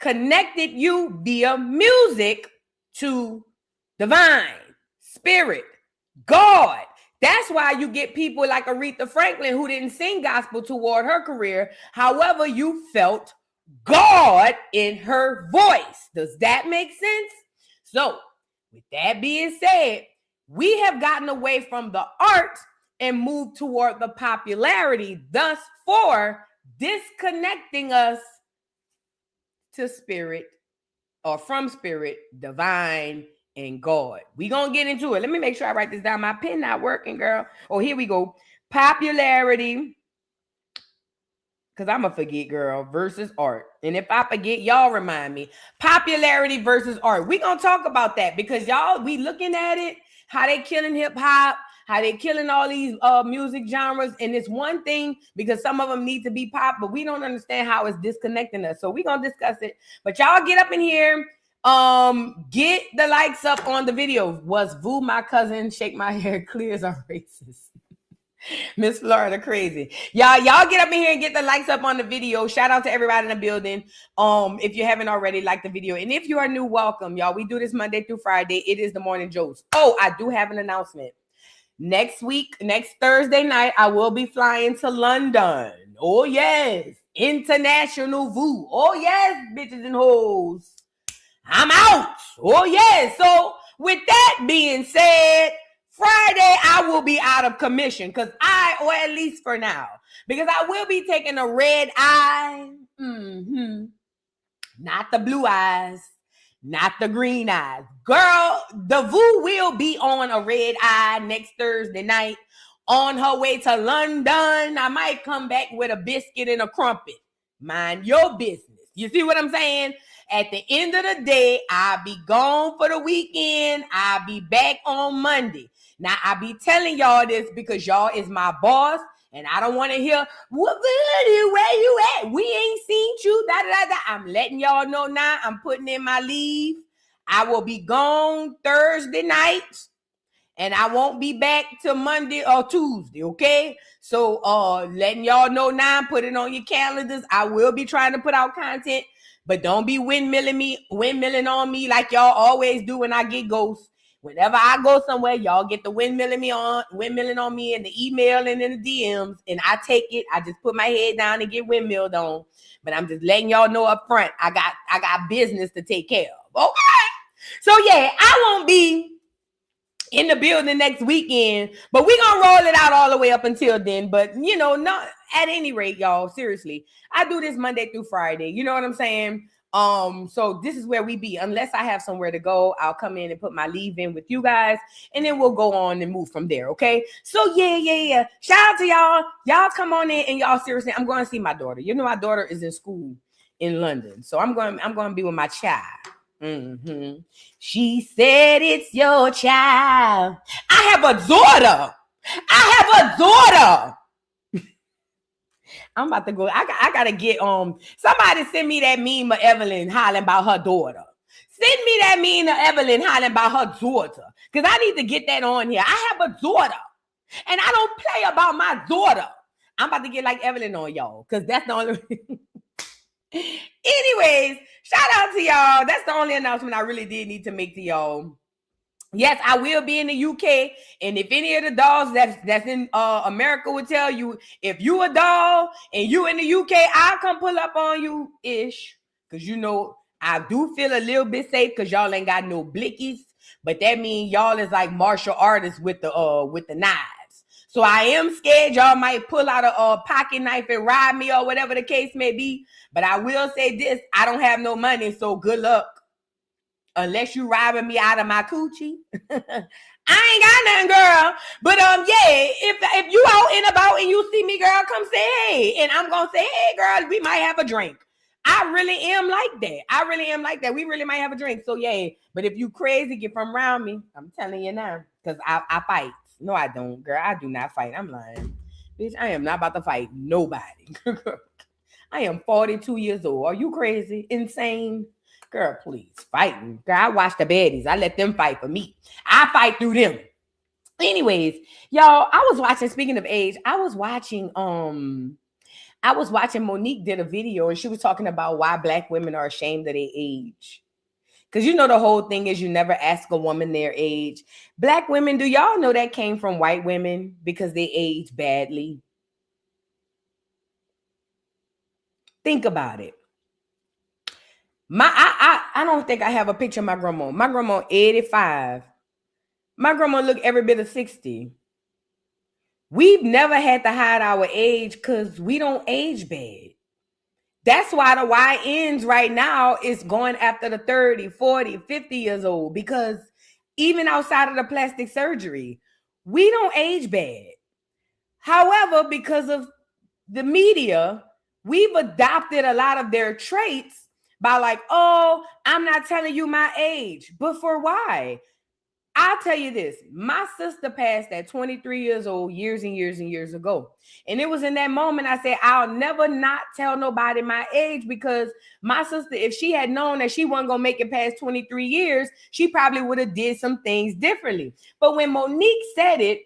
connected you via music to divine, spirit, God. That's why you get people like Aretha Franklin who didn't sing gospel toward her career. However, you felt God in her voice. Does that make sense? So, with that being said, we have gotten away from the art and moved toward the popularity, thus for disconnecting us to spirit or from spirit, divine, and God. We gonna get into it. Let me make sure I write this down. My pen not working, girl. Oh, here we go. Popularity, because I'm gonna forget, girl, versus art. And if I forget, y'all remind me. Popularity versus art. We gonna talk about that because y'all, we looking at it, how they killing hip hop, how they killing all these music genres. And it's one thing because some of them need to be pop, but we don't understand how it's disconnecting us. So we gonna discuss it. But y'all get up in here. Get the likes up on the video. Was Vu my cousin? Shake my hair clear as a racist. Miss Florida crazy. Y'all get up in here and get the likes up on the video. Shout out to everybody in the building. If you haven't already, like the video. And if you are new, welcome, y'all. We do this Monday through Friday. It is the morning Joce. Oh, I do have an announcement. Next week, next Thursday night, I will be flying to London. Oh, yes. International Vu. Oh, yes, bitches and hoes. I'm out. Oh, yeah. So with that being said, Friday, I will be out of commission or at least for now, because I will be taking a red eye. Not the blue eyes, not the green eyes. Girl, the Vu will be on a red eye next Thursday night on her way to London. I might come back with a biscuit and a crumpet. Mind your business. You see what I'm saying? At the end of the day, I'll be gone for the weekend. I'll be back on Monday. Now, I be telling y'all this because y'all is my boss, and I don't want to hear, where you at? We ain't seen you. I'm letting y'all know now. I'm putting in my leave. I will be gone Thursday night, and I won't be back till Monday or Tuesday, okay? So, letting y'all know now, put it on your calendars. I will be trying to put out content. But don't be windmilling on me like y'all always do when I get ghosts. Whenever I go somewhere, y'all get the windmilling on me in the email and in the DMs, and I take it. I just put my head down and get windmilled on. But I'm just letting y'all know up front, I got business to take care of. Okay. So yeah, I won't be in the building next weekend, but we're gonna roll it out all the way up until then. But not at any rate, y'all, seriously, I do this Monday through Friday. You know what I'm saying? So this is where we be. Unless I have somewhere to go, I'll come in and put my leave in with you guys, and then we'll go on and move from there. Okay. So yeah. Shout out to y'all. Y'all come on in, and y'all, seriously, I'm going to see my daughter. My daughter is in school in London, so I'm going to be with my child. She said it's your child. I have a daughter. I'm about to go. I gotta get somebody send me that meme of Evelyn hollering about her daughter. Send me that meme of Evelyn hollering about her daughter, because I need to get that on here. I have a daughter, and I don't play about my daughter. I'm about to get like Evelyn on y'all, because that's the only. Anyways, shout out to y'all. That's the only announcement I really did need to make to y'all. Yes, I will be in the UK, and if any of the dolls that's in America would tell you, if you a doll and you in the UK, I'll come pull up on you ish, because I do feel a little bit safe because y'all ain't got no blickies, but that means y'all is like martial artists with the knives. So I am scared y'all might pull out a pocket knife and rob me or whatever the case may be. But I will say this: I don't have no money, so good luck. Unless you robbing me out of my coochie. I ain't got nothing, girl. But yeah, if you out and about and you see me, girl, come say hey. And I'm gonna say, hey, girl, we might have a drink. I really am like that. We really might have a drink. So yeah. But if you crazy, get from around me. I'm telling you now. Because I fight. No, I don't, girl. I do not fight. I'm lying. Bitch, I am not about to fight nobody. I am 42 years old. Are you crazy? Insane? Girl, please, fighting. Girl, I watch the baddies. I let them fight for me. I fight through them. Anyways, y'all, I was watching, speaking of age, I was watching I was watching Monique did a video and she was talking about why Black women are ashamed of their age. Because you know the whole thing is you never ask a woman their age. Black women, do y'all know that came from white women because they age badly? Think about it. I don't think I have a picture of my grandma. My grandma 85. My grandma look every bit of 60. We've never had to hide our age because we don't age bad. That's why the YNs right now is going after the 30, 40, 50 years old, because even outside of the plastic surgery, we don't age bad. However, because of the media, we've adopted a lot of their traits by like, oh, I'm not telling you my age. But for why? I'll tell you this. My sister passed at 23 years old years and years and years ago. And it was in that moment I said, I'll never not tell nobody my age, because my sister, if she had known that she wasn't going to make it past 23 years, she probably would have did some things differently. But when Monique said it,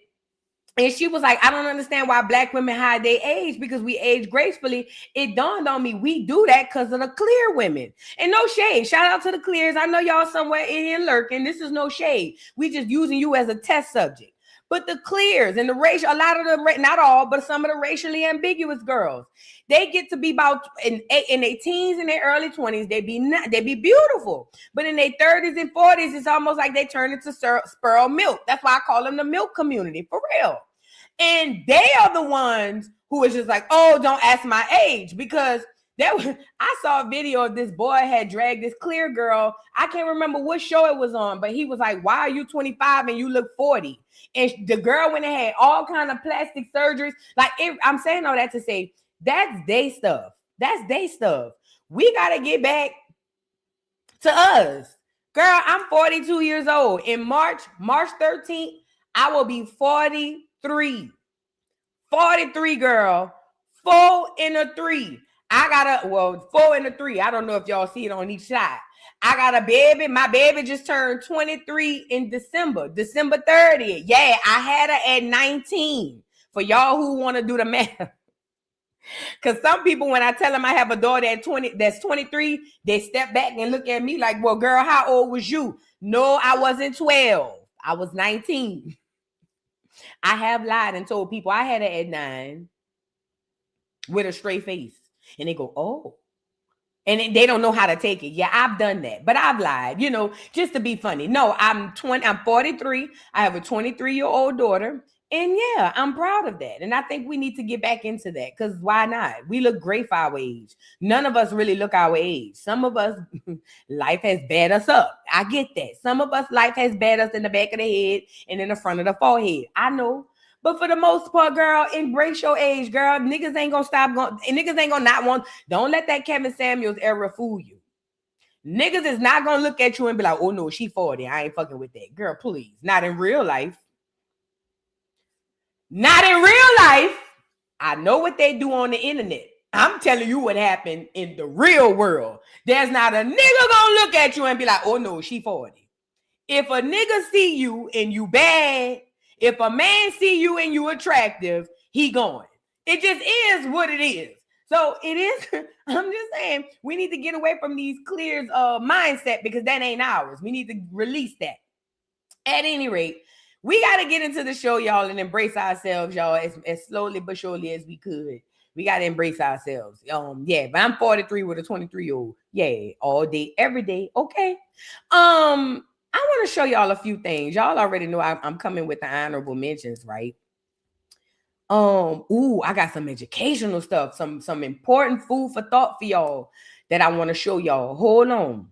and she was like, I don't understand why Black women hide their age because we age gracefully. It dawned on me, we do that because of the clear women. And no shade. Shout out to the clears. I know y'all somewhere in here lurking. This is no shade. We just using you as a test subject. But the clears and the racial, a lot of the, not all, but some of the racially ambiguous girls, they get to be about in their teens and their early 20s. They be beautiful. But in their 30s and 40s, it's almost like they turn into sperm milk. That's why I call them the milk community, for real. And they are the ones who is just like, oh, don't ask my age, because I saw a video of this boy had dragged this clear girl. I can't remember what show it was on, but he was like, why are you 25 and you look 40? And the girl went and had all kind of plastic surgeries. Like, I'm saying all that to say, that's they stuff. That's they stuff. We got to get back to us. Girl, I'm 42 years old. In March 13th, I will be 43. 43, girl. 4 and a 3. I got 4 and a 3. I don't know if y'all see it on each side. I got a baby. My baby just turned 23 in December 30th. Yeah, I had her at 19. For y'all who want to do the math. Because some people, when I tell them I have a daughter at 20, that's 23, they step back and look at me like, well, girl, how old was you? No, I wasn't 12. I was 19. I have lied and told people I had her at 9 with a straight face. And they go, oh. And they don't know how to take it. Yeah, I've done that. But I've lied, just to be funny. No, I'm 43. I have a 23-year-old daughter. And yeah, I'm proud of that. And I think we need to get back into that, because why not? We look great for our age. None of us really look our age. Some of us, life has bad us up. I get that. Some of us, life has bad us in the back of the head and in the front of the forehead. I know. But for the most part, girl, embrace your age, girl. Niggas ain't gonna stop going. Niggas ain't gonna not want. Don't let that Kevin Samuels era fool you. Niggas is not gonna look at you and be like, oh no, she 40. I ain't fucking with that. Girl, please. Not in real life. Not in real life. I know what they do on the internet. I'm telling you what happened in the real world. There's not a nigga gonna look at you and be like, oh no, she 40. If a nigga see you and you bad, if a man see you and you attractive, he going. It just is what it is. So it is. I'm just saying, we need to get away from these clears mindset, because that ain't ours. We need to release that. At any rate, we got to get into the show, y'all, and embrace ourselves, y'all, as slowly but surely as we could. We got to embrace ourselves. Yeah, but I'm 43 with a 23-year-old. Yeah, all day, every day. Okay. I want to show y'all a few things. Y'all already know I'm coming with the honorable mentions, right? I got some educational stuff, some important food for thought for y'all that I want to show y'all. Hold on.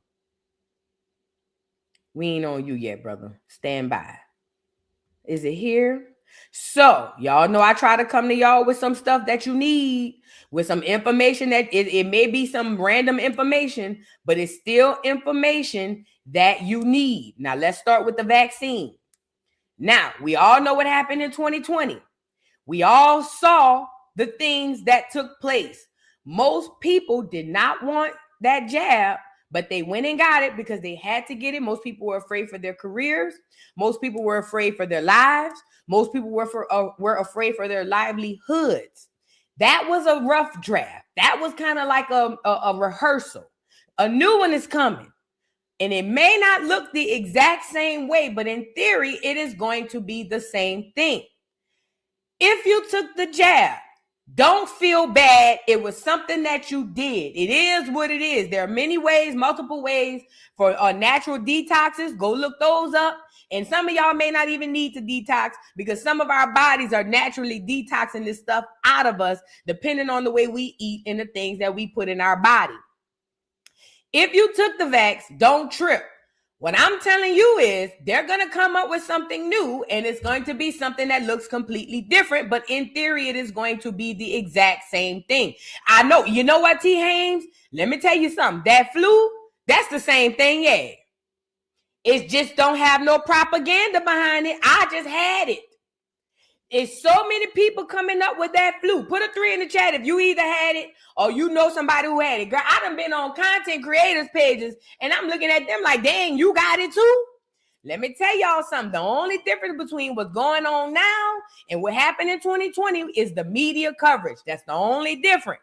We ain't on you yet, brother. Stand by. Is it here? So, y'all know I try to come to y'all with some stuff that you need, with some information that it may be some random information, but it's still information that you need. Now, let's start with the vaccine. Now, we all know what happened in 2020. We all saw the things that took place. Most people did not want that jab, but they went and got it because they had to get it. Most people were afraid for their careers. Most people were afraid for their lives. Most people were afraid for their livelihoods. That was a rough draft. That was kind of like a rehearsal. A new one is coming. And it may not look the exact same way, but in theory, it is going to be the same thing. If you took the jab, don't feel bad. It was something that you did. It is what it is. There are many ways, multiple ways for natural detoxes. Go look those up. And some of y'all may not even need to detox because some of our bodies are naturally detoxing this stuff out of us, depending on the way we eat and the things that we put in our body. If you took the vax, don't trip. What I'm telling you is they're going to come up with something new, and it's going to be something that looks completely different. But in theory, it is going to be the exact same thing. I know. You know what, T. Haynes? Let me tell you something. That flu, that's the same thing, yeah. It just don't have no propaganda behind it. I just had it. It's so many people coming up with that flu. Put a 3 in the chat if you either had it or you know somebody who had it. Girl, I done been on content creators pages and I'm looking at them like, dang, you got it too? Let me tell y'all something. The only difference between what's going on now and what happened in 2020 is the media coverage. That's the only difference.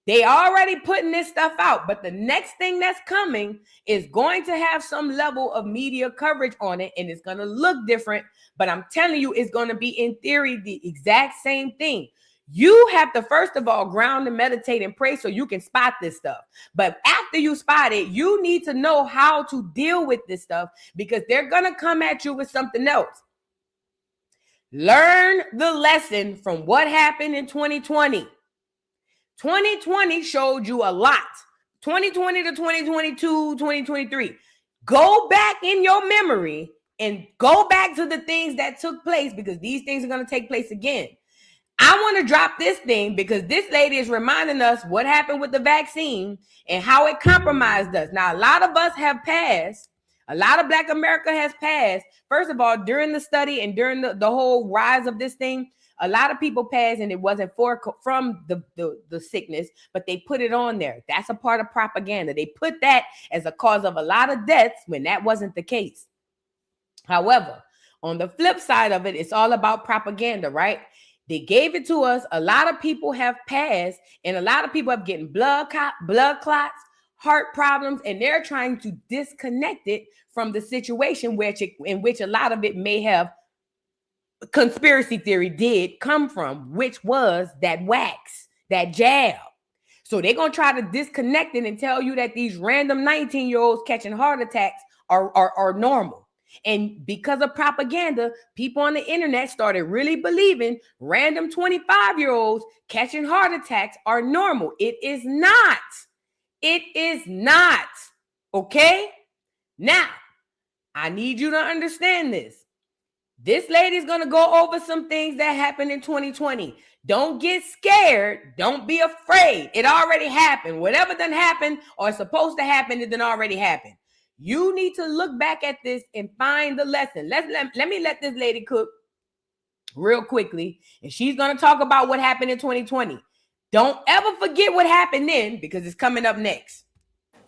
They already putting this stuff out, but the next thing that's coming is going to have some level of media coverage on it, and it's going to look different, but I'm telling you, it's going to be, in theory, the exact same thing. You have to, first of all, ground and meditate and pray so you can spot this stuff. But after you spot it, you need to know how to deal with this stuff because they're going to come at you with something else. Learn the lesson from what happened in 2020. 2020 showed you a lot. 2020 to 2022, 2023. Go back in your memory and go back to the things that took place because these things are going to take place again. I want to drop this thing because this lady is reminding us what happened with the vaccine and how it compromised us. Now, a lot of us have passed. A lot of Black America has passed. First of all, during the study and during the whole rise of this thing, a lot of people passed and it wasn't from the sickness, but they put it on there. That's a part of propaganda. They put that as a cause of a lot of deaths when that wasn't the case. However, on the flip side of it, it's all about propaganda, right? They gave it to us. A lot of people have passed and a lot of people have getting blood clots, heart problems, and they're trying to disconnect it from the situation in which a lot of it may have conspiracy theory did come from, which was that wax, that jab. So they're going to try to disconnect it and tell you that these random 19-year-olds catching heart attacks are normal. And because of propaganda, people on the internet started really believing random 25-year-olds catching heart attacks are normal. It is not. It is not. Okay? Now, I need you to understand this. This lady's going to go over some things that happened in 2020. Don't get scared. Don't be afraid. It already happened. Whatever done happened or is supposed to happen, it done already happened. You need to look back at this and find the lesson. Let me let this lady cook real quickly. And she's going to talk about what happened in 2020. Don't ever forget what happened then because it's coming up next.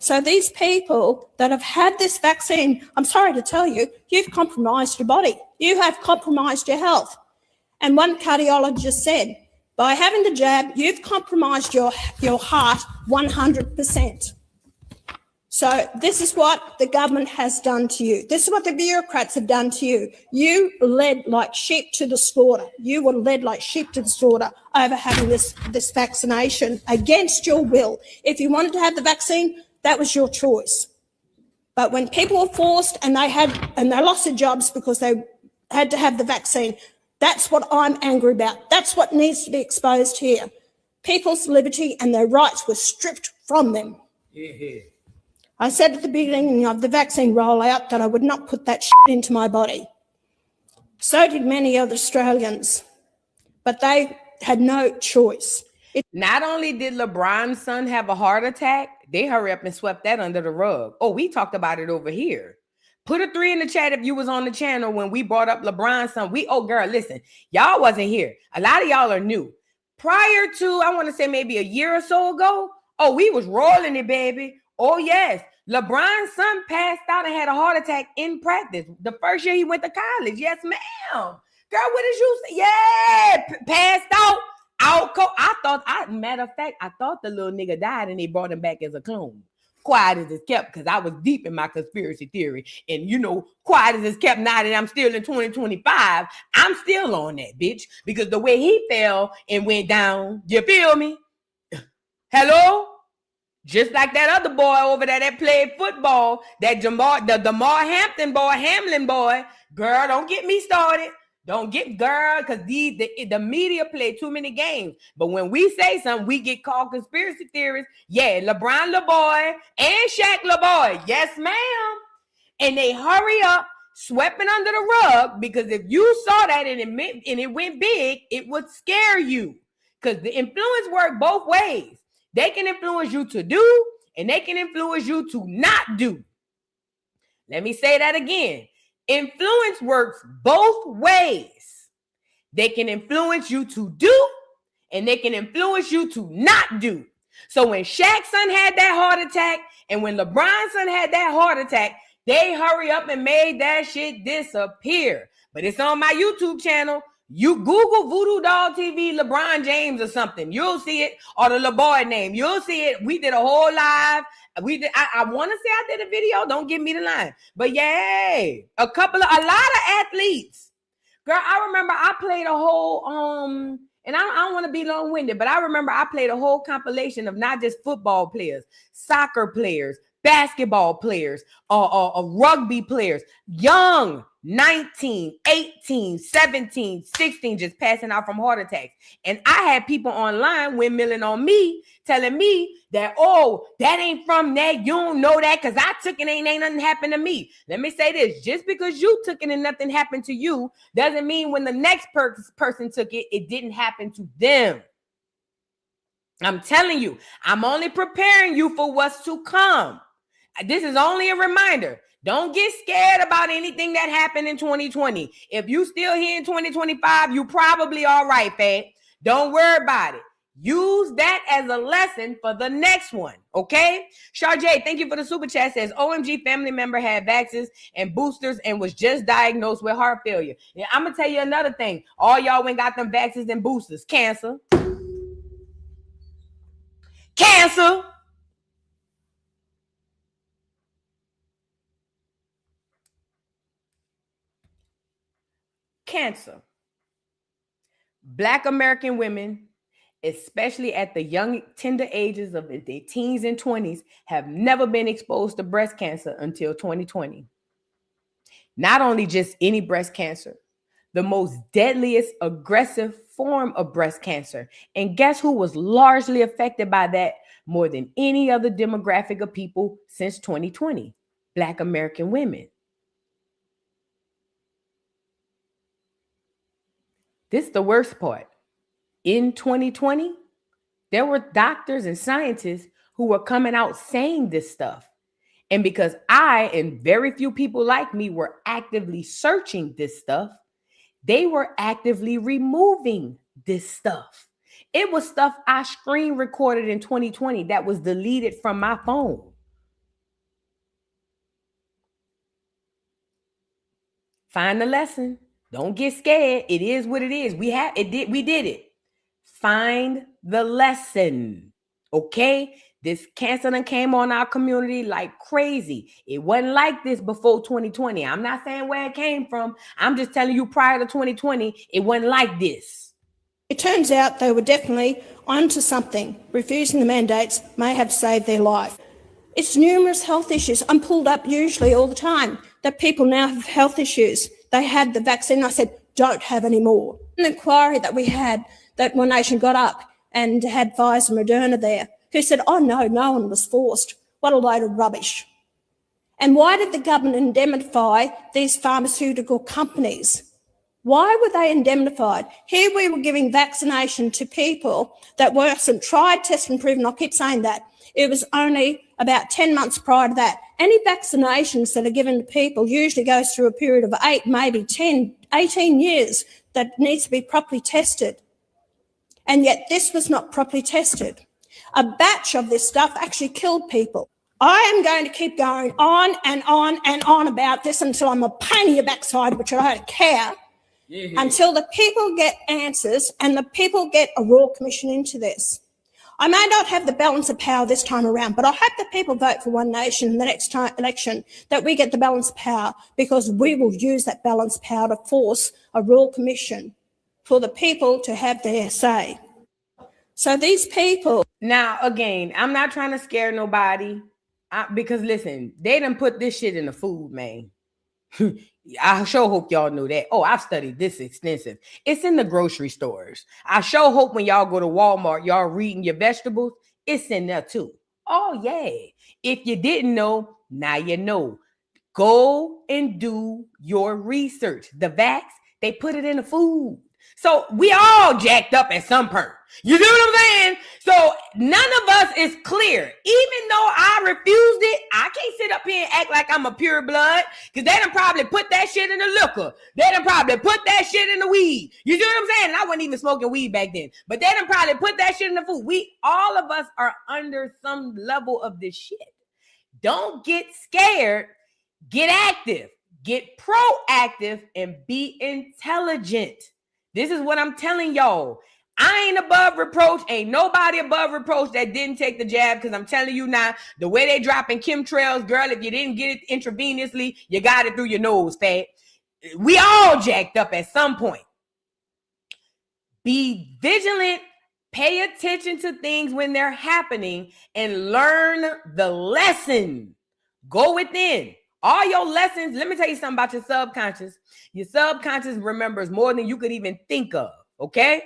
So these people that have had this vaccine, I'm sorry to tell you, you've compromised your body. You have compromised your health. And one cardiologist said, by having the jab, you've compromised your heart 100%. So this is what the government has done to you. This is what the bureaucrats have done to you. You led like sheep to the slaughter. You were led like sheep to the slaughter over having this vaccination against your will. If you wanted to have the vaccine, that was your choice. But when people were forced and they lost their jobs because they had to have the vaccine, that's what I'm angry about. That's what needs to be exposed here. People's liberty and their rights were stripped from them. Yeah. I said at the beginning of the vaccine rollout that I would not put that shit into my body. So did many other Australians, but they had no choice. Not only did LeBron's son have a heart attack, they hurry up and swept that under the rug. Oh, we talked about it over here. Put a 3 in the chat if you was on the channel when we brought up LeBron's son. Girl, listen, y'all wasn't here. A lot of y'all are new. Prior to, I want to say maybe a year or so ago, oh, we was rolling it, baby. Oh, yes. LeBron's son passed out and had a heart attack in practice. The first year he went to college. Yes, ma'am. Girl, what did you say? Yeah, passed out. Matter of fact, I thought the little nigga died and they brought him back as a clone. Quiet as it's kept, because I was deep in my conspiracy theory. And quiet as it's kept now that I'm still in 2025, I'm still on that, bitch. Because the way he fell and went down, you feel me? Hello? Just like that other boy over there that played football, that Hamlin boy. Girl, don't get me started. Don't get because the media play too many games. But when we say something, we get called conspiracy theorists. Yeah, LeBron LeBoy and Shaq LeBoy. Yes, ma'am. And they hurry up, swept it under the rug, because if you saw that and it went big, it would scare you. Because the influence work both ways. They can influence you to do, and they can influence you to not do. Let me say that again. Influence works both ways. They can influence you to do, and they can influence you to not do. So when Shaq's son had that heart attack, and when LeBron's son had that heart attack, they hurry up and made that shit disappear. But it's on my YouTube channel. You Google Voodoo Doll TV LeBron James or something. You'll see it, or the LeBoy name. You'll see it. We did a whole live. I want to say I did a video. Don't give me the line. But yay, a lot of athletes. Girl, I remember I played a whole and I don't want to be long-winded, but I remember I played a whole compilation of not just football players, soccer players, basketball players, rugby players, young, 19, 18, 17, 16, just passing out from heart attacks. And I had people online windmilling on me, telling me that, oh, that ain't from that. You don't know that because I took it, ain't nothing happened to me. Let me say this. Just because you took it and nothing happened to you doesn't mean when the next person took it, it didn't happen to them. I'm telling you, I'm only preparing you for what's to come. This is only a reminder. Don't get scared about anything that happened in 2020. If you still here in 2025, you probably all right, fam. Don't worry about it. Use that as a lesson for the next one, okay? Sharjay, thank you for the super chat. Says, OMG family member had vaccines and boosters and was just diagnosed with heart failure. Yeah, I'm going to tell you another thing. All y'all went got them vaccines and boosters. Cancer. Cancer. Cancer. Black American women, especially at the young, tender ages of their teens and 20s, have never been exposed to breast cancer until 2020. Not only just any breast cancer, the most deadliest, aggressive form of breast cancer. And guess who was largely affected by that more than any other demographic of people since 2020? Black American women. This is the worst part. In 2020, there were doctors and scientists who were coming out saying this stuff. And because I and very few people like me were actively searching this stuff, they were actively removing this stuff. It was stuff I screen recorded in 2020 that was deleted from my phone. Find the lesson. Don't get scared. It is what it is. We did it. Find the lesson. Okay? This cancer done came on our community like crazy. It wasn't like this before 2020. I'm not saying where it came from. I'm just telling you prior to 2020, it wasn't like this. It turns out they were definitely onto something. Refusing the mandates may have saved their life. It's numerous health issues. I'm pulled up usually all the time that people now have health issues. They had the vaccine. I said, don't have any more. An inquiry that we had, that One Nation got up and had Pfizer and Moderna there, who said, oh, no one was forced. What a load of rubbish. And why did the government indemnify these pharmaceutical companies? Why were they indemnified? Here we were giving vaccination to people that weren't tried, tested and proven. I keep saying that. It was only about 10 months prior to that. Any vaccinations that are given to people usually goes through a period of 8, maybe 10, 18 years that needs to be properly tested. And yet this was not properly tested. A batch of this stuff actually killed people. I am going to keep going on and on and on about this until I'm a pain in your backside, which I don't care. until the people get answers and the people get a royal commission into this. I may not have the balance of power this time around, but I hope that people vote for One Nation in the next election, that we get the balance of power, because we will use that balance of power to force a royal commission for the people to have their say. So these people... Now, again, I'm not trying to scare nobody, because listen, they done put this shit in the food, man. I sure hope y'all know that. Oh, I've studied this extensive. It's in the grocery stores. I sure hope when y'all go to Walmart, y'all reading your vegetables, it's in there too. Oh, yeah. If you didn't know, now you know. Go and do your research. The vax, they put it in the food. So we all jacked up at some point. You see what I'm saying? So none of us is clear. Even though I refused it, I can't sit up here and act like I'm a pure blood, because they done probably put that shit in the liquor. They done probably put that shit in the weed. You see what I'm saying? And I wasn't even smoking weed back then. But they done probably put that shit in the food. All of us are under some level of this shit. Don't get scared. Get active. Get proactive and be intelligent. This is what I'm telling y'all. I ain't above reproach. Ain't nobody above reproach that didn't take the jab, because I'm telling you now, the way they dropping chemtrails, girl, if you didn't get it intravenously, you got it through your nose, fat. We all jacked up at some point. Be vigilant. Pay attention to things when they're happening and learn the lesson. Go within. All your lessons, let me tell you something about your subconscious. Your subconscious remembers more than you could even think of, okay?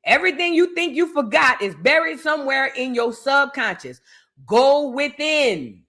Everything you think you forgot is buried somewhere in your subconscious. Go within.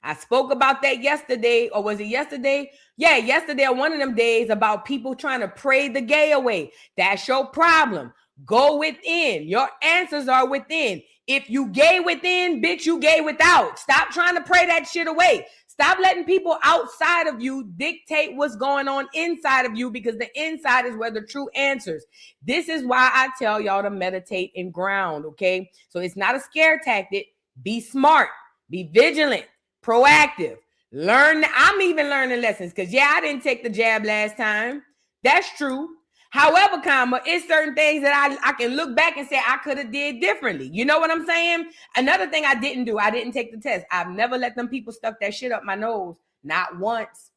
I spoke about that yesterday, or was it yesterday? Yeah, yesterday on one of them days, about people trying to pray the gay away. That's your problem. Go within. Your answers are within. If you gay within, bitch, you gay without. Stop trying to pray that shit away. Stop letting people outside of you dictate what's going on inside of you, because the inside is where the true answers. This is why I tell y'all to meditate and ground, okay? So it's not a scare tactic. Be smart. Be vigilant. Proactive. Learn. I'm even learning lessons, because, yeah, I didn't take the jab last time. That's true. However, it's certain things that I can look back and say I could have did differently. You know what I'm saying? Another thing I didn't do, I didn't take the test. I've never let them people stuff that shit up my nose. Not once.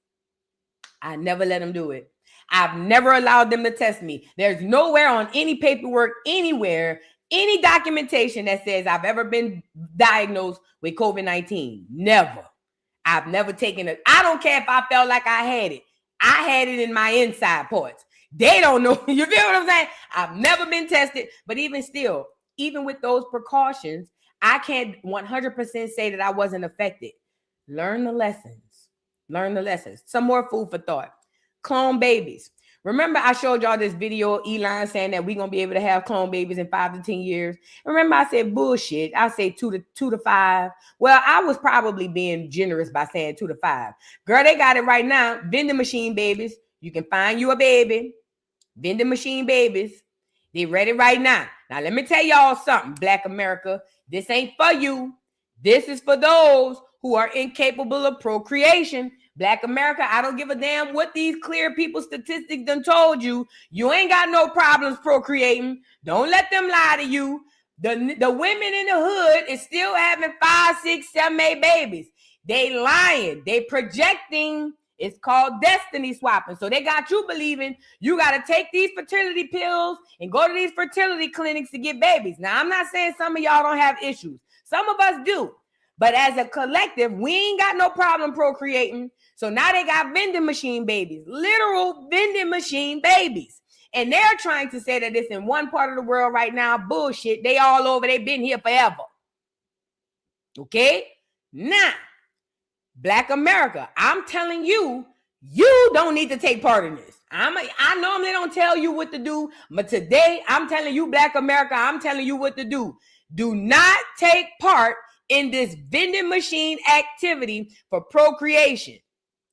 I never let them do it. I've never allowed them to test me. There's nowhere on any paperwork, anywhere, any documentation that says I've ever been diagnosed with COVID-19. Never. I've never taken it. I don't care if I felt like I had it. I had it in my inside parts. They don't know. You feel what I'm saying? I've never been tested, but even still, even with those precautions, I can't 100% say that I wasn't affected. Learn the lessons. Learn the lessons. Some more food for thought. Clone babies. Remember, I showed y'all this video, Elon saying that we're going to be able to have clone babies in 5 to 10 years. Remember, I said bullshit. I say 2 to 5. Well, I was probably being generous by saying 2 to 5. Girl, they got it right now. Vending machine babies. You can find you a baby. Vending machine babies. They ready right now. Now, let me tell y'all something, Black America. This ain't for you. This is for those who are incapable of procreation. Black America, I don't give a damn what these clear people statistics done told you. You ain't got no problems procreating. Don't let them lie to you. The women in the hood is still having 5, 6, 7, 8 babies. They lying. They projecting. It's called destiny swapping. So they got you believing you got to take these fertility pills and go to these fertility clinics to get babies. Now, I'm not saying some of y'all don't have issues. Some of us do. But as a collective, we ain't got no problem procreating. So now they got vending machine babies, literal vending machine babies. And they're trying to say that it's in one part of the world right now. Bullshit. They all over. They've been here forever. Okay? Now, Black America, I'm telling you, you don't need to take part in this. I normally don't tell you what to do, but today I'm telling you, Black America, I'm telling you what to do. Do not take part in this vending machine activity for procreation.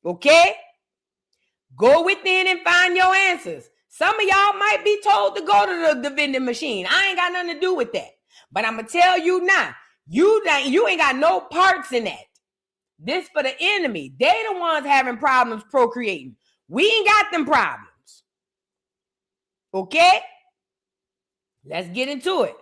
Okay? Go within and find your answers. Some of y'all might be told to go to the vending machine. I ain't got nothing to do with that. But I'm going to tell you now, you ain't got no parts in that. This for the enemy. They the ones having problems procreating. We ain't got them problems. Okay? Let's get into it.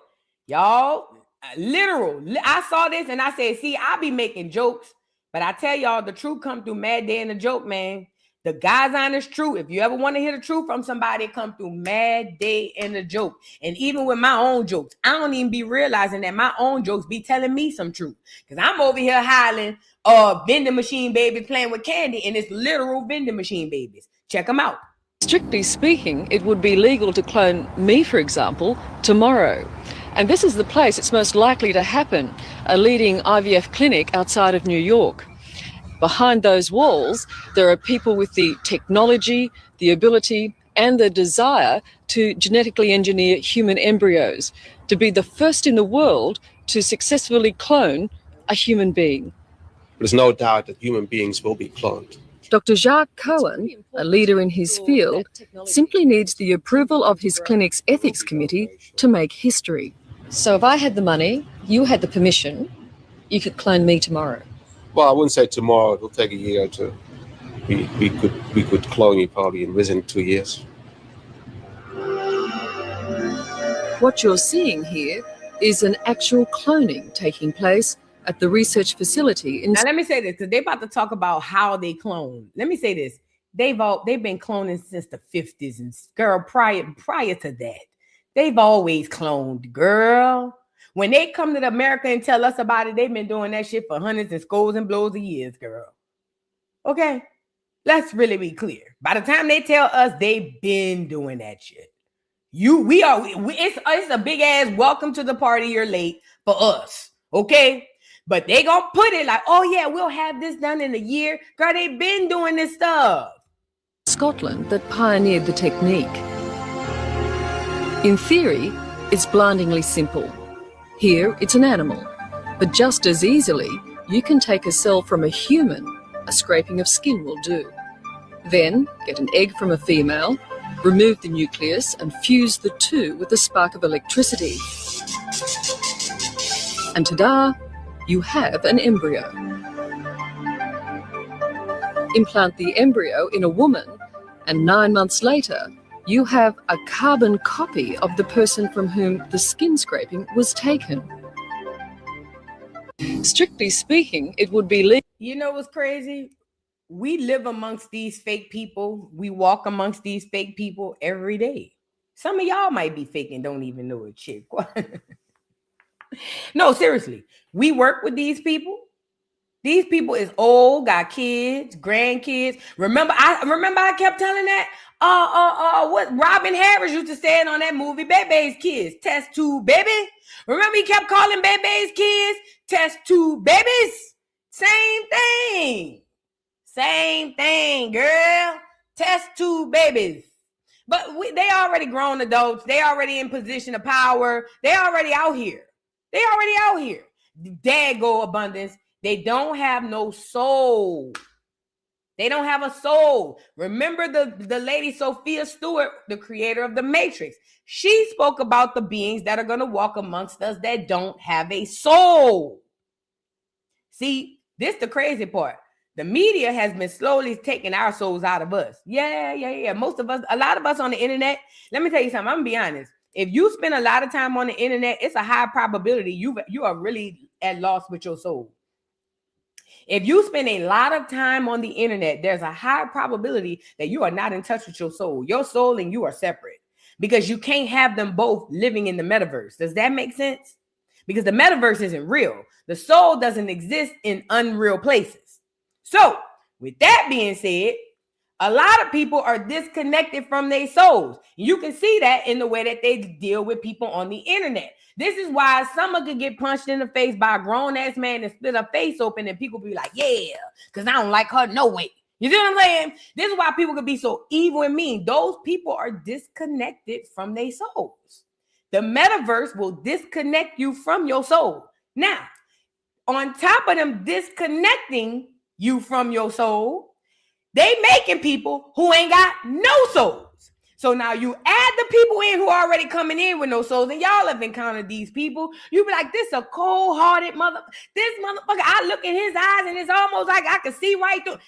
Y'all, literal. I saw this and I said, see, I be making jokes, but I tell y'all, the truth come through mad day and the joke, man. The God's honest truth. If you ever want to hear the truth from somebody, it come through mad day and the joke. And even with my own jokes, I don't even be realizing that my own jokes be telling me some truth. Because I'm over here hollering, vending machine babies playing with candy, and it's literal vending machine babies. Check them out. Strictly speaking, it would be legal to clone me, for example, tomorrow. And this is the place it's most likely to happen, a leading IVF clinic outside of New York. Behind those walls, there are people with the technology, the ability and the desire to genetically engineer human embryos, to be the first in the world to successfully clone a human being. There's no doubt that human beings will be cloned. Dr. Jacques Cohen, a leader in his field, simply needs the approval of his clinic's ethics committee to make history. So if I had the money, you had the permission, you could clone me tomorrow. Well, I wouldn't say tomorrow. It'll take a year or two. We could clone you probably within 2 years. What you're seeing here is an actual cloning taking place at the research facility in... Now let me say this, because they're about to talk about how they clone. Let me say this. They've been cloning since the 50s, and girl, prior to that, they've always cloned, girl. When they come to America and tell us about it, they've been doing that shit for hundreds and scores and blows of years, girl. Okay? Let's really be clear. By the time they tell us, they've been doing that shit. It's a big ass welcome to the party, you're late for us. Okay? But they gonna put it like, oh yeah, we'll have this done in a year. Girl, they've been doing this stuff. Scotland that pioneered the technique. In theory, it's blindingly simple. Here, it's an animal, but just as easily, you can take a cell from a human, a scraping of skin will do. Then, get an egg from a female, remove the nucleus and fuse the two with a spark of electricity. And ta-da, you have an embryo. Implant the embryo in a woman, and 9 months later, you have a carbon copy of the person from whom the skin scraping was taken. Strictly speaking, it would be legal. You know what's crazy? We live amongst these fake people. We walk amongst these fake people every day. Some of y'all might be fake and don't even know it, shit. No, seriously. We work with these people. These people is old, got kids, grandkids. Remember I kept telling that? What Robin Harris used to say on that movie, Bebe's Kids, test tube baby. Remember he kept calling Bebe's Kids test tube babies? Same thing, girl. Test tube babies. But they already grown adults. They already in position of power. They already out here. Dago abundance. They don't have no soul. They don't have a soul. Remember the lady Sophia Stewart, the creator of The Matrix. She spoke about the beings that are going to walk amongst us that don't have a soul. See, this is the crazy part. The media has been slowly taking our souls out of us. Yeah. Most of us, a lot of us on the internet. Let me tell you something. I'm going to be honest. If you spend a lot of time on the internet, it's a high probability you are really at loss with your soul. If you spend a lot of time on the internet, there's a high probability that you are not in touch with your soul. Your soul and you are separate because you can't have them both living in the metaverse. Does that make sense? Because the metaverse isn't real. The soul doesn't exist in unreal places. So with that being said, a lot of people are disconnected from their souls. You can see that in the way that they deal with people on the internet. This is why someone could get punched in the face by a grown-ass man and split her face open and people be like, yeah, because I don't like her no way. You see what I'm saying? This is why people could be so evil and mean. Those people are disconnected from their souls. The metaverse will disconnect you from your soul. Now, on top of them disconnecting you from your soul, they making people who ain't got no souls. So now you add the people in who are already coming in with no souls, and y'all have encountered these people. You be like, this a cold-hearted this motherfucker. I look in his eyes and it's almost like I can see right through them.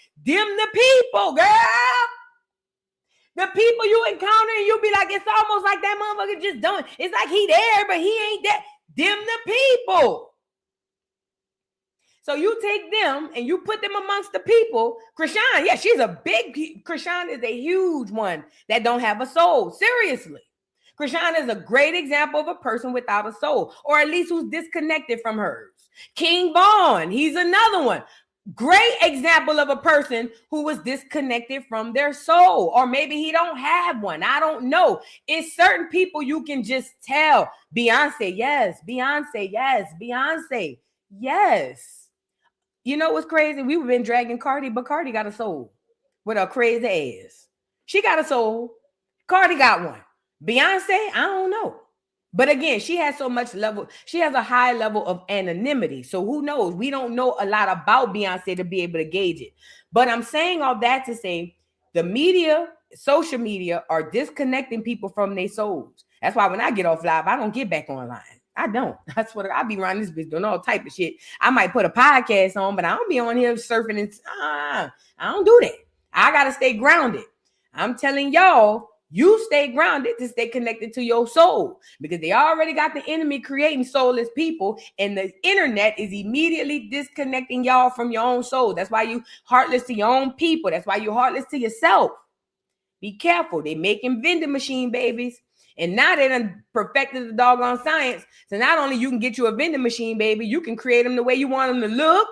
The people, girl. The people people you encounter and you'll be like, it's almost like that motherfucker just done. It's like he there, but he ain't there. Them the people. So you take them and you put them amongst the people. Krishan, yeah, Krishan is a huge one that don't have a soul. Seriously. Krishan is a great example of a person without a soul, or at least who's disconnected from hers. King Vaughn, he's another one. Great example of a person who was disconnected from their soul, or maybe he don't have one. I don't know. It's certain people you can just tell. Beyonce, yes. Beyonce, yes. Beyonce, yes. You know what's crazy? We've been dragging Cardi, but Cardi got a soul with her crazy ass. She got a soul. Cardi got one. Beyonce, I don't know. But again, she has so much level. She has a high level of anonymity. So who knows? We don't know a lot about Beyonce to be able to gauge it. But I'm saying all that to say the media, social media are disconnecting people from their souls. That's why when I get off live, I don't get back online. I don't. That's what I be around this bitch doing all type of shit. I might put a podcast on, but I don't be on here surfing and I don't do that. I got to stay grounded. I'm telling y'all, you stay grounded to stay connected to your soul, because they already got the enemy creating soulless people, and the internet is immediately disconnecting y'all from your own soul. That's why you heartless to your own people. That's why you're heartless to yourself. Be careful. They making vending machine babies, and now they done perfected the doggone science. So not only you can get you a vending machine baby, you can create them the way you want them to look,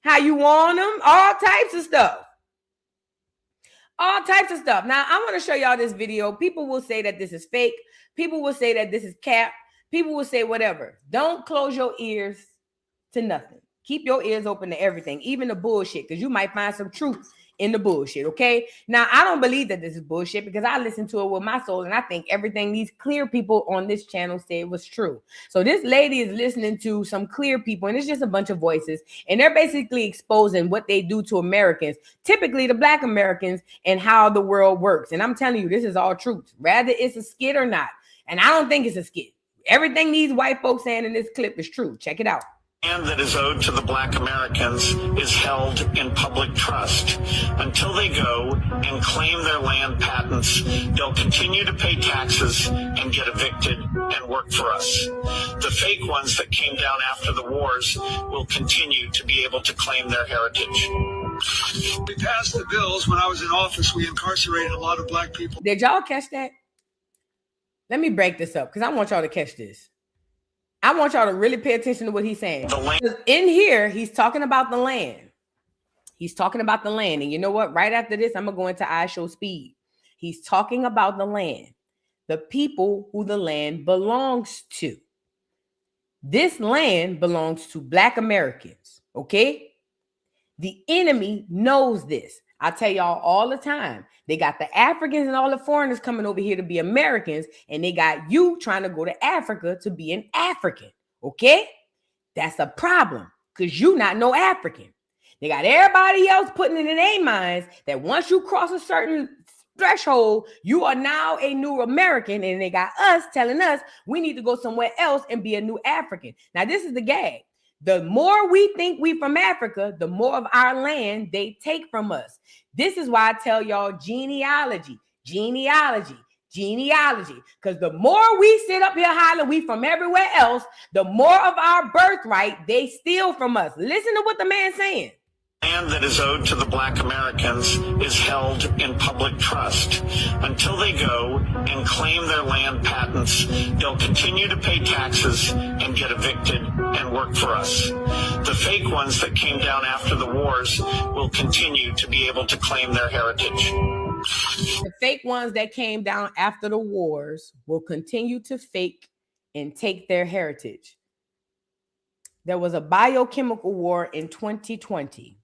how you want them, all types of stuff. All types of stuff. Now, I want to show y'all this video. People will say that this is fake. People will say that this is cap. People will say whatever. Don't close your ears to nothing. Keep your ears open to everything, even the bullshit, because you might find some truth in the bullshit, okay? Now, I don't believe that this is bullshit because I listened to it with my soul, and I think everything these clear people on this channel said was true. So this lady is listening to some clear people, and it's just a bunch of voices, and they're basically exposing what they do to Americans, typically the Black Americans, and how the world works. And I'm telling you, this is all truth, whether it's a skit or not. And I don't think it's a skit. Everything these white folks saying in this clip is true. Check it out. Land that is owed to the Black Americans is held in public trust. Until they go and claim their land patents, they'll continue to pay taxes and get evicted and work for us. The fake ones that came down after the wars will continue to be able to claim their heritage. We passed the bills. When I was in office, we incarcerated a lot of Black people. Did y'all catch that? Let me break this up because I want y'all to catch this. I want y'all to really pay attention to what he's saying. In here, he's talking about the land. He's talking about the land. And you know what? Right after this, I'm going to go into Ishowspeed. He's talking about the land, the people who the land belongs to. This land belongs to Black Americans, okay? The enemy knows this. I tell y'all all the time, they got the Africans and all the foreigners coming over here to be Americans, and they got you trying to go to Africa to be an African, okay? That's a problem because you not no African. They got everybody else putting it in their minds that once you cross a certain threshold, you are now a new American, and they got us telling us we need to go somewhere else and be a new African. Now, this is the gag. The more we think we from Africa, the more of our land they take from us. This is why I tell y'all genealogy. Because the more we sit up here hollering we from everywhere else, the more of our birthright they steal from us. Listen to what the man's saying. Land that is owed to the Black Americans is held in public trust. Until they go and claim their land patents, they'll continue to pay taxes and get evicted and work for us. The fake ones that came down after the wars will continue to be able to claim their heritage. The fake ones that came down after the wars will continue to fake and take their heritage. There was a biochemical war in 2020.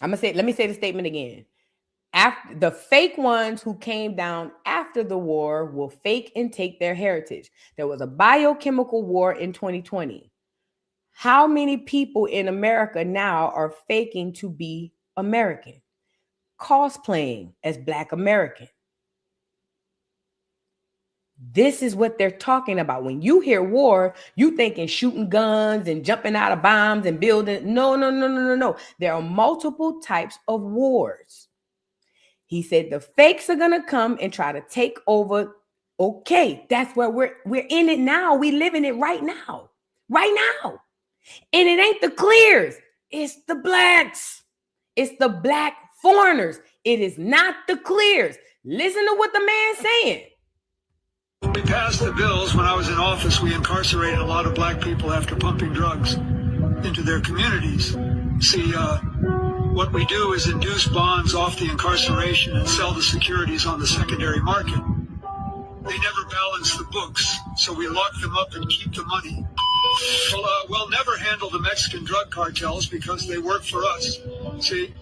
Let me say the statement again. After the fake ones who came down after the war will fake and take their heritage. There was a biochemical war in 2020. How many people in America now are faking to be American, cosplaying as Black American? This is what they're talking about. When you hear war, you thinking shooting guns and jumping out of bombs and building. No. There are multiple types of wars. He said the fakes are gonna come and try to take over. Okay, that's where we're in it now. We live in it right now. And it ain't the clears, it's the blacks. It's the black foreigners. It is not the clears. Listen to what the man's saying. We passed the bills when I was in office. We incarcerated a lot of black people after pumping drugs into their communities. See, what we do is induce bonds off the incarceration and sell the securities on the secondary market. They never balance the books, so we lock them up and keep the money. Well, we'll never handle the Mexican drug cartels because they work for us. See,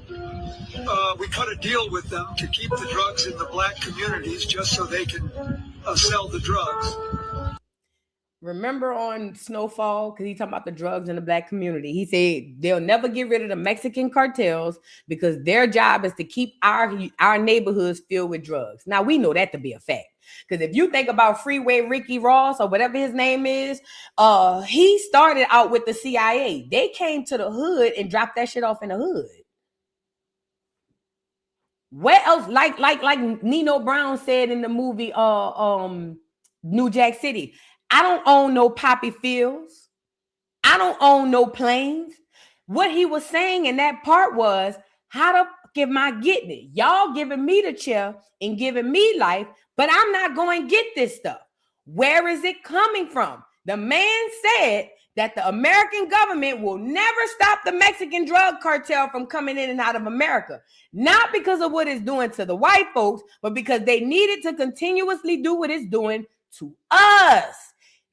we cut a deal with them to keep the drugs in the black communities just so they can sell the drugs. Remember on Snowfall, because he's talking about the drugs in the black community, he said they'll never get rid of the Mexican cartels because their job is to keep our neighborhoods filled with drugs. Now, we know that to be a fact. Because if you think about Freeway Ricky Ross or whatever his name is, he started out with the CIA. They came to the hood and dropped that shit off in the hood. Where else? Like Nino Brown said in the movie New Jack City, I don't own no poppy fields. I don't own no planes. What he was saying in that part was, how the fuck am I getting it? Y'all giving me the chair and giving me life, but I'm not going to get this stuff. Where is it coming from? The man said that the American government will never stop the Mexican drug cartel from coming in and out of America. Not because of what it's doing to the white folks, but because they needed to continuously do what it's doing to us.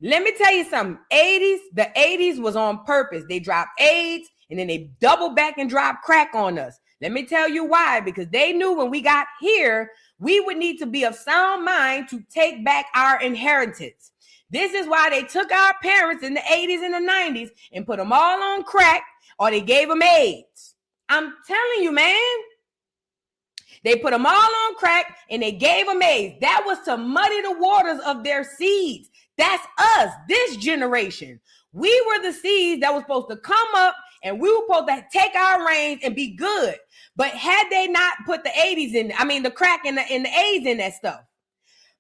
Let me tell you something. The 80s was on purpose. They dropped AIDS and then they doubled back and dropped crack on us. Let me tell you why. Because they knew when we got here, we would need to be of sound mind to take back our inheritance. This is why they took our parents in the 80s and the 90s and put them all on crack, or they gave them AIDS. I'm telling you, man. They put them all on crack and they gave them AIDS. That was to muddy the waters of their seeds. That's us, this generation. We were the seeds that was supposed to come up and we were supposed to take our reins and be good. But had they not put the 80s in, the crack and the AIDS in that stuff.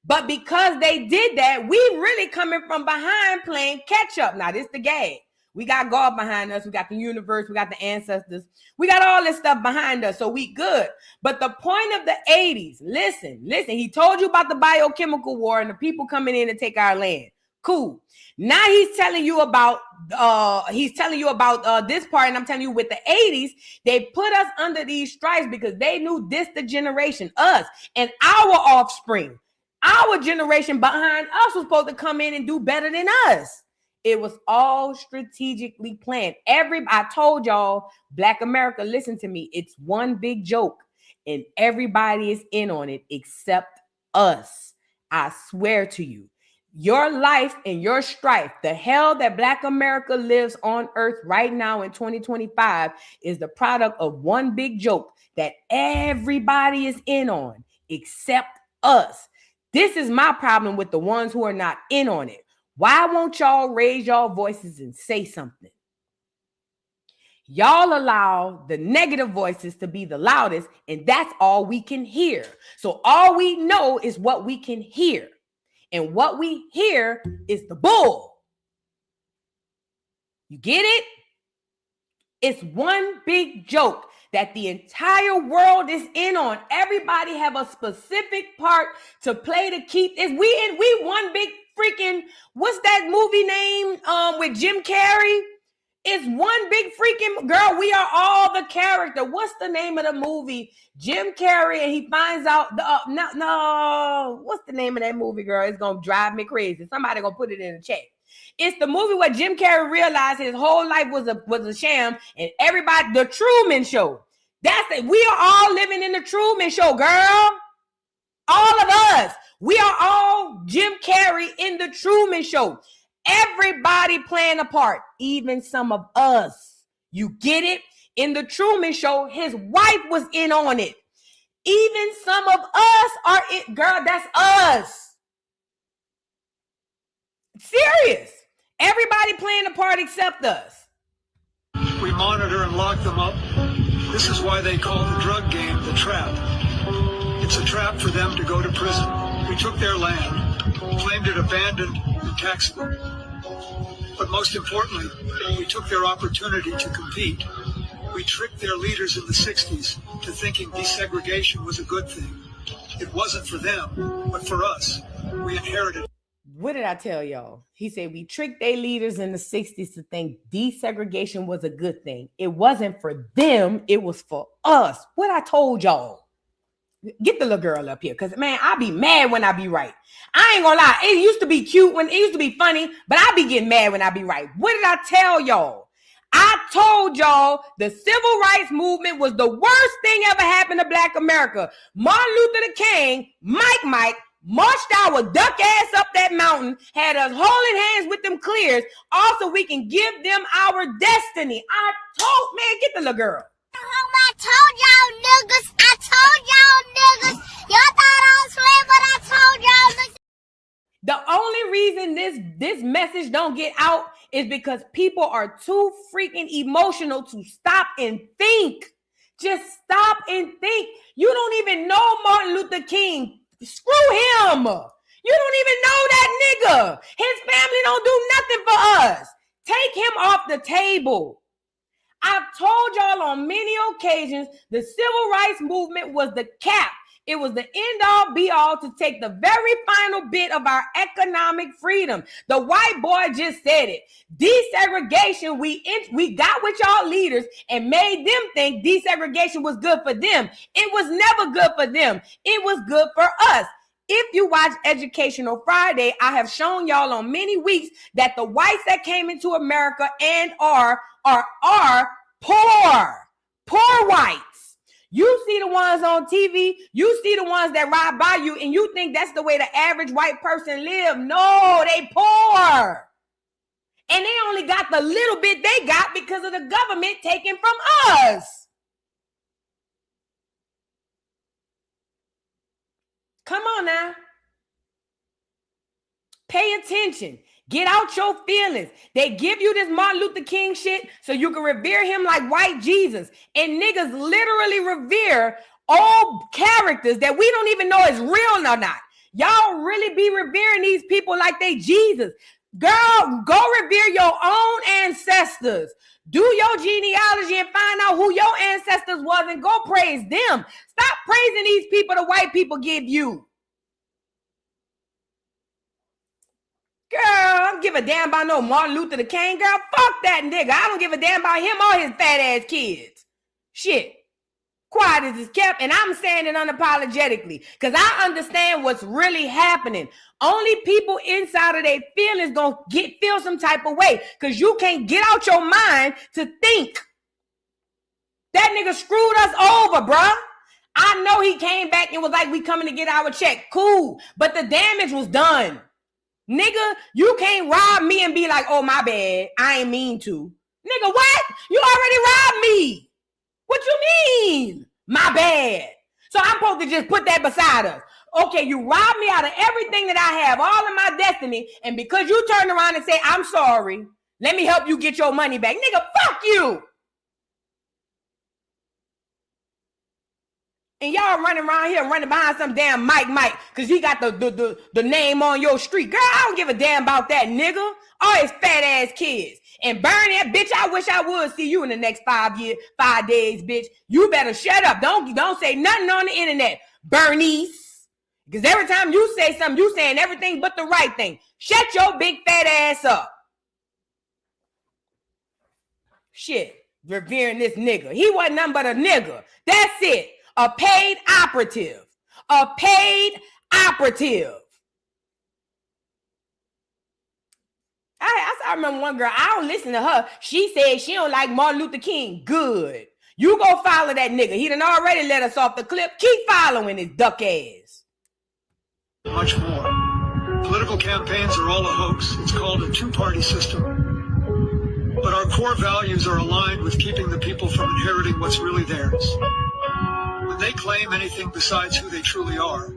But because they did that, we really coming from behind playing catch up. Now, this the gag. We got God behind us. We got the universe. We got the ancestors. We got all this stuff behind us. So we good. But the point of the 80s, listen, he told you about the biochemical war and the people coming in to take our land. Cool. Now he's telling you about this part. And I'm telling you with the 80s, they put us under these stripes because they knew this the generation, us and our offspring. Our generation behind us was supposed to come in and do better than us. It was all strategically planned. I told y'all, Black America, listen to me. It's one big joke and everybody is in on it except us. I swear to you, your life and your strife, the hell that Black America lives on earth right now in 2025 is the product of one big joke that everybody is in on except us. This is my problem with the ones who are not in on it. Why won't y'all raise y'all voices and say something? Y'all allow the negative voices to be the loudest, and that's all we can hear. So all we know is what we can hear. And what we hear is the bull. You get it? It's one big joke that the entire world is in on. Everybody have a specific part to play to keep this. We one big freaking, what's that movie name with Jim Carrey? It's one big freaking, girl, we are all the character. What's the name of the movie? Jim Carrey, and he finds out, what's the name of that movie, girl? It's going to drive me crazy. Somebody going to put it in the chat. It's the movie where Jim Carrey realized his whole life was a sham, and everybody, the Truman Show. That's it. We are all living in the Truman Show, girl. All of us. We are all Jim Carrey in the Truman Show. Everybody playing a part, even some of us. You get it? In the Truman Show, his wife was in on it. Even some of us are it. Girl, that's us. Serious. Everybody playing a part except us. We monitor and lock them up. This is why they call the drug game the trap. It's a trap for them to go to prison. We took their land, claimed it abandoned, and taxed them. But most importantly, we took their opportunity to compete. We tricked their leaders in the 60s to thinking desegregation was a good thing. It wasn't for them, but for us. We inherited. What did I tell y'all? He said we tricked their leaders in the 60s to think desegregation was a good thing. It wasn't for them. It was for us. What I told y'all. Get the little girl up here. Because, man, I be mad when I be right. I ain't gonna lie. It used to be cute when it used to be funny, but I be getting mad when I be right. What did I tell y'all? I told y'all the civil rights movement was the worst thing ever happened to Black America. Martin Luther King, Mike, marched our duck ass up that mountain, had us holding hands with them clears, also we can give them our destiny. I told, man, get the little girl. I told y'all niggas. Y'all thought I was swearing, but I told y'all niggas. The only reason this message don't get out is because people are too freaking emotional to stop and think. Just stop and think. You don't even know Martin Luther King. Screw him. You don't even know that nigga. His family don't do nothing for us. Take him off the table. I've told y'all on many occasions the civil rights movement was the cap. It was the end all be all to take the very final bit of our economic freedom. The white boy just said it. Desegregation, we got with y'all leaders and made them think desegregation was good for them. It was never good for them. It was good for us. If you watch Educational Friday, I have shown y'all on many weeks that the whites that came into America and are poor whites. You see the ones on TV, you see the ones that ride by you, and you think that's the way the average white person live. No, they poor. And they only got the little bit they got because of the government taking from us. Come on now. Pay attention. Get out your feelings. They give you this Martin Luther King shit so you can revere him like white Jesus. And niggas literally revere old characters that we don't even know is real or not. Y'all really be revering these people like they Jesus. Girl, go revere your own ancestors. Do your genealogy and find out who your ancestors was and go praise them. Stop praising these people the white people give you. Girl, I don't give a damn about no Martin Luther King. Girl, fuck that nigga. I don't give a damn about him or his fat ass kids. Shit. Quiet as is kept, and I'm saying it unapologetically because I understand what's really happening. Only people inside of their feelings gonna feel some type of way because you can't get out your mind to think. That nigga screwed us over, bruh. I know he came back and was like, we coming to get our check. Cool, but the damage was done. Nigga, you can't rob me and be like, oh, my bad. I ain't mean to. Nigga, what? You already robbed me. What you mean? My bad. So I'm supposed to just put that beside us. Okay, you robbed me out of everything that I have, all of my destiny, and because you turned around and say, I'm sorry, let me help you get your money back. Nigga, fuck you. And y'all running around here, running behind some damn Mike, because he got the name on your street. Girl, I don't give a damn about that nigga. All his fat ass kids. And Bernie, that bitch, I wish I would see you in the next 5 days, bitch. You better shut up. Don't say nothing on the internet, Bernice. Because every time you say something, you saying everything but the right thing. Shut your big fat ass up. Shit, revering this nigga. He wasn't nothing but a nigga. That's it. A paid operative. A paid operative. I remember one girl, I don't listen to her. She said she don't like Martin Luther King. Good. You go follow that nigga. He done already let us off the clip. Keep following his duck ass. Much more. Political campaigns are all a hoax. It's called a two-party system. But our core values are aligned with keeping the people from inheriting what's really theirs. When they claim anything besides who they truly are.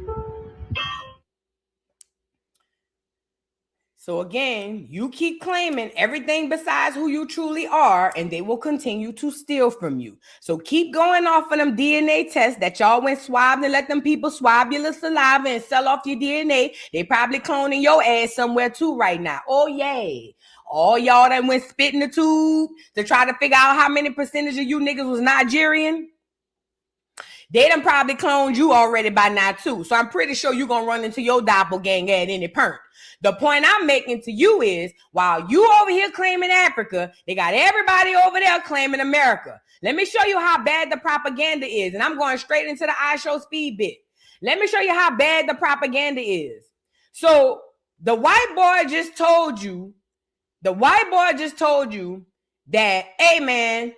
So again, you keep claiming everything besides who you truly are, and they will continue to steal from you. So keep going off of them DNA tests that y'all went swabbed and let them people swab your little saliva and sell off your DNA. They probably cloning your ass somewhere too right now. Oh, yay. All y'all that went spit in the tube to try to figure out how many percentage of you niggas was Nigerian. They done probably cloned you already by now too. So I'm pretty sure you're going to run into your doppelganger at any point. The point I'm making to you is, while you over here claiming Africa, they got everybody over there claiming America. Let me show you how bad the propaganda is. And I'm going straight into the Ishowspeed bit. Let me show you how bad the propaganda is. So the white boy just told you that, hey man,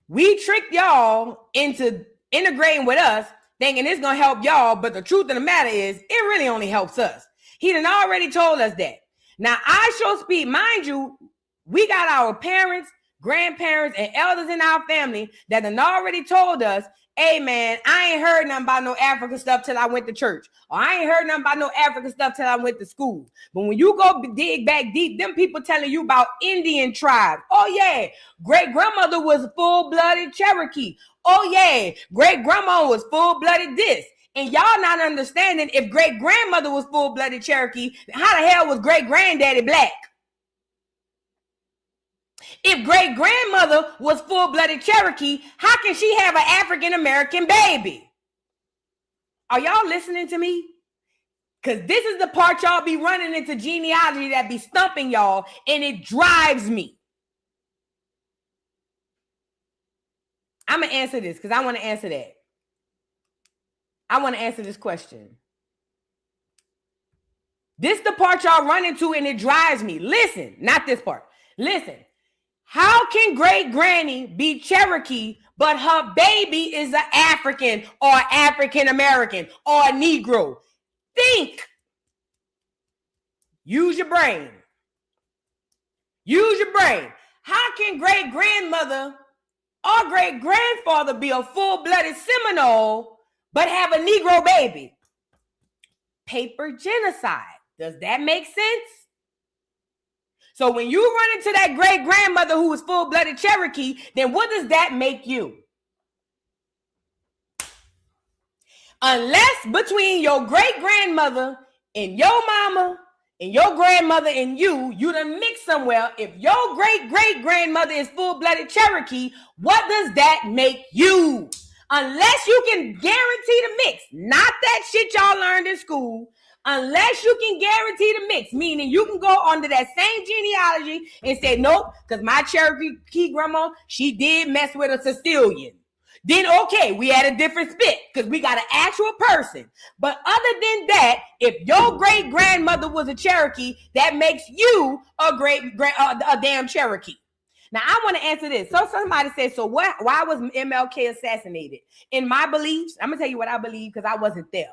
we tricked y'all into integrating with us, thinking it's going to help y'all. But the truth of the matter is, it really only helps us. He done already told us that. Now, Ishowspeed, mind you, we got our parents, grandparents, and elders in our family that done already told us, hey, man, I ain't heard nothing about no African stuff till I went to church. Or I ain't heard nothing about no African stuff till I went to school. But when you go dig back deep, them people telling you about Indian tribes. Oh, yeah, great-grandmother was full-blooded Cherokee. Oh, yeah, great-grandma was full-blooded this. And y'all not understanding, if great-grandmother was full-blooded Cherokee, how the hell was great-granddaddy black? If great-grandmother was full-blooded Cherokee, how can she have an African-American baby? Are y'all listening to me? Because this is the part y'all be running into genealogy that be stumping y'all, and it drives me. I'm going to answer this because I want to answer that. I want to answer this question. This the part y'all run into, and it drives me. Listen, not this part. Listen. How can great granny be Cherokee, but her baby is an African or African American or a Negro? Think. Use your brain. Use your brain. How can great grandmother or great grandfather be a full-blooded Seminole but have a Negro baby? Paper genocide. Does that make sense? So when you run into that great-grandmother who was full-blooded Cherokee, then what does that make you? Unless between your great-grandmother and your mama and your grandmother and you done mix somewhere. If your great-great-grandmother is full-blooded Cherokee, what does that make you? Unless you can guarantee the mix, not that shit y'all learned in school, unless you can guarantee the mix, meaning you can go under that same genealogy and say, nope, because my Cherokee grandma, she did mess with a Sicilian. Then, okay, we had a different spit because we got an actual person. But other than that, if your great-grandmother was a Cherokee, that makes you a damn Cherokee. Now, I want to answer this. So somebody said, so why was MLK assassinated? In my beliefs, I'm going to tell you what I believe because I wasn't there.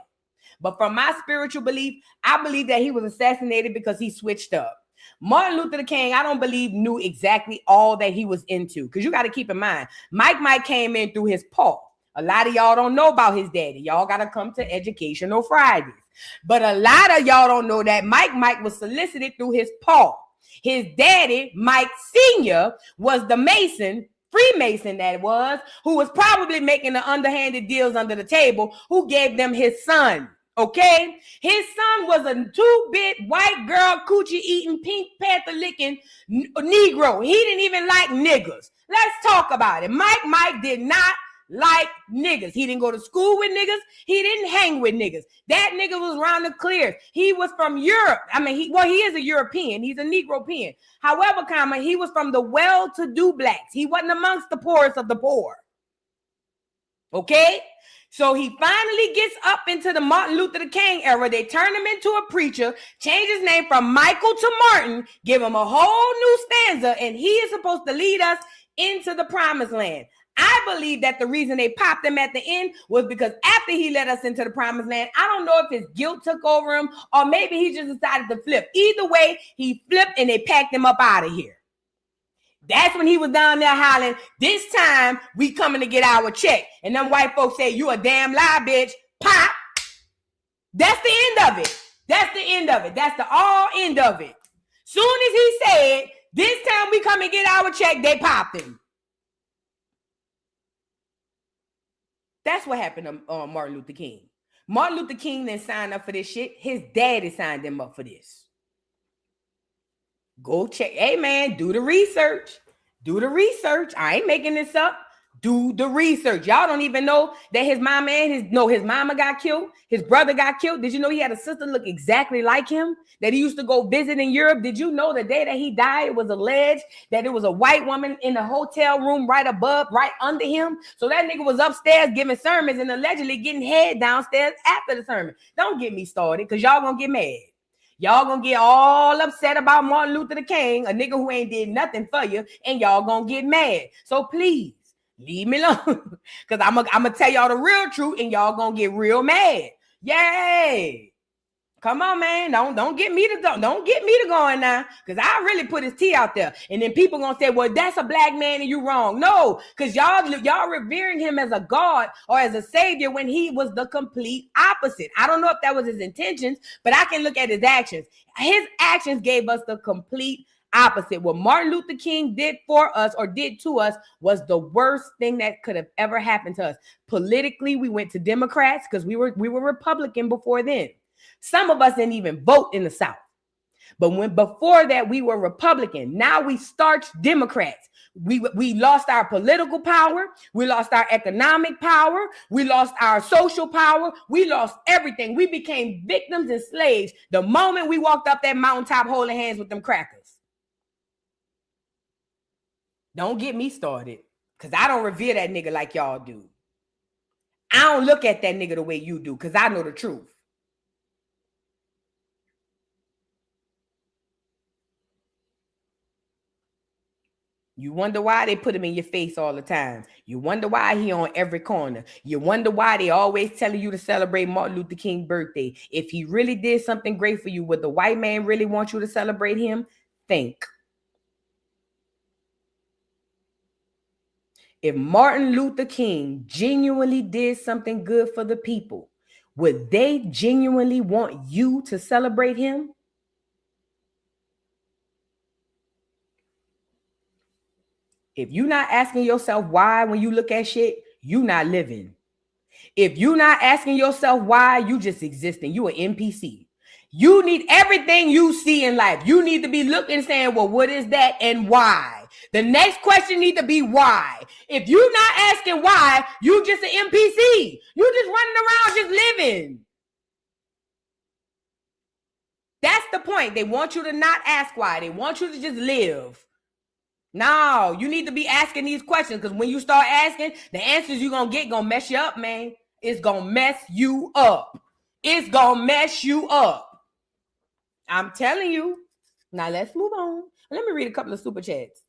But from my spiritual belief, I believe that he was assassinated because he switched up. Martin Luther King, I don't believe knew exactly all that he was into. Because you got to keep in mind, Mike came in through his paw. A lot of y'all don't know about his daddy. Y'all got to come to Educational Fridays. But a lot of y'all don't know that Mike was solicited through his paw. His daddy, Mike Sr., was the Mason, Freemason that was, who was probably making the underhanded deals under the table, who gave them his son. Okay, his son was a 2-bit white girl, coochie eating, Pink Panther licking Negro. He didn't even like niggas. Let's talk about it. Mike did not like niggas. He didn't go to school with niggas. He didn't hang with niggas. That nigga was round the clear. He was from Europe. I mean, he is a European. He's a Negropean. However, he was from the well-to-do blacks. He wasn't amongst the poorest of the poor. Okay? So he finally gets up into the Martin Luther King era. They turn him into a preacher, change his name from Michael to Martin, give him a whole new stanza, and he is supposed to lead us into the promised land. I believe that the reason they popped him at the end was because after he led us into the promised land, I don't know if his guilt took over him or maybe he just decided to flip. Either way, he flipped and they packed him up out of here. That's when he was down there hollering, this time we coming to get our check. And them white folks say, you a damn lie, bitch. Pop. That's the end of it. That's the end of it. That's the all end of it. Soon as he said, this time we come and get our check, they popped him. That's what happened to Martin Luther King. Martin Luther King didn't sign up for this shit. His daddy signed him up for this. Go check. Hey, man, do the research. Do the research. I ain't making this up. Do the research. Y'all don't even know that his mama got killed. His brother got killed. Did you know he had a sister look exactly like him? That he used to go visit in Europe. Did you know the day that he died, it was alleged that it was a white woman in the hotel room right under him? So that nigga was upstairs giving sermons and allegedly getting head downstairs after the sermon. Don't get me started, because y'all gonna get mad. Y'all gonna get all upset about Martin Luther King, a nigga who ain't did nothing for you, and y'all gonna get mad. So please, leave me alone, because I'm gonna tell y'all the real truth, and y'all gonna get real mad. Yay! Come on, man. Don't get me to going now, because I really put his tea out there, and then people gonna say, "Well, that's a black man, and you wrong." No, because y'all revering him as a god or as a savior when he was the complete opposite. I don't know if that was his intentions, but I can look at his actions. His actions gave us the complete opposite. What Martin Luther King did for us or did to us was the worst thing that could have ever happened to us. Politically, we went to Democrats because we were Republican before then. Some of us didn't even vote in the South. But before that, we were Republican. Now we starched Democrats. We lost our political power. We lost our economic power. We lost our social power. We lost everything. We became victims and slaves the moment we walked up that mountaintop holding hands with them crackers. Don't get me started, because I don't revere that nigga like y'all do. I don't look at that nigga the way you do, because I know the truth. You wonder why they put him in your face all the time. You wonder why he on every corner. You wonder why they always telling you to celebrate Martin Luther King's birthday. If he really did something great for you, would the white man really want you to celebrate him? Think. If Martin Luther King genuinely did something good for the people, would they genuinely want you to celebrate him? If you're not asking yourself why when you look at shit, you not living. If you're not asking yourself why, you just existing. You an NPC. You need everything you see in life. You need to be looking and saying, well, what is that and why? The next question need to be why. If you're not asking why, you just an NPC. You just running around just living. That's the point. They want you to not ask why. They want you to just live. No, you need to be asking these questions, because when you start asking, the answers you're going to get going to mess you up, man. It's going to mess you up. It's going to mess you up. I'm telling you. Now let's move on. Let me read a couple of super chats.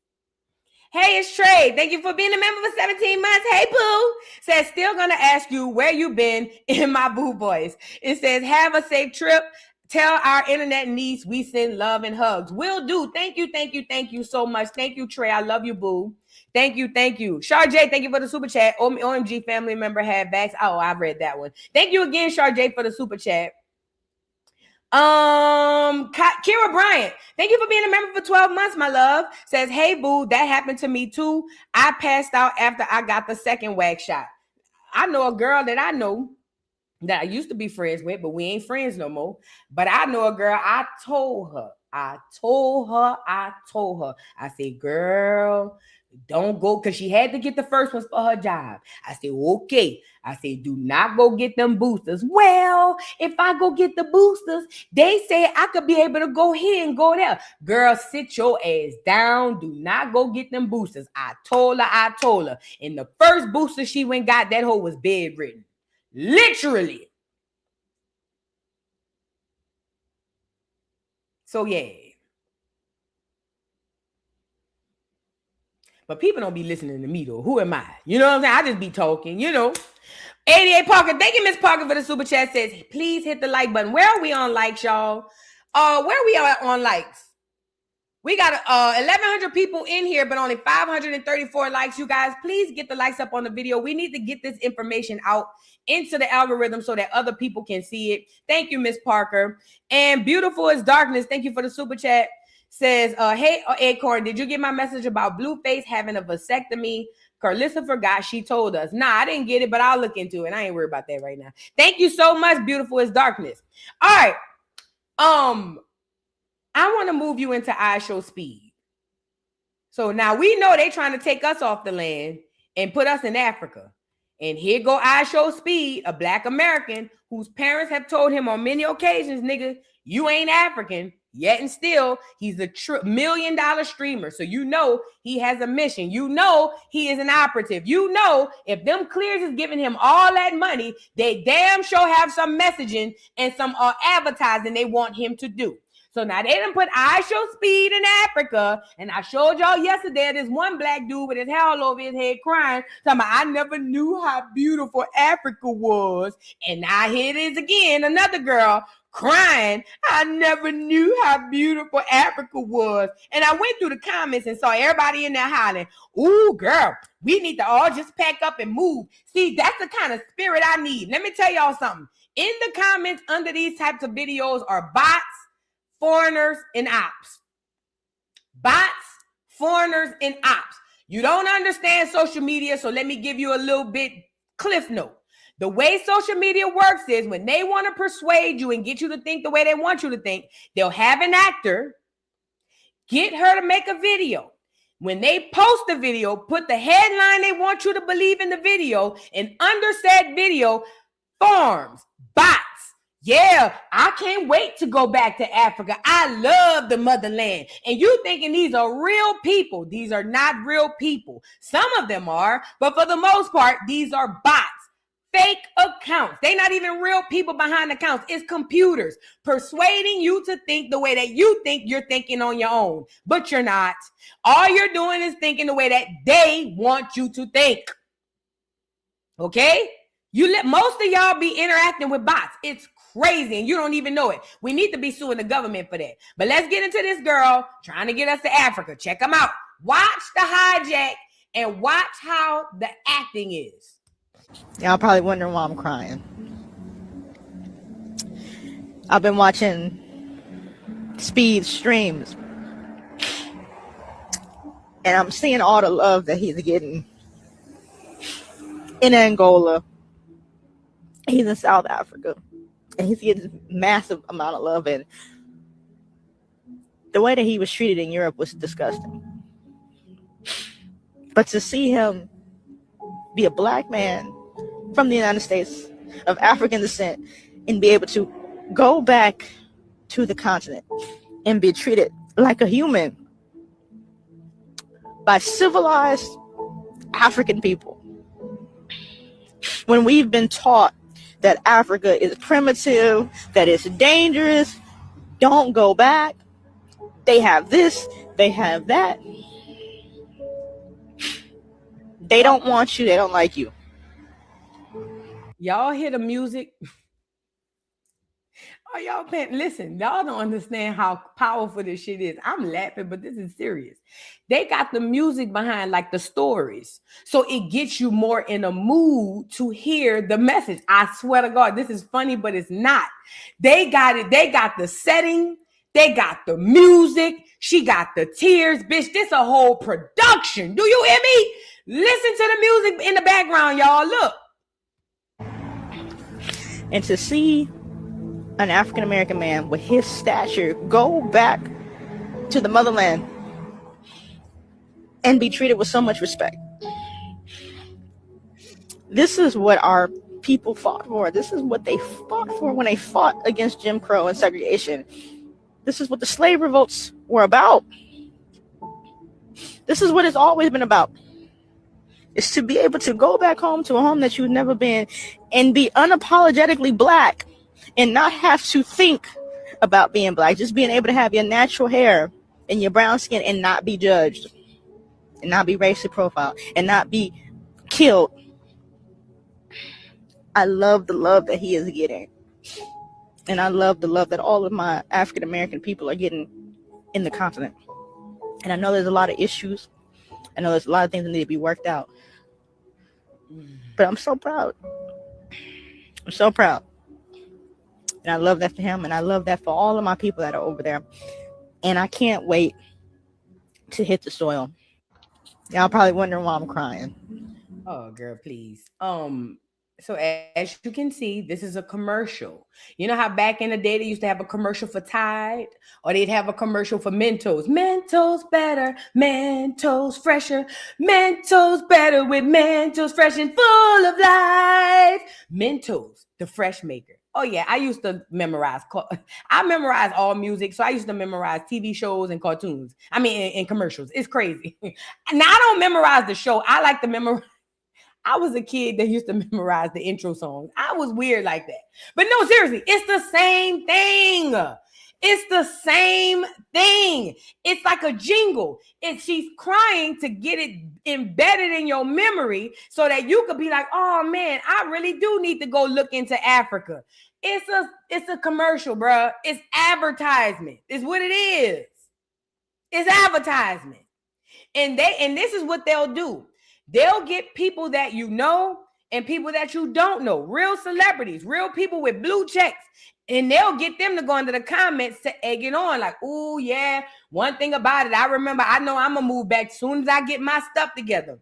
Hey, it's Trey. Thank you for being a member for 17 months. Hey, Pooh. Says, still going to ask you where you been in my boo voice. It says, have a safe trip. Tell our internet niece we send love and hugs. Will do. Thank you so much. Thank you, Trey. I love you, boo. Thank you. Sharjay, thank you for the super chat. OMG family member had backs. Oh, I read that one. Thank you again, Sharjay, for the super chat. Kira Bryant, thank you for being a member for 12 months, my love. Says, hey, boo, that happened to me too. I passed out after I got the second wax shot. I know a girl that I know that I used to be friends with, but we ain't friends no more. But I know a girl, I told her, I said, girl, don't go, because she had to get the first ones for her job. I said, okay. I said, do not go get them boosters. Well, if I go get the boosters, they say I could be able to go here and go there. Girl, sit your ass down. Do not go get them boosters. I told her. And the first booster she went got, that hoe was bedridden. Literally. So yeah. But people don't be listening to me though. Who am I? You know what I'm saying? I just be talking, you know. 88 Parker. Thank you, Miss Parker, for the super chat. Says, please hit the like button. Where are we on likes, y'all? Where we are on likes? We got 1,100 people in here, but only 534 likes. You guys, please get the likes up on the video. We need to get this information out into the algorithm so that other people can see it. Thank you, Miss Parker. And Beautiful is Darkness. Thank you for the super chat. says, hey, Acorn, did you get my message about Blueface having a vasectomy? Carlissa forgot. She told us. Nah, I didn't get it, but I'll look into it. I ain't worried about that right now. Thank you so much, Beautiful as Darkness. All right. I want to move you into Ishowspeed. So now we know they trying to take us off the land and put us in Africa. And here go Ishowspeed, a Black American whose parents have told him on many occasions, nigga, you ain't African. Yet and still, he's a $1 million streamer. So you know he has a mission. You know he is an operative. You know if them clears is giving him all that money, they damn sure have some messaging and some advertising they want him to do. So now they done put Ishowspeed in Africa, and I showed y'all yesterday this one black dude with his hair all over his head crying, talking about, I never knew how beautiful Africa was. And now here it is again, another girl crying, I never knew how beautiful Africa was. And I went through the comments and saw everybody in there hollering, ooh, girl, we need to all just pack up and move. See, that's the kind of spirit I need. Let me tell y'all something. In the comments under these types of videos are bots, foreigners, and ops. Bots, foreigners, and ops. You don't understand social media, so let me give you a little bit cliff note. The way social media works is when they want to persuade you and get you to think the way they want you to think, they'll have an actor, get her to make a video. When they post the video, put the headline they want you to believe in the video, and under said video, farms, bots. Yeah, I can't wait to go back to Africa. I love the motherland. And you thinking these are real people. These are not real people. Some of them are, but for the most part, these are bots. Fake accounts. They're not even real people behind accounts. It's computers persuading you to think the way that you think you're thinking on your own, but you're not. All you're doing is thinking the way that they want you to think. Okay? You let most of y'all be interacting with bots. It's crazy and you don't even know it. We need to be suing the government for that. But let's get into this girl trying to get us to Africa. Check them out. Watch the hijack and watch how the acting is. Y'all probably wondering why I'm crying. I've been watching Speed streams, and I'm seeing all the love that he's getting in Angola. He's in South Africa, and he's getting massive amount of love. And the way that he was treated in Europe was disgusting. But to see him be a black man from the United States of African descent and be able to go back to the continent and be treated like a human by civilized African people, when we've been taught that Africa is primitive, that it's dangerous, don't go back, they have this, they have that, they don't want you, they don't like you. Y'all hear the music? Oh, y'all paying? Listen, y'all don't understand how powerful this shit is. I'm laughing, but this is serious. They got the music behind like the stories. So it gets you more in a mood to hear the message. I swear to God, this is funny, but it's not. They got it. They got the setting. They got the music. She got the tears. Bitch, this a whole production. Do you hear me? Listen to the music in the background, y'all. Look. And to see an African-American man with his stature go back to the motherland and be treated with so much respect. This is what our people fought for. This is what they fought for when they fought against Jim Crow and segregation. This is what the slave revolts were about. This is what it's always been about. Is to be able to go back home to a home that you've never been and be unapologetically black and not have to think about being black. Just being able to have your natural hair and your brown skin and not be judged and not be racially profiled and not be killed. I love the love that he is getting. And I love the love that all of my African American people are getting in the continent. And I know there's a lot of issues. I know there's a lot of things that need to be worked out. But I'm so proud. I'm so proud. And I love that for him. And I love that for all of my people that are over there. and I can't wait to hit the soil. Y'all probably wondering why I'm crying. Oh, girl, please. So as you can see, this is a commercial. You know how back in the day they used to have a commercial for Tide, or they'd have a commercial for Mentos. Mentos better, Mentos fresher, Mentos better with Mentos fresh and full of life. Mentos, the fresh maker. Oh yeah, I used to memorize. I memorized all music, so I used to memorize TV shows and cartoons. I mean, and commercials. It's crazy. Now I don't memorize the show. I like to memorize. I was a kid that used to memorize the intro songs. I was weird like that. But no, seriously, it's the same thing. It's the same thing. It's like a jingle. She's crying to get it embedded in your memory so that you could be like, oh man, I really do need to go look into Africa. It's a commercial, bro. It's advertisement. It's what it is. It's advertisement. And this is what they'll do. They'll get people that you know and people that you don't know, real celebrities, real people with blue checks, and they'll get them to go into the comments to egg it on. Like, oh yeah, one thing about it, I remember, I know I'm gonna move back as soon as I get my stuff together.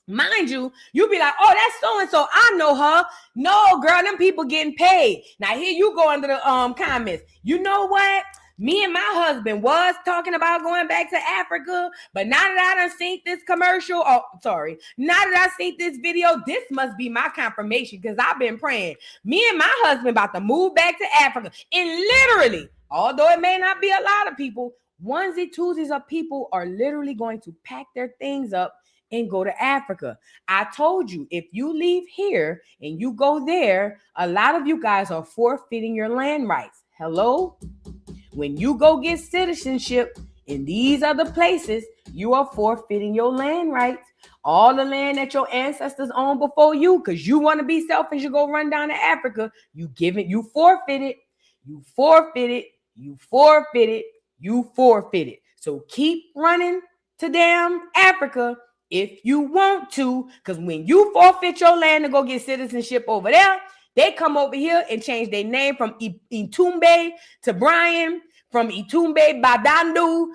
Mind you, you'll be like, oh, that's so-and-so, I know her. No, girl, them people getting paid. Now here you go under the comments. You know what? Me and my husband was talking about going back to Africa, but now that I done seen this commercial, now that I seen this video, this must be my confirmation because I've been praying. Me and my husband about to move back to Africa. And literally, although it may not be a lot of people, onesie, twosies of people are literally going to pack their things up and go to Africa. I told you, if you leave here and you go there, a lot of you guys are forfeiting your land rights. Hello? When you go get citizenship in these other places, you are forfeiting your land rights. All the land that your ancestors owned before you, because you want to be selfish, you go run down to Africa, you forfeit it, you forfeit it, you forfeit it, you forfeit it. So keep running to damn Africa if you want to, because when you forfeit your land to go get citizenship over there, they come over here and change their name from Itumbe to Brian, from Itumbe Badandu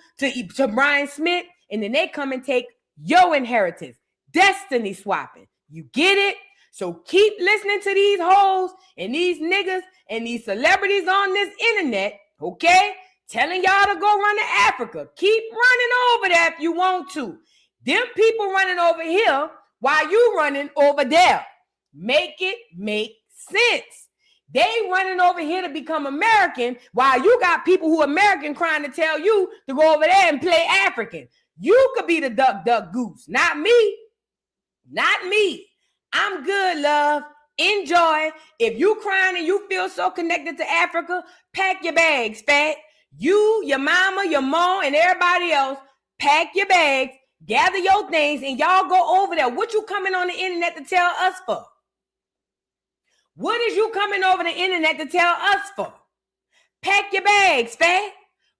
to Brian Smith, and then they come and take your inheritance. Destiny swapping. You get it? So keep listening to these hoes and these niggas and these celebrities on this internet, okay? Telling y'all to go run to Africa. Keep running over there if you want to. Them people running over here while you running over there. Make it make sense. They running over here to become American while you got people who American trying to tell you to go over there and play African. You could be the duck goose, not me. Not me. I'm good, love. Enjoy. If you crying and you feel so connected to Africa, pack your bags, fat. You, your mama, your mom, and everybody else, pack your bags, gather your things, and y'all go over there. What you coming on the internet to tell us for? What is you coming over the internet to tell us for? Pack your bags, fat.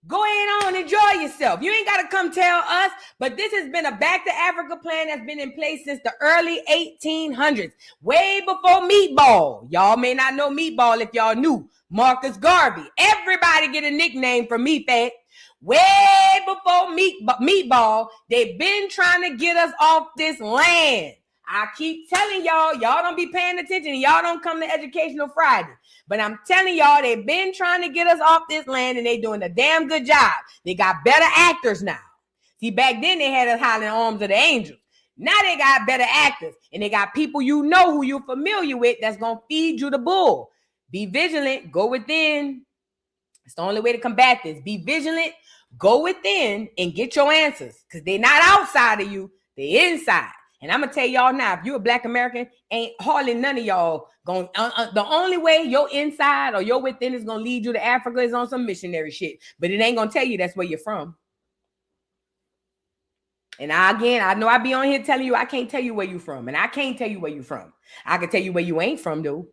Go ahead on, enjoy yourself. You ain't got to come tell us, but this has been a Back to Africa plan that's been in place since the early 1800s, way before Meatball. Y'all may not know Meatball if y'all knew. Marcus Garvey. Everybody get a nickname from me, fat. Way before Meatball, they've been trying to get us off this land. I keep telling y'all don't be paying attention. Y'all don't come to Educational Friday. But I'm telling y'all, they've been trying to get us off this land, and they doing a damn good job. They got better actors now. See, back then they had us hollering arms of the angels. Now they got better actors, and they got people you know who you're familiar with that's going to feed you the bull. Be vigilant. Go within. It's the only way to combat this. Be vigilant. Go within and get your answers, because they're not outside of you. They're inside. And I'm going to tell y'all now, if you're a Black American, ain't hardly none of y'all going the only way your inside or your within is going to lead you to Africa is on some missionary shit. But it ain't going to tell you that's where you're from. And I know I be on here telling you I can't tell you where you're from. And I can't tell you where you're from. I can tell you where you ain't from, though.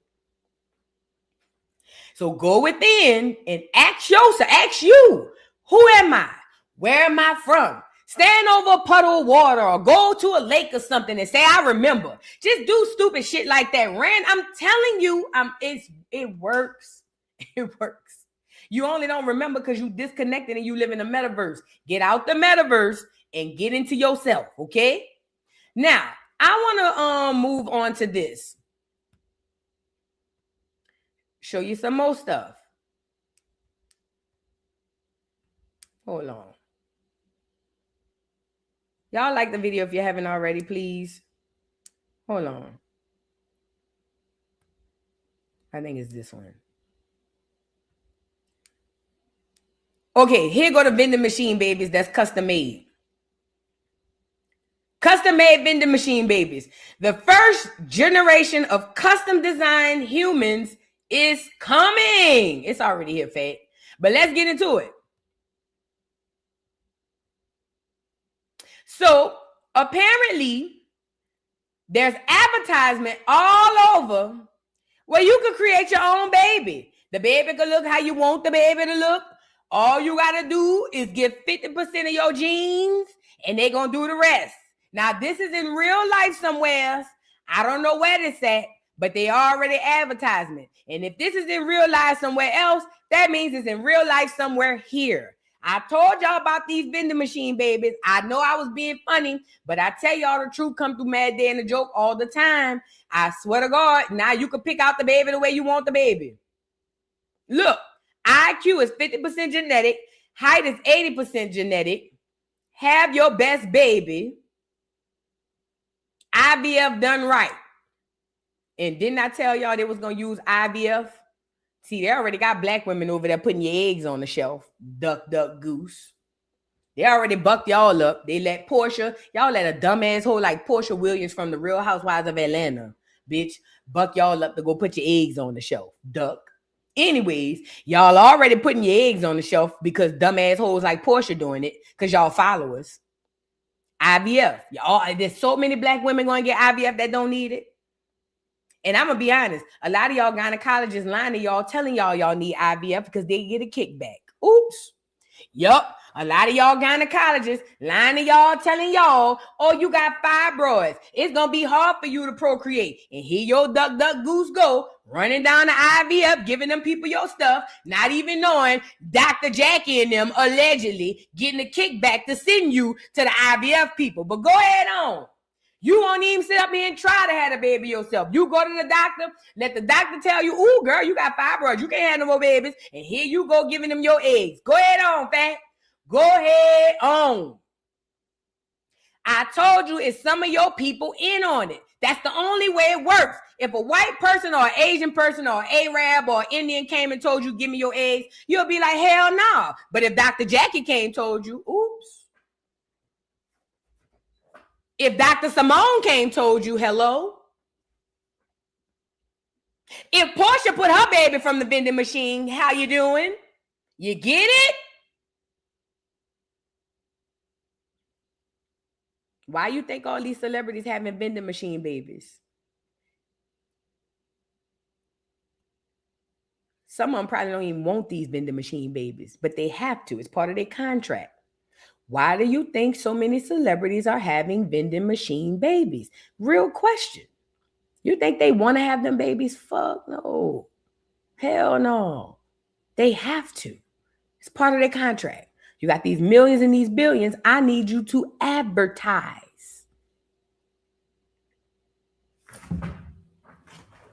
So go within and ask you, who am I? Where am I from? Stand over a puddle of water or go to a lake or something and say, I remember. Just do stupid shit like that. I'm telling you, it works. It works. You only don't remember because you disconnected and you live in the metaverse. Get out the metaverse and get into yourself, okay? Now, I want to move on to this. Show you some more stuff. Hold on. Y'all like the video if you haven't already, please. Hold on. I think it's this one. Okay, here go the vending machine babies that's custom made. Custom made vending machine babies. The first generation of custom designed humans is coming. It's already here, Fat. But let's get into it. So apparently, there's advertisement all over where you can create your own baby. The baby can look how you want the baby to look. All you got to do is give 50% of your genes and they're going to do the rest. Now, this is in real life somewhere. I don't know where this at, but they already advertisement. And if this is in real life somewhere else, that means it's in real life somewhere here. I told y'all about these vending machine babies. I know I was being funny, but I tell y'all the truth come through Mad Day and the Joke all the time. I swear to God, now you can pick out the baby the way you want the baby. Look, IQ is 50% genetic. Height is 80% genetic. Have your best baby. IVF done right. And didn't I tell y'all they was going to use IVF? See, they already got black women over there putting your eggs on the shelf. Duck, duck, goose. They already bucked y'all up. They let Portia, y'all let a dumbass hoe like Portia Williams from the Real Housewives of Atlanta, bitch, buck y'all up to go put your eggs on the shelf. Duck. Anyways, y'all already putting your eggs on the shelf because dumbass hoes like Portia doing it because y'all followers. IVF. Y'all, there's so many black women going to get IVF that don't need it. And I'm going to be honest, a lot of y'all gynecologists lying to y'all, telling y'all need IVF because they get a kickback. Oops. Yup. A lot of y'all gynecologists lying to y'all, telling y'all, oh, you got fibroids. It's going to be hard for you to procreate. And here your duck, duck, goose go, running down the IVF, giving them people your stuff, not even knowing Dr. Jackie and them allegedly getting a kickback to send you to the IVF people. But go ahead on. You won't even sit up here and try to have a baby yourself. You go to the doctor, let the doctor tell you, ooh, girl, you got fibroids. You can't have no more babies. And here you go giving them your eggs. Go ahead on, fat. Go ahead on. I told you it's some of your people in on it. That's the only way it works. If a white person or an Asian person or an Arab or an Indian came and told you, give me your eggs, you'll be like, hell no. But if Dr. Jackie came and told you, oops. If Dr. Simone came and told you, hello. If Portia put her baby from the vending machine, how you doing? You get it? Why you think all these celebrities having vending machine babies? Some of them probably don't even want these vending machine babies, but they have to. It's part of their contract. Why do you think so many celebrities are having vending machine babies? Real question. You think they want to have them babies? Fuck no. Hell no. They have to. It's part of their contract. You got these millions and these billions. I need you to advertise.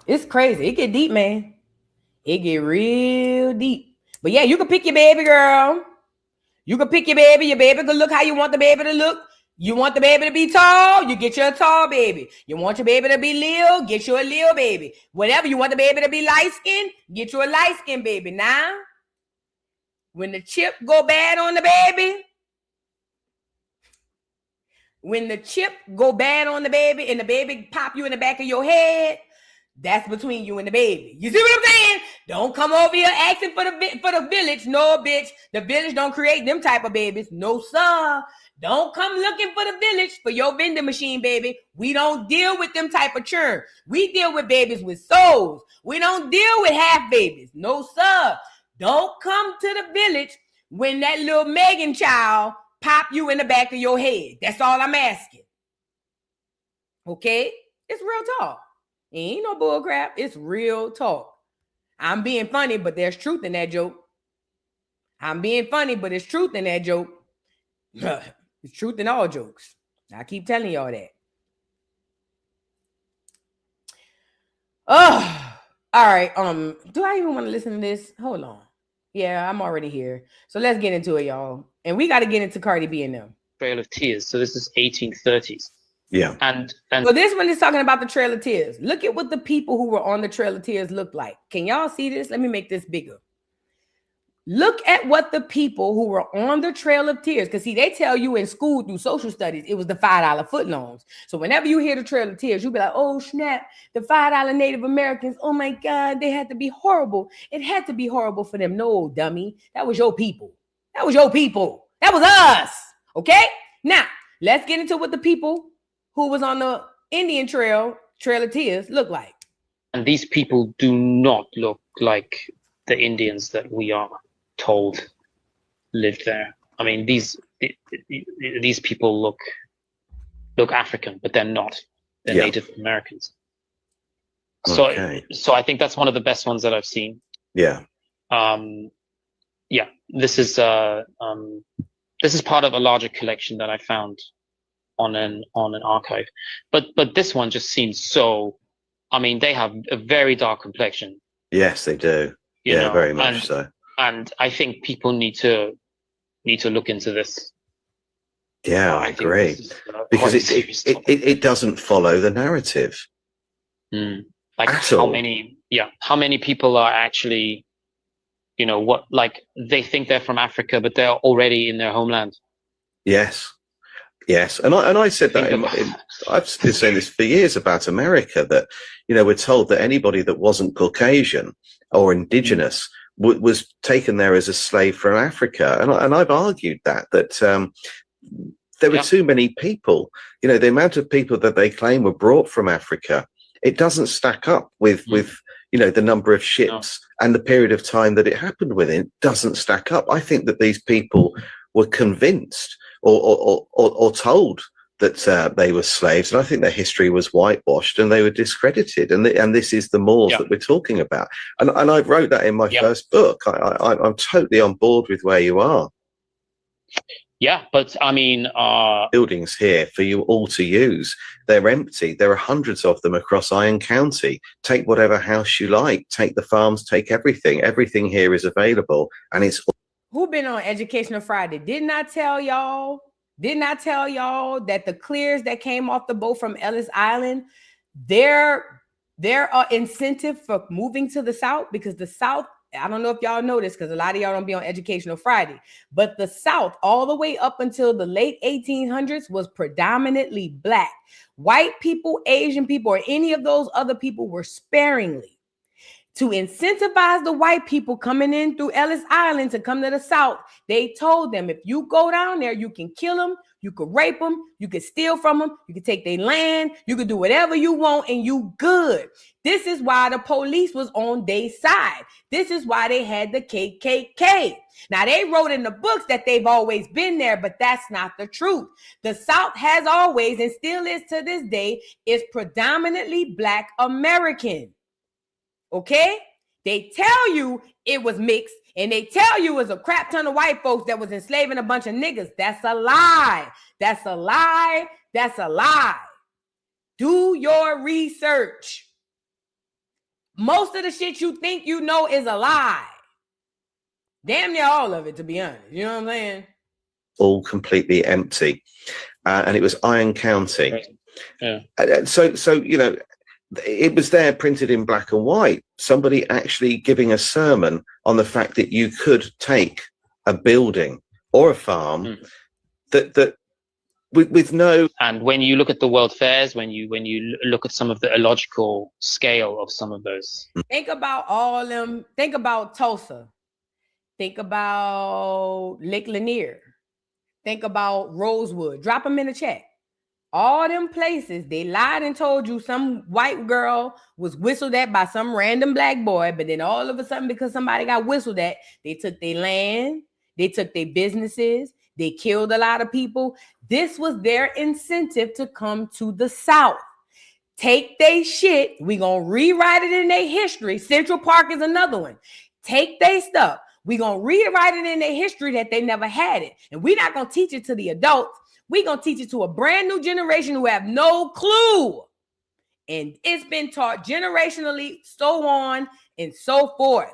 It's crazy. It get deep, man. It get real deep. But yeah, you can pick your baby, girl. You can pick your baby. Your baby can look how you want the baby to look. You want the baby to be tall, you get you a tall baby. You want your baby to be little, get you a little baby. Whatever, you want the baby to be light-skinned, get you a light-skinned baby. Now, when the chip go bad on the baby, and the baby pop you in the back of your head, that's between you and the baby. You see what I'm saying? Don't come over here asking for the village. No, bitch. The village don't create them type of babies. No, sir. Don't come looking for the village for your vending machine, baby. We don't deal with them type of churn. We deal with babies with souls. We don't deal with half babies. No, sir. Don't come to the village when that little Megan child pop you in the back of your head. That's all I'm asking. Okay? It's real talk. It ain't no bull crap. It's real talk. I'm being funny, but there's truth in that joke. I'm being funny, but it's truth in that joke. It's truth in all jokes. I keep telling y'all that. Oh, all right. Do I even want to listen to this? Hold on. Yeah, I'm already here. So let's get into it, y'all. And we got to get into Cardi B and them. Trail of Tears. So this is 1830s. Yeah. And so this one is talking about the Trail of Tears. Look at what the people who were on the Trail of Tears looked like. Can y'all see this? Let me make this bigger. Look at what the people who were on the Trail of Tears, because see, they tell you in school through social studies, it was the $5 footlongs. So whenever you hear the Trail of Tears, you'll be like, oh, snap, the $5 Native Americans, oh my God, they had to be horrible. It had to be horrible for them. No, dummy, that was your people. That was your people. That was us, okay? Now, let's get into what the people who was on the Indian Trail of Tears look like. And these people do not look like the Indians that we are told lived there. I mean, these people look African, but they're not. They're Native Americans. So, so I think that's one of the best ones that I've seen. Yeah. Yeah. This is part of a larger collection that I found on an archive. But this one just seems so. I mean, they have a very dark complexion. Yes, they do. You know, very much so. And I think people need to look into this. Yeah, I agree. Because it doesn't follow the narrative. Like how many people are actually, you know, what, like they think they're from Africa, but they're already in their homeland. Yes. And I said that I've been saying this for years about America, that, you know, we're told that anybody that wasn't Caucasian or indigenous was taken there as a slave from Africa. And I've argued that there were too many people. You know, the amount of people that they claim were brought from Africa, it doesn't stack up with you know, the number of ships and the period of time that it happened within. Doesn't stack up. I think that these people were convinced or told that they were slaves, and I think their history was whitewashed and they were discredited. And this is the Moors that we're talking about. And I wrote that in my first book. I'm totally on board with where you are. Yeah, but I mean, buildings here for you all to use. They're empty. There are hundreds of them across Iron County. Take whatever house you like. Take the farms. Take everything. Everything here is available, and it's. Who been on Educational Friday? Didn't I tell y'all that the clears that came off the boat from Ellis Island, their incentive for moving to the South, because the South, I don't know if y'all know this because a lot of y'all don't be on Educational Friday, but the South all the way up until the late 1800s was predominantly Black. White people, Asian people, or any of those other people were sparingly. To incentivize the white people coming in through Ellis Island to come to the South, they told them, if you go down there, you can kill them, you could rape them, you could steal from them, you could take their land, you could do whatever you want, and you good. This is why the police was on their side. This is why they had the KKK. Now, they wrote in the books that they've always been there, but that's not the truth. The South has always, and still is to this day, is predominantly Black American. Okay? They tell you it was mixed, and they tell you it was a crap ton of white folks that was enslaving a bunch of niggas. That's a lie. That's a lie. That's a lie. Do your research. Most of the shit you think you know is a lie. Damn near all of it, to be honest. You know what I'm saying? All completely empty. And it was Iron County. Yeah. So you know, it was there printed in black and white. Somebody actually giving a sermon on the fact that you could take a building or a farm that with no. And when you look at the world fairs, when you look at some of the illogical scale of some of those, think about all them. Think about Tulsa. Think about Lake Lanier. Think about Rosewood. Drop them in the chat. All them places, they lied and told you some white girl was whistled at by some random Black boy, but then all of a sudden, because somebody got whistled at, they took their land, they took their businesses, they killed a lot of people. This was their incentive to come to the South. Take their shit, we gonna rewrite it in their history. Central Park is another one. Take their stuff. We're going to rewrite it in their history that they never had it. And we're not going to teach it to the adults. We're going to teach it to a brand new generation who have no clue. And it's been taught generationally, so on and so forth.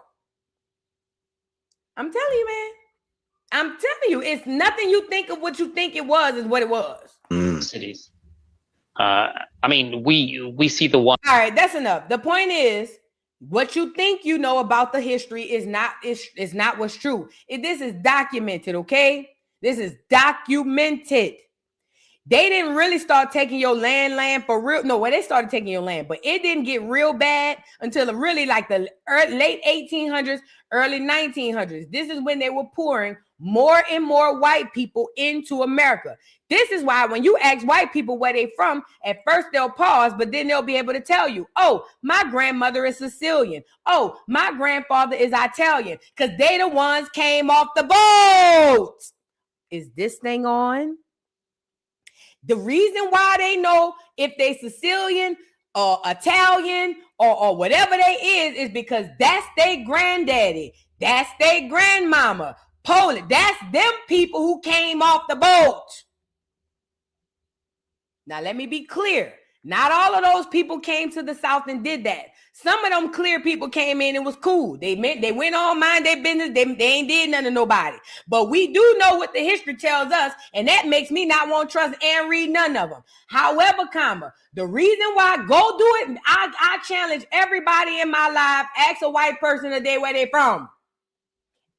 I'm telling you, man. I'm telling you, it's nothing you think of what you think it was is what it was. Cities. I mean, we see the one. All right, that's enough. The point is, what you think you know about the history is not what's true. This is documented, okay? This is documented. They didn't really start taking your land for real. No, well, they started taking your land, but it didn't get real bad until really like the late 1800s, early 1900s. This is when they were pouring more and more white people into America. This is why when you ask white people where they from, at first they'll pause, but then they'll be able to tell you, oh, my grandmother is Sicilian. Oh, my grandfather is Italian, because they the ones came off the boat. Is this thing on? The reason why they know if they Sicilian or Italian or whatever they is because that's their granddaddy. That's their grandmama. Polish. That's them people who came off the boat. Now, let me be clear. Not all of those people came to the South and did that. Some of them clear people came in and was cool. They went on mind their business. They ain't did nothing to nobody. But we do know what the history tells us, and that makes me not want to trust and read none of them. However, the reason why, go do it. I challenge everybody in my life. Ask a white person today where they from.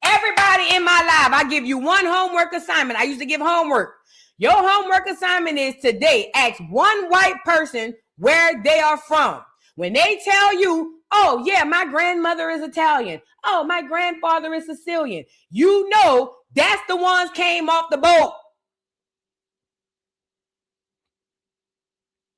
Everybody in my life, I give you one homework assignment. I used to give homework. Your homework assignment is today, ask one white person where they are from. When they tell you, oh, yeah, my grandmother is Italian. Oh, my grandfather is Sicilian. You know that's the ones came off the boat.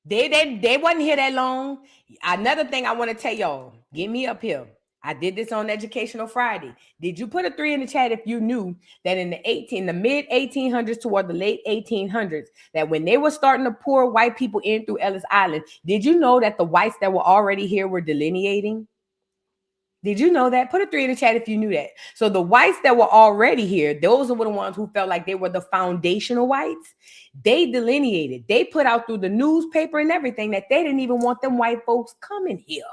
They wasn't here that long. Another thing I want to tell y'all, get me up here. I did this on Educational Friday. Did you put a 3 in the chat if you knew that in the mid 1800s toward the late 1800s, that when they were starting to pour white people in through Ellis Island, did you know that the whites that were already here were delineating? Did you know that? Put a 3 in the chat if you knew that. So the whites that were already here, those were the ones who felt like they were the foundational whites. They delineated. They put out through the newspaper and everything that they didn't even want them white folks coming here.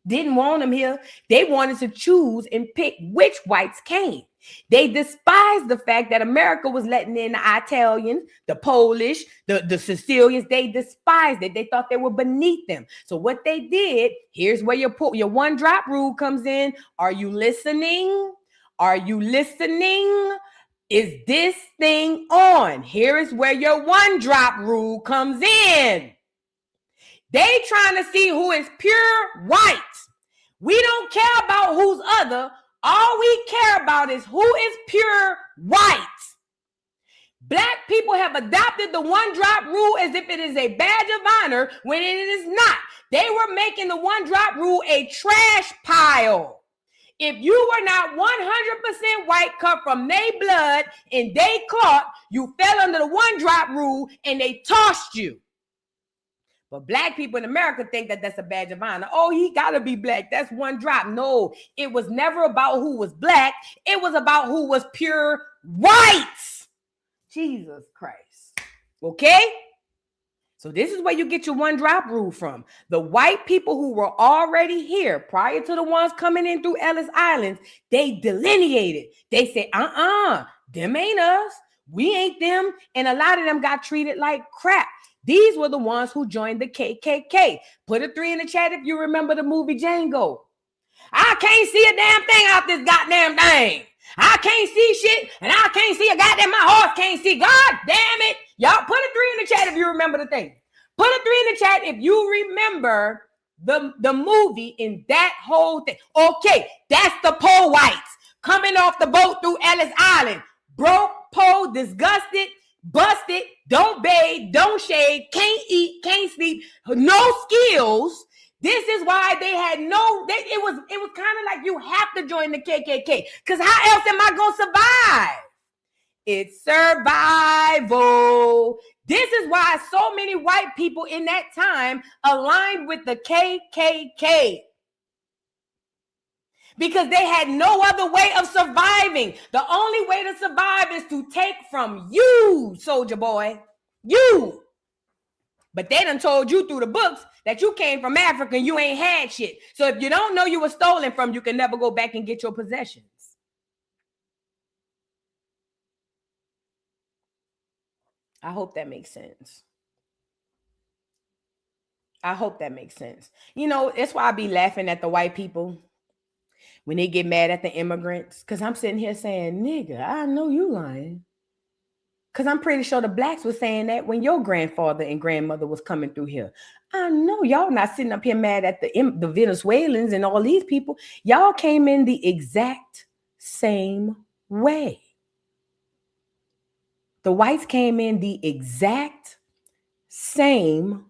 Didn't want them here. They wanted to choose and pick which whites came. They despised the fact that America was letting in the Italians, the Polish, the Sicilians. They despised it. They thought they were beneath them. So what they did, here's where your one drop rule comes in. Are you listening? Are you listening? Is this thing on? Here is where your one drop rule comes in. They trying to see who is pure white. We don't care about who's other. All we care about is who is pure white. Black people have adopted the one drop rule as if it is a badge of honor when it is not. They were making the one drop rule a trash pile. If you were not 100% white, cut from their blood and they cloth, you fell under the one drop rule and they tossed you. But black people in America think that that's a badge of honor. Oh, he got to be black. That's one drop. No, it was never about who was black. It was about who was pure white. Jesus Christ. Okay? So this is where you get your one drop rule from. The white people who were already here prior to the ones coming in through Ellis Island, they delineated. They said, them ain't us. We ain't them. And a lot of them got treated like crap. These were the ones who joined the KKK. Put a 3 in the chat if you remember the movie Django. I can't see a damn thing out this goddamn thing. I can't see shit, and I can't see a goddamn, my horse can't see. God damn it. Y'all put a 3 in the chat if you remember the thing. Put a 3 in the chat if you remember the movie in that whole thing. Okay, that's the poor whites coming off the boat through Ellis Island. Broke, poor, disgusted, busted, don't bathe, don't shave, can't eat, can't sleep, no skills. This is why they had it was kind of like you have to join the KKK, because how else am I going to survive? It's survival. This is why so many white people in that time aligned with the KKK. because they had no other way of surviving. The only way to survive is to take from you, soldier boy. You. But they done told you through the books that you came from Africa and you ain't had shit. So if you don't know you were stolen from, you can never go back and get your possessions. I hope that makes sense. I hope that makes sense. You know, that's why I be laughing at the white people when they get mad at the immigrants. Because I'm sitting here saying, nigga, I know you lying. Because I'm pretty sure the blacks were saying that when your grandfather and grandmother was coming through here. I know y'all not sitting up here mad at the Venezuelans and all these people. Y'all came in the exact same way. The whites came in the exact same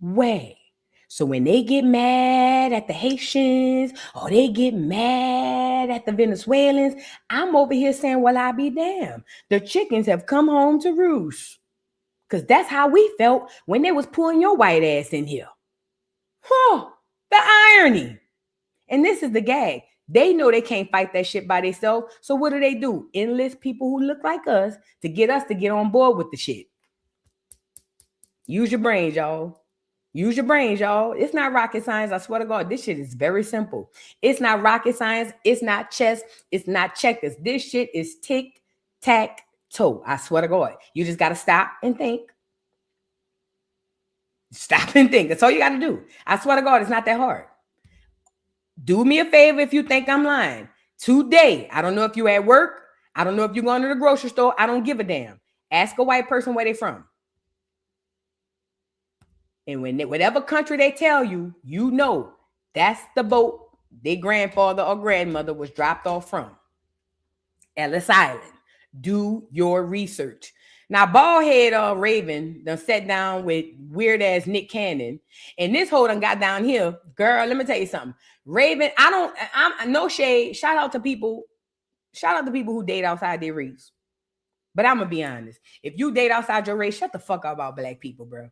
way. So when they get mad at the Haitians or they get mad at the Venezuelans, I'm over here saying, well, I be damned. The chickens have come home to roost. Because that's how we felt when they was pulling your white ass in here. Huh, the irony. And this is the gag. They know they can't fight that shit by themselves. So what do? Enlist people who look like us to get on board with the shit. Use your brains, y'all. Use your brains, y'all. It's not rocket science. I swear to God, this shit is very simple. It's not rocket science. It's not chess. It's not checkers. This shit is tic-tac-toe. I swear to God. You just got to stop and think. Stop and think. That's all you got to do. I swear to God, it's not that hard. Do me a favor if you think I'm lying. Today, I don't know if you're at work. I don't know if you're going to the grocery store. I don't give a damn. Ask a white person where they from. And whatever country they tell you, you know that's the boat their grandfather or grandmother was dropped off from. Ellis Island. Do your research. Now, baldhead Raven done sat down with weird ass Nick Cannon, and this hoe done got down here. Girl, let me tell you something. Raven, I'm no shade. Shout out to people who date outside their race. But I'm gonna be honest. If you date outside your race, shut the fuck up about black people, bro.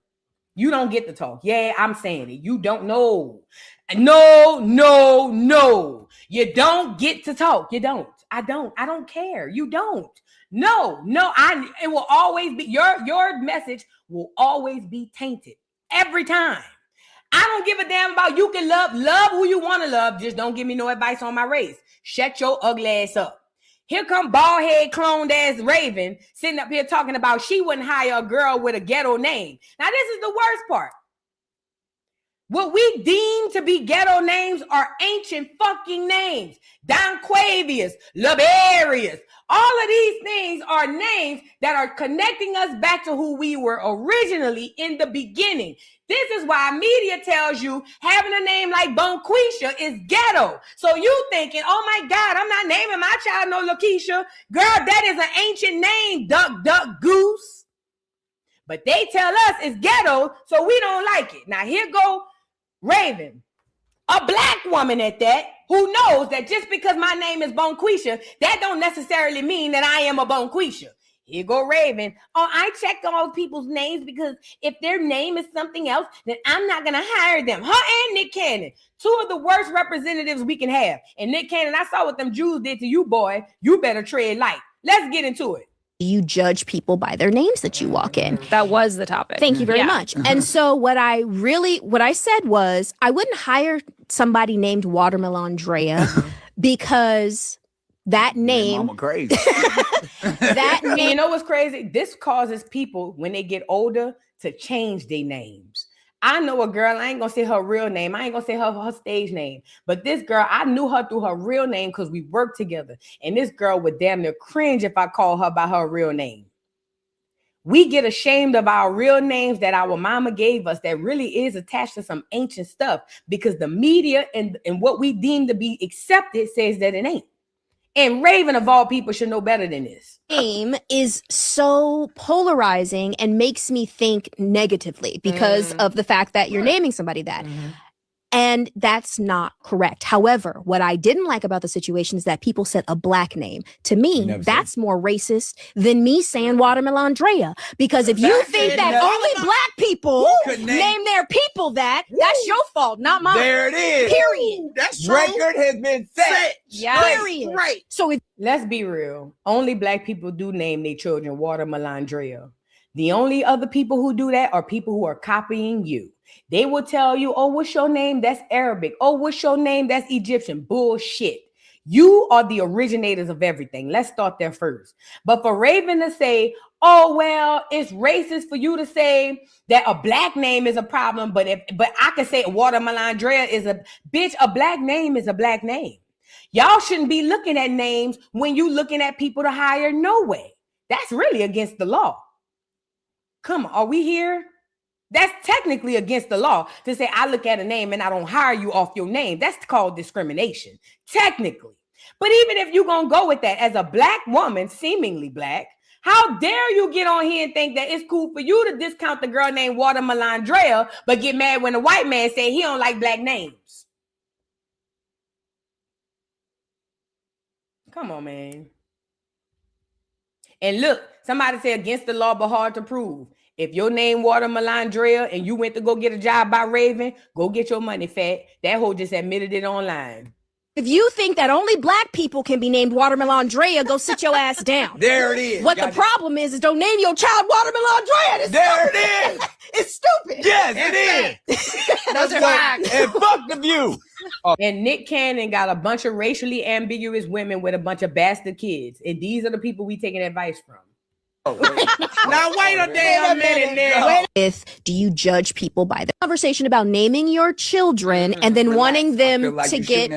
You don't get to talk. Yeah, I'm saying it. You don't know. No. You don't get to talk. You don't. I don't care. You don't. No. It will always be your message will always be tainted every time. I don't give a damn about you can love who you want to love. Just don't give me no advice on my race. Shut your ugly ass up. Here come bald head cloned ass Raven sitting up here talking about she wouldn't hire a girl with a ghetto name. Now this is the worst part. What we deem to be ghetto names are ancient fucking names. Donquavius, Laberius. All of these things are names that are connecting us back to who we were originally in the beginning. This is why media tells you having a name like Bonquisha is ghetto. So you thinking, oh my God, I'm not naming my child no Lakeisha. Girl, that is an ancient name, duck, goose. But they tell us it's ghetto, so we don't like it. Now here go Raven, a black woman at that, who knows that just because my name is Bonquisha, that don't necessarily mean that I am a Bonquisha. Here go Raven. Oh, I checked all people's names because if their name is something else, then I'm not going to hire them. Her and Nick Cannon, two of the worst representatives we can have. And Nick Cannon, I saw what them Jews did to you, boy. You better tread light. Let's get into it. You judge people by their names that you walk in. That was the topic. Thank you very much. And so what I said was I wouldn't hire somebody named Watermelon Andrea because that name. Mama crazy. That name. You know what's crazy? This causes people when they get older to change their names. I know a girl, I ain't gonna say her real name. I ain't gonna say her stage name. But this girl, I knew her through her real name because we worked together. And this girl would damn near cringe if I call her by her real name. We get ashamed of our real names that our mama gave us that really is attached to some ancient stuff because the media and what we deem to be accepted says that it ain't. And Raven, of all people, should know better than this. Name is so polarizing and makes me think negatively because of the fact that you're naming somebody that. And that's not correct. However, what I didn't like about the situation is that people said a black name. To me, that's more racist than me saying Watermelon Andrea. Because if you think that only black people name their people that's your fault, not mine. There it is. Period. That's true. Record has been set. Period. Right. So let's be real. Only black people do name their children Watermelon Andrea. The only other people who do that are people who are copying you. They will tell you, oh, what's your name? That's Arabic. Oh, what's your name? That's Egyptian. Bullshit. You are the originators of everything. Let's start there first. But for Raven to say, oh, well, it's racist for you to say that a black name is a problem, but I can say Watermelon Andrea is a bitch. A black name is a black name. Y'all shouldn't be looking at names when you looking at people to hire. No way. That's really against the law. Come on, are we here? That's technically against the law to say I look at a name and I don't hire you off your name. That's called discrimination, technically. But even if you're going to go with that as a black woman, seemingly black, how dare you get on here and think that it's cool for you to discount the girl named Watermelon Andrea, but get mad when a white man say he don't like black names? Come on, man. And look, somebody said against the law, but hard to prove. If your name Watermelon Andrea and you went to go get a job by Raven, go get your money, fat. That hoe just admitted it online. If you think that only black people can be named Watermelon Andrea, go sit your ass down. There it is. What the problem is don't name your child Watermelon Andrea. There it is. It's stupid. Yes, it is. That's facts. And fuck the view. And Nick Cannon got a bunch of racially ambiguous women with a bunch of bastard kids. And these are the people we taking advice from. Now wait a damn minute now. Do you judge people by the conversation about naming your children and then wanting them to get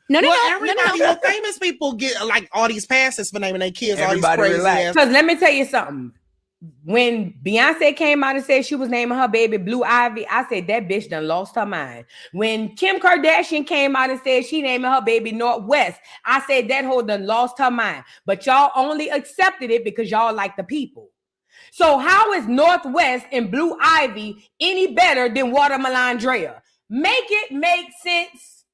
No, famous people get like all these passes for naming their kids. Everybody all these crazy ass. Because let me tell you something. When Beyonce came out and said she was naming her baby Blue Ivy, I said that bitch done lost her mind. When Kim Kardashian came out and said she naming her baby Northwest, I said that hoe done lost her mind. But y'all only accepted it because y'all like the people. So how is Northwest and Blue Ivy any better than Watermelon Andrea? Make it make sense.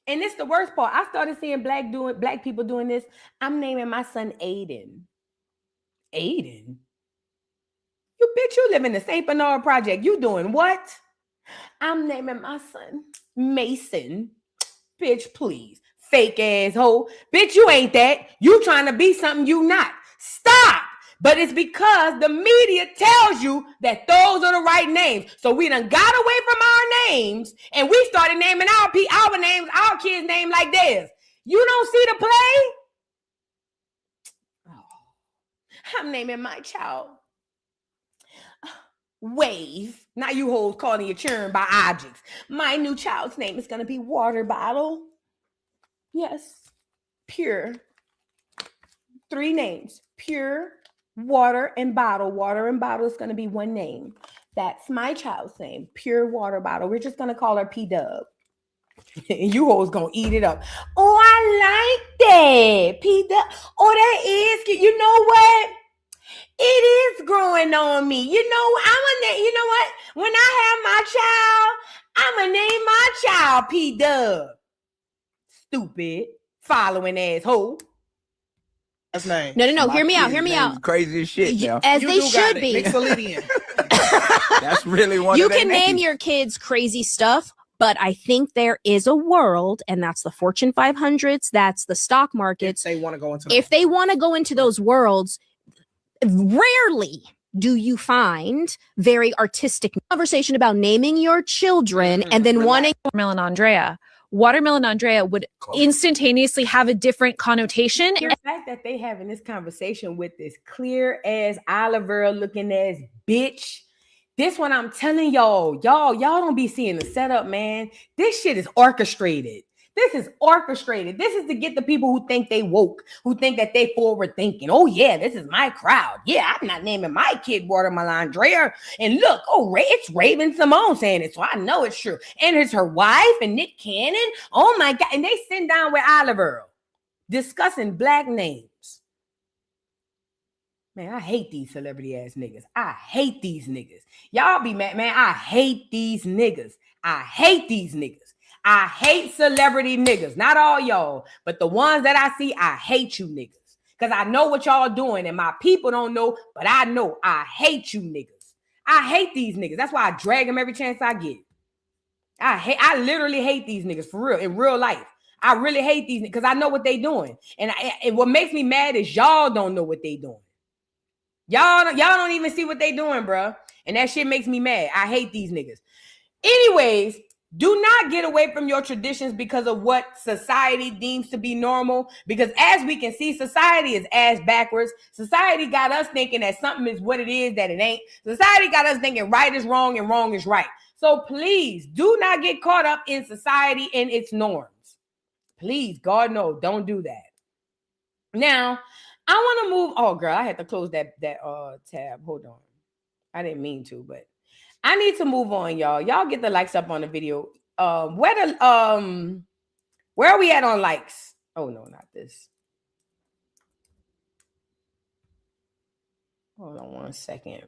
And this the worst part. I started seeing black people doing this. I'm naming my son Aiden. Aiden? You bitch, you live in the St. Bernard Project. You doing what? I'm naming my son Mason. Bitch, please. Fake ass hoe. Bitch, you ain't that. You trying to be something you not. Stop. But it's because the media tells you that those are the right names. So we done got away from our names and we started naming our names, our kids' name like theirs. You don't see the play? I'm naming my child Wave. Now you hoes calling your children by objects. My new child's name is going to be Water Bottle. Yes. Pure. 3 names. Pure, Water, and Bottle. Water and Bottle is going to be one name. That's my child's name. Pure Water Bottle. We're just going to call her P-Dub. And you hoes gonna eat it up. Oh, I like that. P-Dub. Oh, that is cute. You know what? It is growing on me. You know what? When I have my child, I'm gonna name my child P-Dub. Stupid, following asshole. That's name. No. Hear me out. Crazy as shit now. As they should be. That's really one. You can name your kids crazy stuff. But I think there is a world, and that's the Fortune 500s, that's the stock markets. If they want to go into those worlds, rarely do you find very artistic conversation about naming your children and then wanting Watermelon Andrea. Watermelon Andrea would instantaneously have a different connotation. The fact that they having this conversation with this clear ass Oliver looking ass bitch. This one I'm telling y'all don't be seeing the setup, man. This shit is orchestrated. This is orchestrated. This is to get the people who think they woke, who think that they forward thinking. Oh yeah, this is my crowd. Yeah, I'm not naming my kid Watermelon Andrea. And look, it's Raven Simone saying it, so I know it's true. And it's her wife and Nick Cannon. Oh my God. And they sit down with Oliver discussing black names. Man, I hate these celebrity ass niggas. I hate these niggas. Y'all be mad, man. I hate these niggas. I hate these niggas. I hate celebrity niggas. Not all y'all, but the ones that I see, I hate you niggas. Because I know what y'all doing and my people don't know, but I know I hate you niggas. I hate these niggas. That's why I drag them every chance I get. I literally hate these niggas for real, in real life. I really hate these niggas because I know what they doing. And what makes me mad is y'all don't know what they doing. Y'all don't even see what they doing, bro. And that shit makes me mad. I hate these niggas. Anyways, do not get away from your traditions because of what society deems to be normal. Because as we can see, society is ass backwards. Society got us thinking that something is what it is, that it ain't. Society got us thinking right is wrong and wrong is right. So please do not get caught up in society and its norms. Please, God, no, don't do that. Now, I want to move. Oh, girl, I had to close that tab. Hold on. I didn't mean to, but I need to move on, y'all. Y'all get the likes up on the video. Where are we at on likes? Oh no, not this. Hold on one second.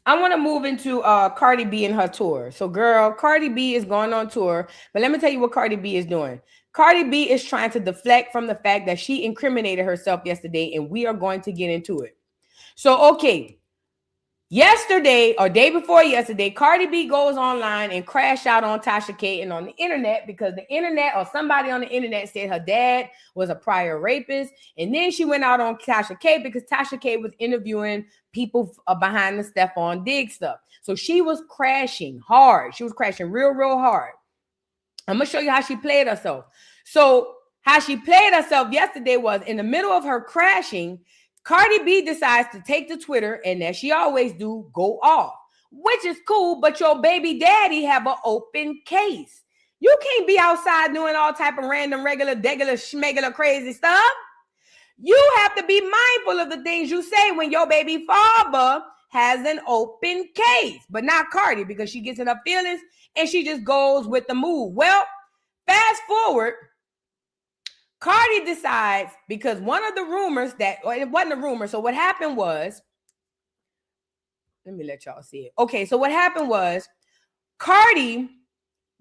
I want to move into Cardi B and her tour. So, girl, Cardi B is going on tour, but let me tell you what Cardi B is doing. Cardi B is trying to deflect from the fact that she incriminated herself yesterday, and we are going to get into it. So, okay, yesterday or day before yesterday, Cardi B goes online and crash out on Tasha K and on the internet because the internet or somebody on the internet said her dad was a prior rapist. And then she went out on Tasha K because Tasha K was interviewing people behind the Stephon Diggs stuff. So she was crashing hard. She was crashing real, real hard. I'm going to show you how she played herself. So how she played herself yesterday was in the middle of her crashing, Cardi B decides to take to Twitter and as she always do, go off, which is cool, but your baby daddy have an open case. You can't be outside doing all type of random, regular, degular, schmegular, crazy stuff. You have to be mindful of the things you say when your baby father has an open case, but not Cardi because she gets in her feelings and she just goes with the move. Well, fast forward, Cardi decides because one of the rumors it wasn't a rumor. So what happened was, let me let y'all see it. Okay, so what happened was Cardi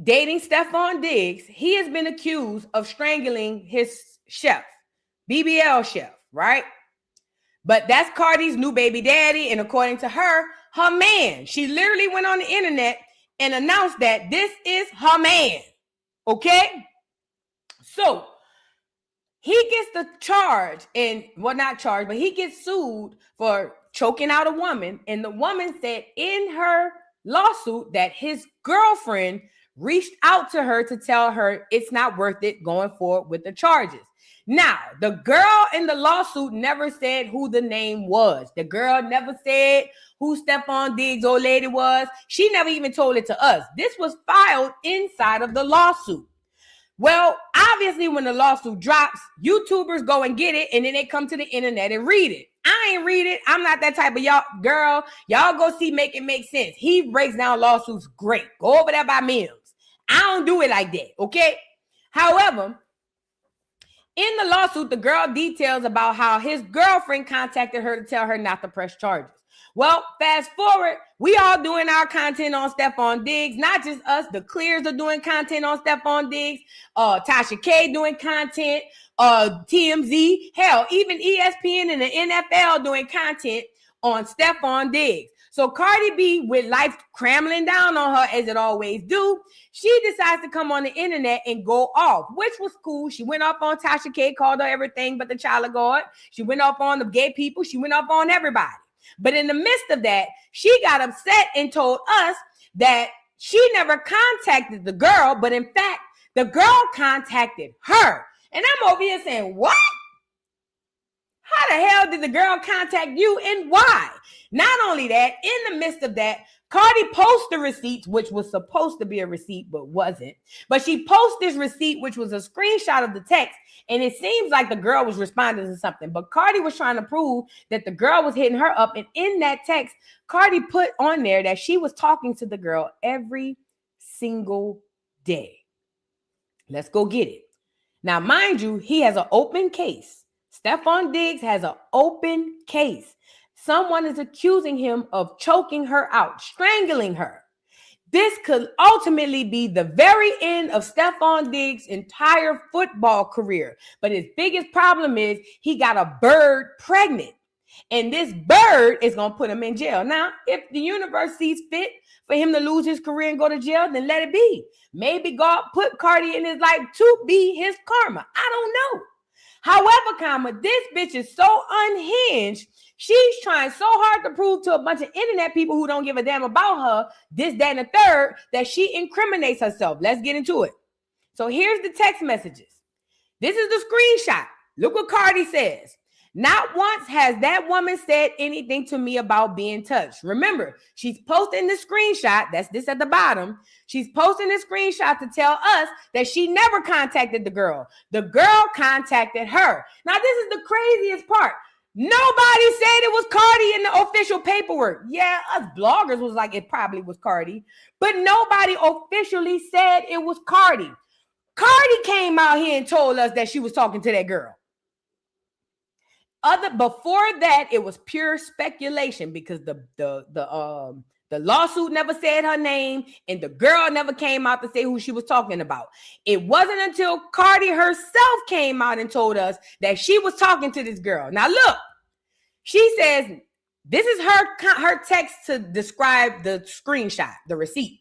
dating Stephon Diggs. He has been accused of strangling his chef, BBL chef, right? But that's Cardi's new baby daddy. And according to her man, she literally went on the internet and announced that this is her man. Okay? So he gets the charge and not charged, but he gets sued for choking out a woman. And the woman said in her lawsuit that his girlfriend reached out to her to tell her it's not worth it going forward with the charges. Now, the girl in the lawsuit never said who the name was. The girl never said who Stephon Diggs' old lady was. She never even told it to us. This was filed inside of the lawsuit. Well, obviously, when the lawsuit drops, YouTubers go and get it, and then they come to the internet and read it. I ain't read it. I'm not that type of y'all girl. Y'all go see Make It Make Sense. He breaks down lawsuits great. Go over there by Mims. I don't do it like that, okay? However, in the lawsuit, the girl details about how his girlfriend contacted her to tell her not to press charges. Well, fast forward, we all doing our content on Stephon Diggs. Not just us, the Clears are doing content on Stephon Diggs. Tasha K doing content. TMZ, hell, even ESPN and the NFL doing content on Stephon Diggs. So Cardi B, with life cramming down on her as it always do, she decides to come on the internet and go off, which was cool. She went off on Tasha K, called her everything but the child of God. She went off on the gay people. She went off on everybody. But in the midst of that, she got upset and told us that she never contacted the girl, but in fact, the girl contacted her. And I'm over here saying, what? How the hell did the girl contact you and why? Not only that, in the midst of that, Cardi posted the receipts, which was supposed to be a receipt, but wasn't. But she posted this receipt, which was a screenshot of the text. And it seems like the girl was responding to something. But Cardi was trying to prove that the girl was hitting her up. And in that text, Cardi put on there that she was talking to the girl every single day. Let's go get it. Now, mind you, he has an open case. Stephon Diggs has an open case. Someone is accusing him of choking her out, strangling her. This could ultimately be the very end of Stephon Diggs' entire football career. But his biggest problem is he got a bird pregnant. And this bird is going to put him in jail. Now, if the universe sees fit for him to lose his career and go to jail, then let it be. Maybe God put Cardi in his life to be his karma. I don't know. However, this bitch is so unhinged. She's trying so hard to prove to a bunch of internet people who don't give a damn about her, this, that, and the third, that she incriminates herself. Let's get into it. So here's the text messages. This is the screenshot. Look what Cardi says. Not once has that woman said anything to me about being touched. Remember, she's posting the screenshot. That's this at the bottom. She's posting the screenshot to tell us that she never contacted the girl. The girl contacted her. Now, this is the craziest part. Nobody said it was Cardi in the official paperwork. Yeah, us bloggers was like, it probably was Cardi. But nobody officially said it was Cardi. Cardi came out here and told us that she was talking to that girl. Before that, it was pure speculation because the lawsuit never said her name and the girl never came out to say who she was talking about. It wasn't until Cardi herself came out and told us that she was talking to this girl. Now look, she says this is her text to describe the screenshot, the receipt.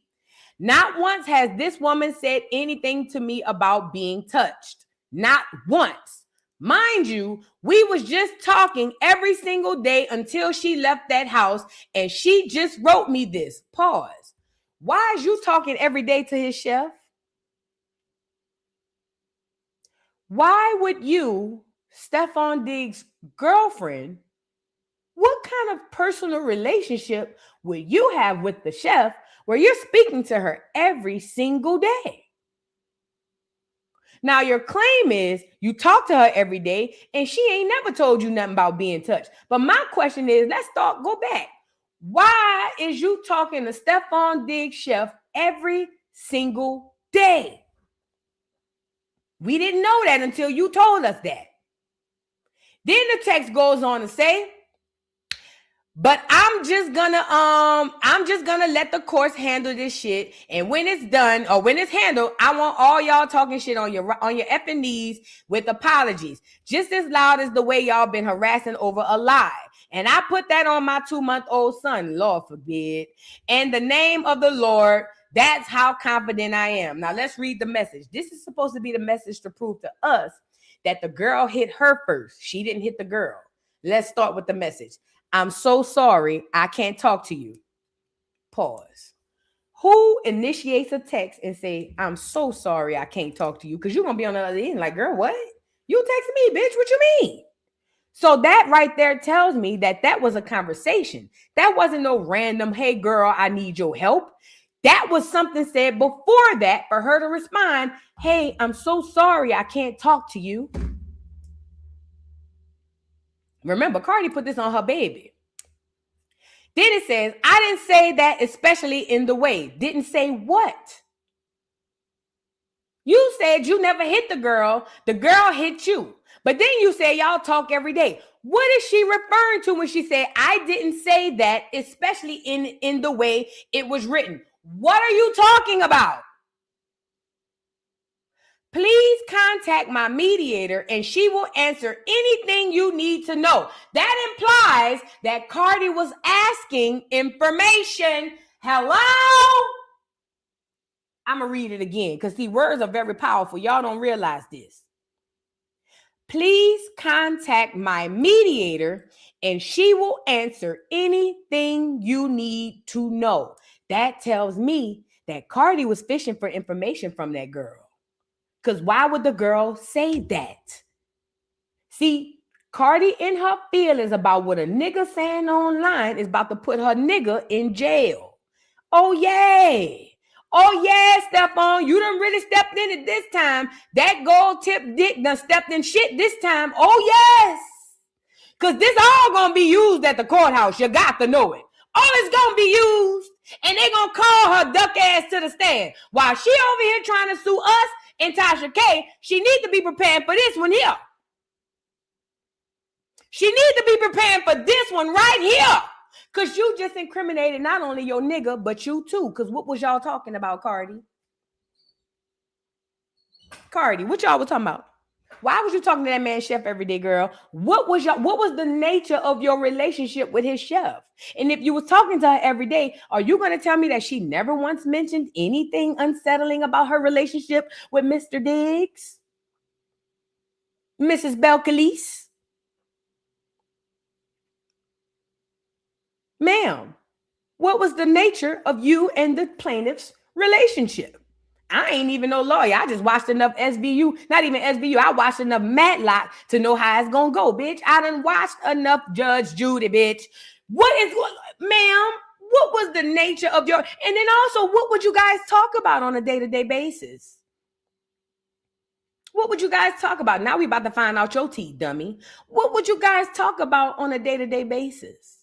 Not once has this woman said anything to me about being touched. Not once. Mind you, we was just talking every single day until she left that house, and she just wrote me this. Pause. Why is you talking every day to his chef? Why would you, Stephon Diggs' girlfriend, what kind of personal relationship would you have with the chef where you're speaking to her every single day? Now, your claim is you talk to her every day and she ain't never told you nothing about being touched. But my question is, go back. Why is you talking to Stephon Diggs' chef every single day? We didn't know that until you told us that. Then the text goes on to say, but I'm just gonna let the courts handle this shit. And when it's done or when it's handled, I want all y'all talking shit on your effing knees with apologies, just as loud as the way y'all been harassing over a lie. And I put that on my 2-month-old son, Lord forbid. And the name of the Lord, that's how confident I am. Now let's read the message. This is supposed to be the message to prove to us that the girl hit her first. She didn't hit the girl. Let's start with the message. I'm so sorry, I can't talk to you. Pause. Who initiates a text and say, I'm so sorry, I can't talk to you? Because you're going to be on the other end like, girl, what? You text me, bitch, what you mean? So that right there tells me that was a conversation. That wasn't no random, hey, girl, I need your help. That was something said before that for her to respond, hey, I'm so sorry, I can't talk to you. Remember, Cardi put this on her baby. Then it says, I didn't say that, especially in the way. Didn't say what? You said you never hit the girl hit you. But then you say y'all talk every day. What is she referring to when she said, I didn't say that, especially in the way it was written? What are you talking about? Please contact my mediator and she will answer anything you need to know. That implies that Cardi was asking information. Hello? I'm going to read it again because the words are very powerful. Y'all don't realize this. Please contact my mediator and she will answer anything you need to know. That tells me that Cardi was fishing for information from that girl. Because why would the girl say that? See, Cardi in her feelings about what a nigga saying online is about to put her nigga in jail. Oh, yay. Oh, yeah, Stephon, you done really stepped in it this time. That gold tip dick done stepped in shit this time. Oh, yes. Because this all going to be used at the courthouse. You got to know it. All it's going to be used. And they going to call her duck ass to the stand. While she over here trying to sue us and Tasha K, she needs to be prepared for this one here. She need to be preparing for this one right here. Because you just incriminated not only your nigga, but you too. Because what was y'all talking about, Cardi? Cardi, what y'all was talking about? Why was you talking to that man chef every day, girl? What was the nature of your relationship with his chef? And if you was talking to her every day, are you going to tell me that she never once mentioned anything unsettling about her relationship with Mr. Diggs? Mrs. Belcalis? Ma'am, what was the nature of you and the plaintiff's relationship? I ain't even no lawyer. I just watched enough SVU, not even SVU. I watched enough Matlock to know how it's gonna go, bitch. I done watched enough Judge Judy, bitch. Ma'am, what was the nature of your, and then also, what would you guys talk about on a day-to-day basis? What would you guys talk about? Now we about to find out your teeth, dummy. What would you guys talk about on a day-to-day basis?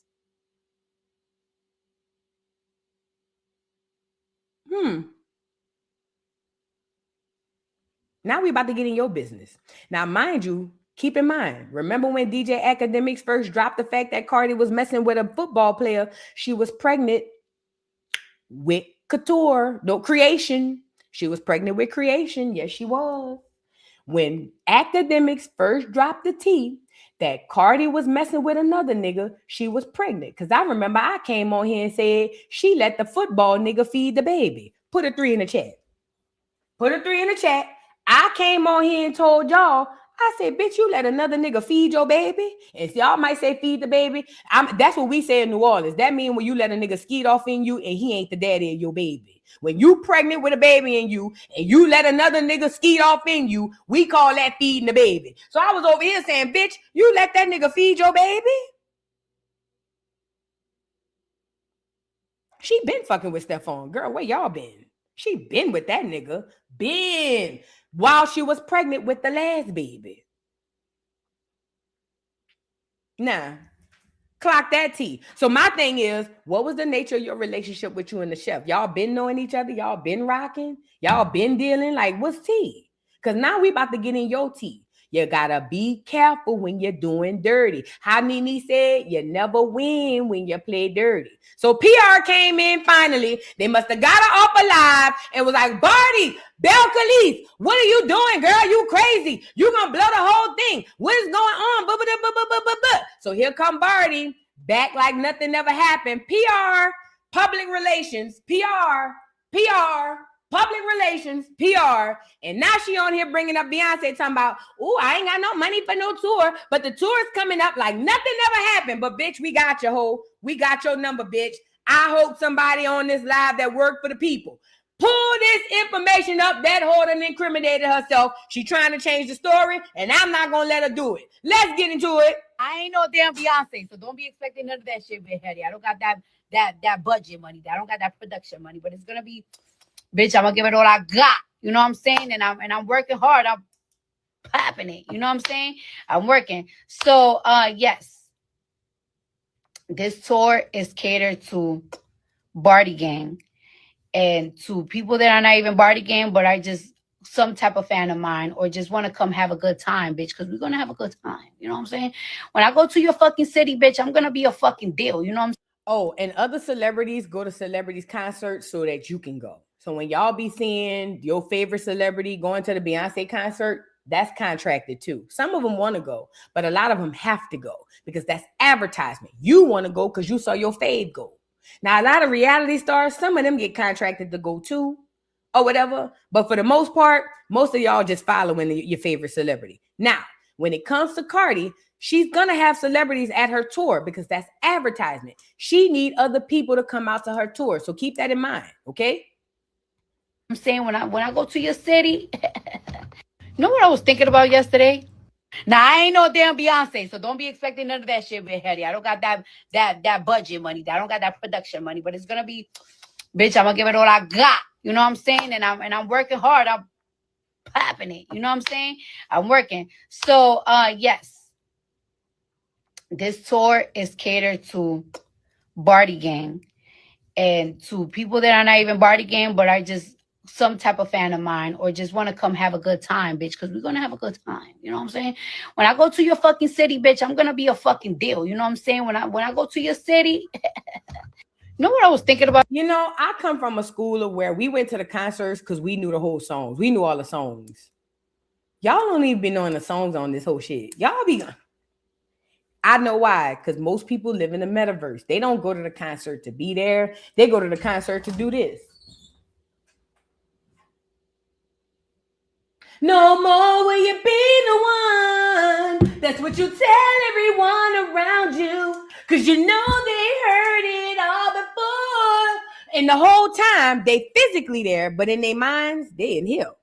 Now we about to get in your business. Now, mind you, keep in mind, remember when DJ Academics first dropped the fact that Cardi was messing with a football player? She was pregnant with Couture, no, Creation. She was pregnant with Creation. Yes, she was. When Academics first dropped the tea that Cardi was messing with another nigga, she was pregnant. Because I remember I came on here and said she let the football nigga feed the baby. Put a 3 in the chat. Put a 3 in the chat. I came on here and told y'all, I said, bitch, you let another nigga feed your baby? And y'all might say feed the baby. That's what we say in New Orleans. That means when you let a nigga skeet off in you and he ain't the daddy of your baby. When you pregnant with a baby in you and you let another nigga skeet off in you, we call that feeding the baby. So I was over here saying, bitch, you let that nigga feed your baby? She been fucking with Stephon. Girl, where y'all been? She been with that nigga. Been. While she was pregnant with the last baby. Nah. Clock that T. So my thing is, what was the nature of your relationship with you and the chef? Y'all been knowing each other? Y'all been rocking? Y'all been dealing? Like, what's T? Because now we about to get in your tea. You gotta be careful when you're doing dirty. How Nene said, you never win when you play dirty. So PR came in finally. They must have got her up alive and was like, Barty, Belcalis, what are you doing, girl? You crazy. You gonna blow the whole thing. What is going on? So here come Barty, back like nothing ever happened. PR, public relations, public relations, PR, and now she on here bringing up Beyonce talking about, oh, I ain't got no money for no tour, but the tour is coming up like nothing ever happened. But bitch, we got your hoe. We got your number, bitch. I hope somebody on this live that work for the people pull this information up. That hoe done incriminated herself. She trying to change the story, and I'm not gonna let her do it. Let's get into it. I ain't no damn Beyonce, so don't be expecting none of that shit, Big Hetty. I don't got that budget money. I don't got that production money, but it's gonna be. Bitch, I'm gonna give it all I got. You know what I'm saying? And I'm working hard. I'm popping it. You know what I'm saying? I'm working. So yes. This tour is catered to Barty gang and to people that are not even Barty gang, but are just some type of fan of mine or just want to come have a good time, bitch, because we're gonna have a good time. You know what I'm saying? When I go to your fucking city, bitch, I'm gonna be a fucking deal. You know what I'm saying? Oh, and other celebrities go to celebrities concerts so that you can go. So when y'all be seeing your favorite celebrity going to the Beyonce concert, that's contracted too. Some of them want to go, but a lot of them have to go because that's advertisement. You want to go because you saw your fave go. Now, a lot of reality stars, some of them get contracted to go too or whatever. But for the most part, most of y'all just following your favorite celebrity. Now, when it comes to Cardi, she's going to have celebrities at her tour because that's advertisement. She need other people to come out to her tour. So keep that in mind, okay? I'm saying when I go to your city, you know what I was thinking about yesterday? Now I ain't no damn Beyonce, so don't be expecting none of that shit, Big Hetty. I don't got that budget money. I don't got that production money, but it's gonna be, bitch, I'm gonna give it all I got. You know what I'm saying? And I'm working hard. I'm popping it. You know what I'm saying? I'm working. So yes, this tour is catered to Barty gang and to people that are not even Barty gang, but are just some type of fan of mine or just want to come have a good time, bitch, because we're going to have a good time. You know what I'm saying? When I go to your fucking city, bitch, I'm going to be a fucking deal. You know what I'm saying? When I go to your city, you know what I was thinking about? You know, I come from a school of where we went to the concerts because we knew the whole songs. We knew all the songs. Y'all don't even be knowing the songs on this whole shit. Y'all be... I know why, because most people live in the metaverse. They don't go to the concert to be there. They go to the concert to do this. No more will you be the one. That's what you tell everyone around you. Because you know they heard it all before. And the whole time, they physically there, but in their minds, they in hell.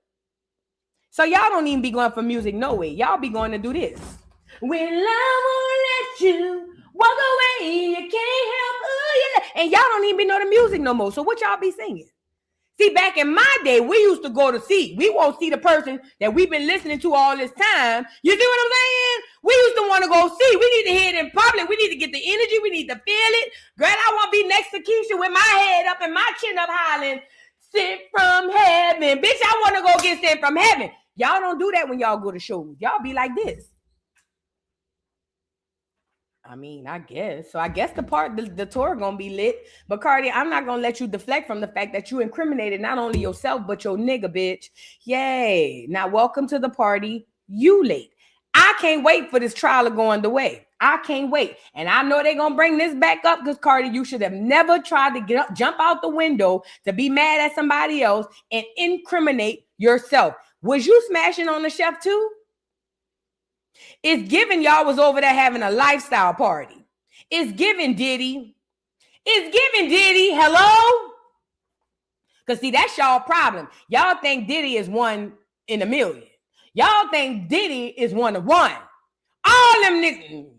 So y'all don't even be going for music no way. Y'all be going to do this. When love won't let you walk away, you can't help who you love. And y'all don't even know the music no more. So what y'all be singing? See, back in my day, we used to go to see. We won't see the person that we've been listening to all this time. You see what I'm saying? We used to want to go see. We need to hear it in public. We need to get the energy. We need to feel it. Girl, I want to be next to Keisha with my head up and my chin up hollering, sent from heaven. Bitch, I want to go get sent from heaven. Y'all don't do that when y'all go to shows. Y'all be like this. I mean, I guess. So I guess the tour gonna be lit. But Cardi, I'm not gonna let you deflect from the fact that you incriminated not only yourself, but your nigga, bitch. Yay. Now welcome to the party. You late. I can't wait for this trial to go underway. I can't wait. And I know they're gonna bring this back up because Cardi, you should have never tried to get up, jump out the window to be mad at somebody else and incriminate yourself. Was you smashing on the chef too? It's given y'all was over there having a lifestyle party. It's given Diddy. It's given Diddy. Hello? Because see, that's y'all problem. Y'all think Diddy is one in a million. Y'all think Diddy is one of one. All them niggas.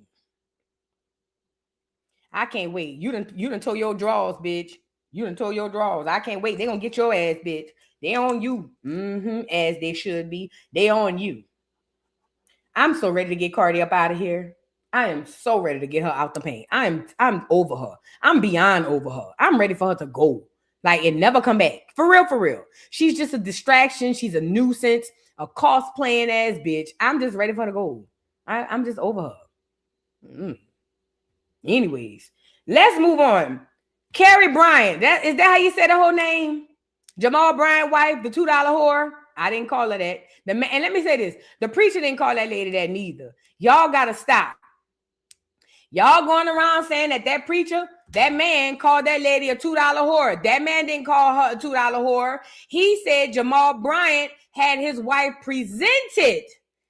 I can't wait. You done tore your drawers, bitch. You done tore your drawers. I can't wait. They gonna get your ass, bitch. They on you. As they should be. They on you. I'm so ready to get Cardi up out of here. I am so ready to get her out the paint. I'm over her. I'm beyond over her. I'm ready for her to go. Like, and never come back. For real, for real. She's just a distraction. She's a nuisance, a cosplaying ass bitch. I'm just ready for her to go. I'm just over her. Anyways, let's move on. Carrie Bryant. Is that how you say the whole name? Jamal Bryant wife, the $2 whore. I didn't call her that. And let me say this. The preacher didn't call that lady that neither. Y'all got to stop. Y'all going around saying that preacher, that man called that lady a $2 whore. That man didn't call her a $2 whore. He said Jamal Bryant had his wife presented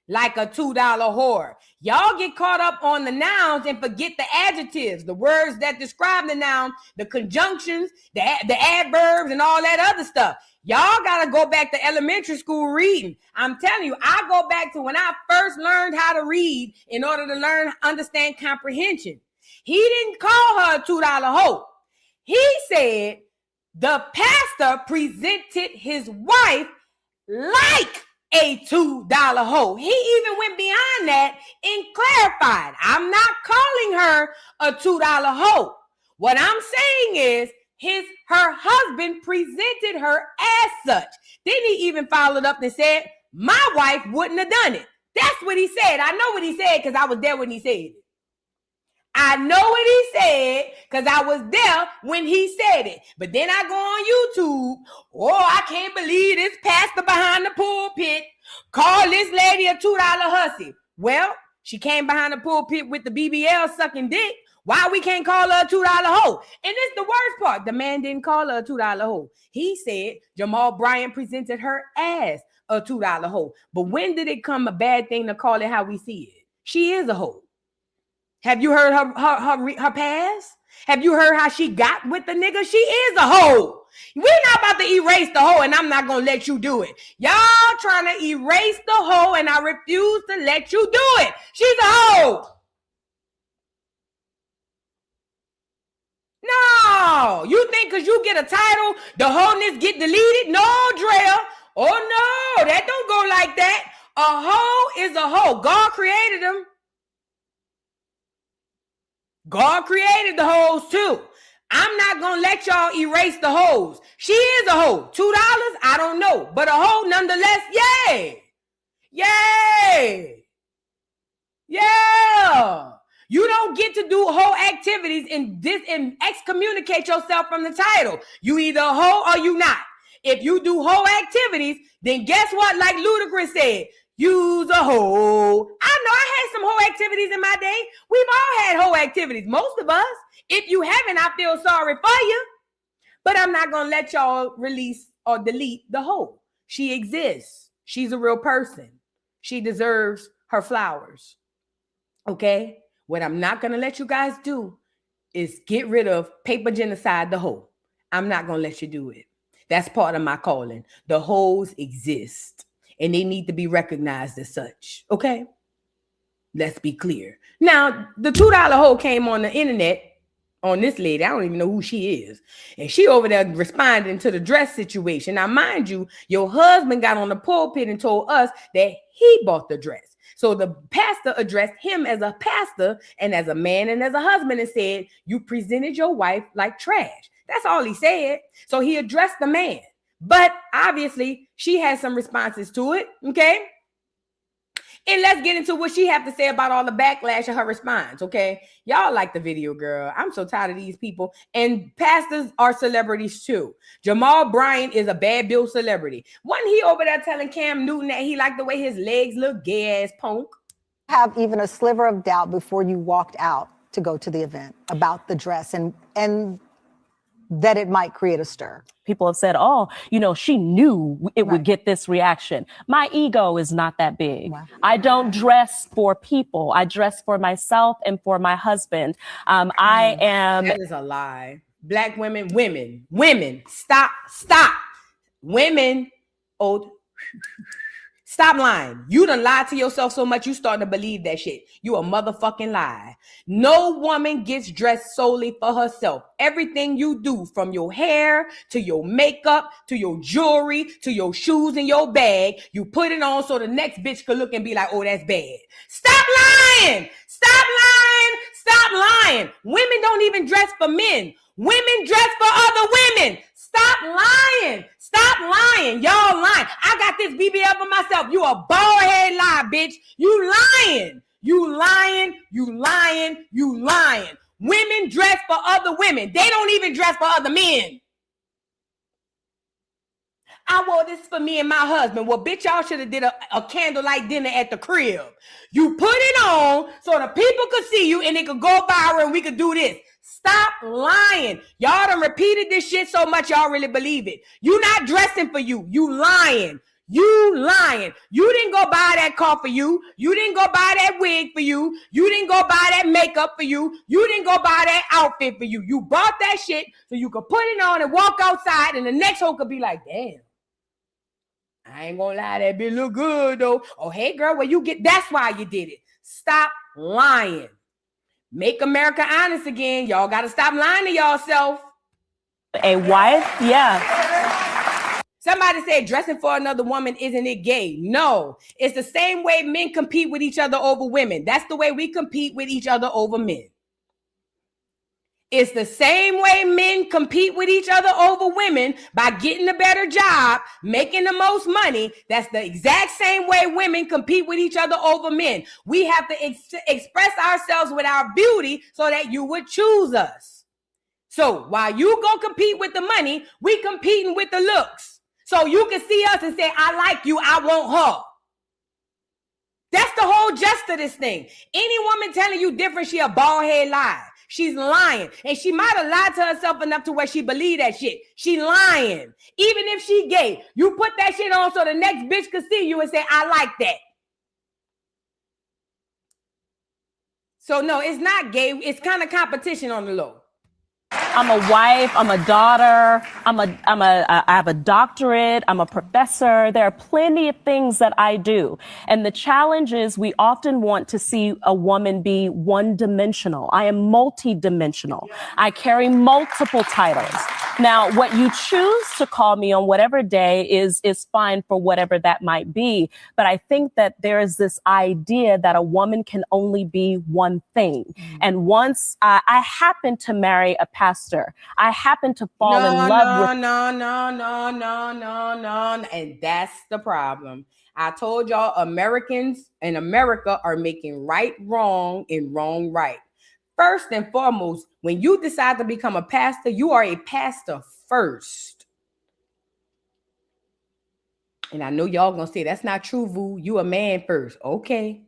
like a $2 whore. Y'all get caught up on the nouns and forget the adjectives, the words that describe the noun, the conjunctions, the adverbs, and all that other stuff. Y'all got to go back to elementary school reading. I'm telling you, I go back to when I first learned how to read in order to understand comprehension. He didn't call her a $2 hoe. He said the pastor presented his wife like a $2 hoe. He even went beyond that and clarified, I'm not calling her a $2 hoe. What I'm saying is her husband presented her as such. Then he even followed up and said, my wife wouldn't have done it. That's what he said. I know what he said because I was there when he said it. I know what he said because I was there when he said it. But then I go on YouTube. Oh, I can't believe this pastor behind the pulpit called this lady a $2 hussy. Well, she came behind the pulpit with the BBL sucking dick. Why we can't call her a $2 hoe? And it's the worst part. The man didn't call her a $2 hoe. He said Jamal Bryant presented her as a $2 hoe. But when did it come a bad thing to call it how we see it? She is a hoe. Have you heard her past? Have you heard how she got with the nigga? She is a hoe. We're not about to erase the hoe, and I'm not going to let you do it. Y'all trying to erase the hoe, and I refuse to let you do it. She's a hoe. No. You think because you get a title, the wholeness get deleted? No, Drea. Oh, no. That don't go like that. A hoe is a hoe. God created them. God created the hoes too. I'm not gonna let y'all erase the hoes. She is a hoe. $2, I don't know, but a hoe nonetheless. Yay, yay, yeah. You don't get to do hoe activities and excommunicate yourself from the title. You either a hoe or you not. If you do hoe activities, then guess what? Like Ludacris said, you's a hoe. I know I had some hoe activities in my day. We've all had hoe activities, most of us. If you haven't, I feel sorry for you. But I'm not going to let y'all release or delete the hoe. She exists. She's a real person. She deserves her flowers. Okay? What I'm not going to let you guys do is get rid of paper genocide the hoe. I'm not going to let you do it. That's part of my calling. The hoes exist, and they need to be recognized as such. Okay? Let's be clear. Now, the $2 hoe came on the internet on this lady. I don't even know who she is. And she over there responding to the dress situation. Now, mind you, your husband got on the pulpit and told us that he bought the dress. So the pastor addressed him as a pastor and as a man and as a husband and said, you presented your wife like trash. That's all he said. So he addressed the man. But obviously, she has some responses to it. Okay? And let's get into what she have to say about all the backlash of her response, okay? Y'all like the video, girl. I'm so tired of these people. And pastors are celebrities too. Jamal Bryant is a bad bill celebrity. Wasn't he over there telling Cam Newton that he liked the way his legs look, gay ass punk? Have even a sliver of doubt before you walked out to go to the event about the dress and that it might create a stir? People have said, oh, you know, she knew it would get this reaction. My ego is not that big. Wow. I don't dress for people. I dress for myself and for my husband. I am... That is a lie. Black women, stop. Women, stop lying. You done lied to yourself so much, you starting to believe that shit. You a motherfucking lie. No woman gets dressed solely for herself. Everything you do, from your hair to your makeup to your jewelry to your shoes and your bag, you put it on so the next bitch could look and be like, oh, that's bad. Stop lying. Stop lying. Stop lying. Women don't even dress for men. Women dress for other women. Stop lying. Stop lying. Y'all lying. I got this BBL for myself. You a bald head lie, bitch. You lying. You lying. You lying. You lying. Women dress for other women. They don't even dress for other men. I wore this for me and my husband. Well, bitch, y'all should have did a candlelight dinner at the crib. You put it on so the people could see you and it could go viral and we could do this. Stop lying. Y'all done repeated this shit so much y'all really believe it. You not dressing for you. You lying. You lying. You didn't go buy that car for you. You didn't go buy that wig for you. You didn't go buy that makeup for you. You didn't go buy that outfit for you. You bought that shit so you could put it on and walk outside and the next hoe could be like, damn. I ain't gonna lie, that bitch look good though. Oh, hey girl, where you get, that's why you did it. Stop lying. Make America honest again. Y'all gotta stop lying to yourself. A wife, yeah. Somebody said dressing for another woman, isn't it gay? No, it's the same way men compete with each other over women. That's the way we compete with each other over men. It's the same way men compete with each other over women by getting a better job, making the most money. That's the exact same way women compete with each other over men. We have to express ourselves with our beauty so that you would choose us. So while you go compete with the money, we competing with the looks. So you can see us and say, I like you, I want her. That's the whole gist of this thing. Any woman telling you different, she a bald head lie. She's lying. And she might have lied to herself enough to where she believed that shit. She lying. Even if she gay, you put that shit on so the next bitch could see you and say, I like that. So no, it's not gay. It's kind of competition on the low. I'm a wife, I'm a daughter, I have a doctorate, I'm a professor. There are plenty of things that I do. And the challenge is we often want to see a woman be one-dimensional. I am multi-dimensional. I carry multiple titles. Now, what you choose to call me on whatever day is fine for whatever that might be. But I think that there is this idea that a woman can only be one thing. And once I happen to marry a pastor pastor. I happen to fall in love with. No. And that's the problem. I told y'all Americans in America are making right wrong and wrong right. First and foremost, when you decide to become a pastor, you are a pastor first. And I know y'all gonna say that's not true, Vu. You a man first. Okay.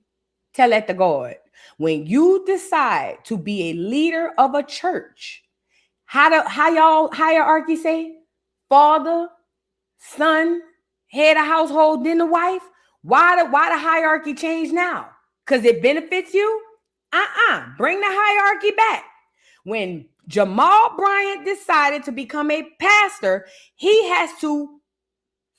Tell that to God. When you decide to be a leader of a church, how y'all hierarchy say? Father, son, head of household, then the wife. Why the hierarchy change now? Because it benefits you? Bring the hierarchy back. When Jamal Bryant decided to become a pastor, he has to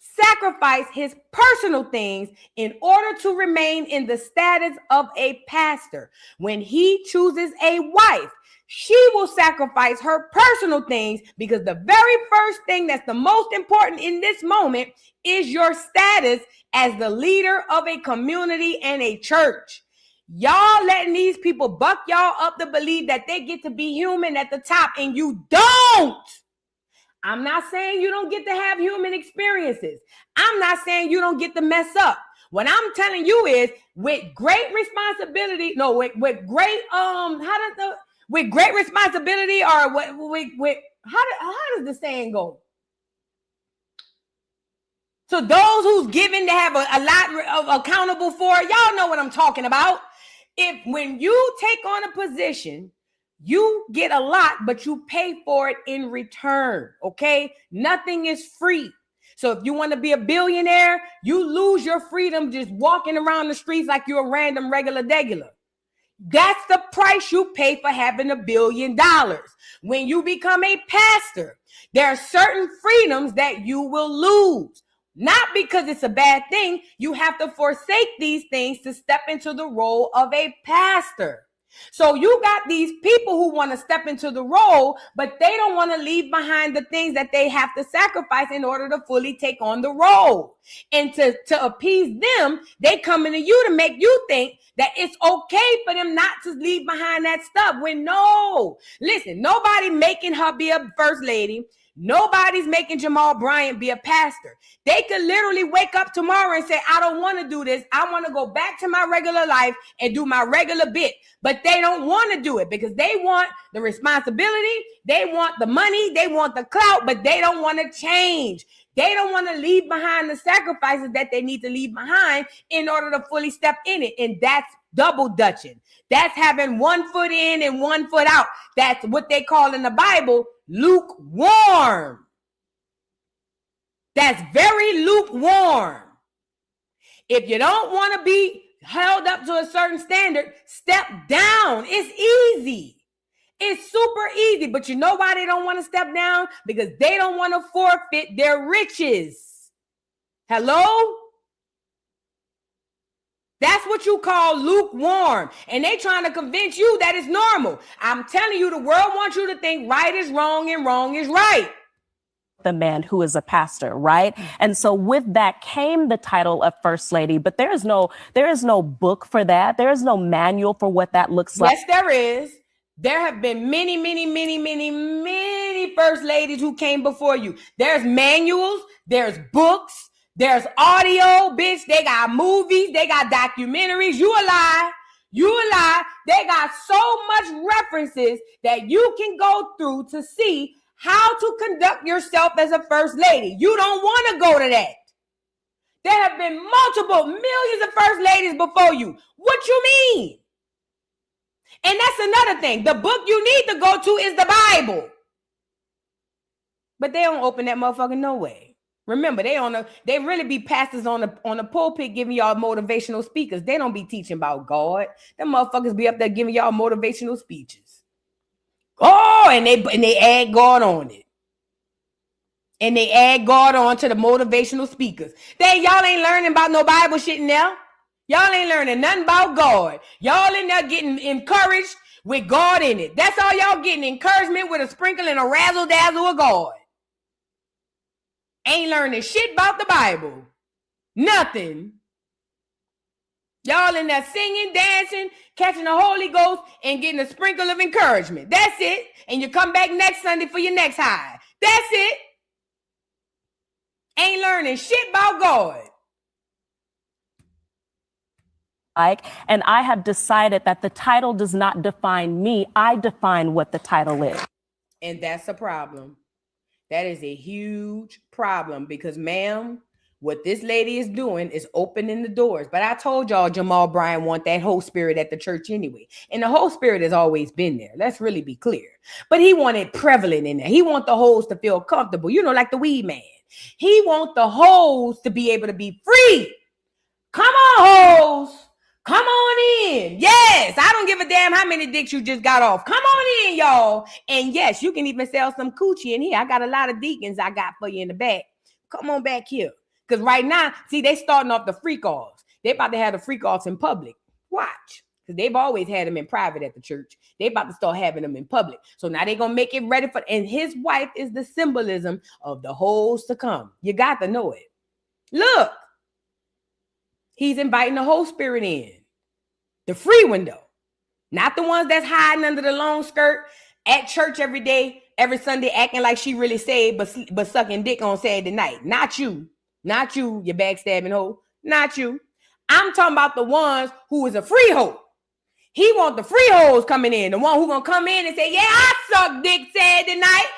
sacrifice his personal things in order to remain in the status of a pastor. When he chooses a wife, she will sacrifice her personal things, because the very first thing that's the most important in this moment is your status as the leader of a community and a church. Y'all letting these people buck y'all up to believe that they get to be human at the top, and you don't. I'm not saying you don't get to have human experiences. I'm not saying you don't get to mess up. What I'm telling you is, with great responsibility, with great responsibility, or how does the saying go? So those who's given to have a lot of accountable for, y'all know what I'm talking about. When you take on a position, you get a lot, but you pay for it in return, okay? Nothing is free. So if you want to be a billionaire, you lose your freedom just walking around the streets like you're a random regular degular. That's the price you pay for having $1 billion. When you become a pastor, there are certain freedoms that you will lose. Not because it's a bad thing. You have to forsake these things to step into the role of a pastor. So you got these people who want to step into the role, but they don't want to leave behind the things that they have to sacrifice in order to fully take on the role. And to appease them, they coming to you to make you think that it's okay for them not to leave behind that stuff. When no, listen, nobody making her be a first lady. Nobody's making Jamal Bryant be a pastor. They could literally wake up tomorrow and say, I don't want to do this. I want to go back to my regular life and do my regular bit. But they don't want to do it because they want the responsibility. They want the money. They want the clout, but they don't want to change. They don't want to leave behind the sacrifices that they need to leave behind in order to fully step in it. And that's double dutching. That's having one foot in and one foot out. That's what they call in the Bible lukewarm. That's very lukewarm. If you don't want to be held up to a certain standard, step down. It's easy. It's super easy. But you know why they don't want to step down? Because they don't want to forfeit their riches. Hello? That's what you call lukewarm. And they trying to convince you that it's normal. I'm telling you, the world wants you to think right is wrong and wrong is right. The man who is a pastor, right? And so with that came the title of First Lady, but there is no book for that. There is no manual for what that looks like. Yes, there is. There have been many first ladies who came before you. There's manuals, there's books, there's audio, bitch. They got movies, they got documentaries. You a lie. They got so much references that you can go through to see how to conduct yourself as a first lady. You don't want to go to that. There have been multiple millions of first ladies before you. What you mean? And that's another thing. The book you need to go to is the Bible. But they don't open that motherfucker no way. Remember, they really be pastors on the pulpit giving y'all motivational speakers. They don't be teaching about God. Them motherfuckers be up there giving y'all motivational speeches. Oh, and they add God on it. And they add God on to the motivational speakers. Y'all ain't learning about no Bible shit in there. Y'all ain't learning nothing about God. Y'all in there getting encouraged with God in it. That's all y'all getting, encouragement with a sprinkle and a razzle dazzle of God. Ain't learning shit about the Bible. Nothing. Y'all in there singing, dancing, catching the Holy Ghost, and getting a sprinkle of encouragement. That's it. And you come back next Sunday for your next high. That's it. Ain't learning shit about God. And I have decided that the title does not define me. I define what the title is. And that's a problem. That is a huge problem because, ma'am, what this lady is doing is opening the doors. But I told y'all Jamal Bryant want that whole spirit at the church anyway. And the whole spirit has always been there. Let's really be clear. But he wanted prevalent in there. He want the hoes to feel comfortable. You know, like the weed man. He want the hoes to be able to be free. Come on, hoes. Come on in. Yes, I don't give a damn how many dicks you just got off. Come on in, y'all. And yes, you can even sell some coochie in here. I got a lot of deacons I got for you in the back. Come on back here. Because right now, see, they starting off the freak offs. They about to have the freak offs in public. Watch. Because they've always had them in private at the church. They about to start having them in public. So now they're going to make it ready for, and his wife is the symbolism of the hoes to come. You got to know it. Look. He's inviting the whole spirit in. The free window. Not the ones that's hiding under the long skirt at church every day, every Sunday, acting like she really saved, but sucking dick on Saturday night. Not you. Not you, you backstabbing hoe. Not you. I'm talking about the ones who is a free hoe. He want the free hoes coming in. The one who gonna come in and say, yeah, I suck dick Saturday night.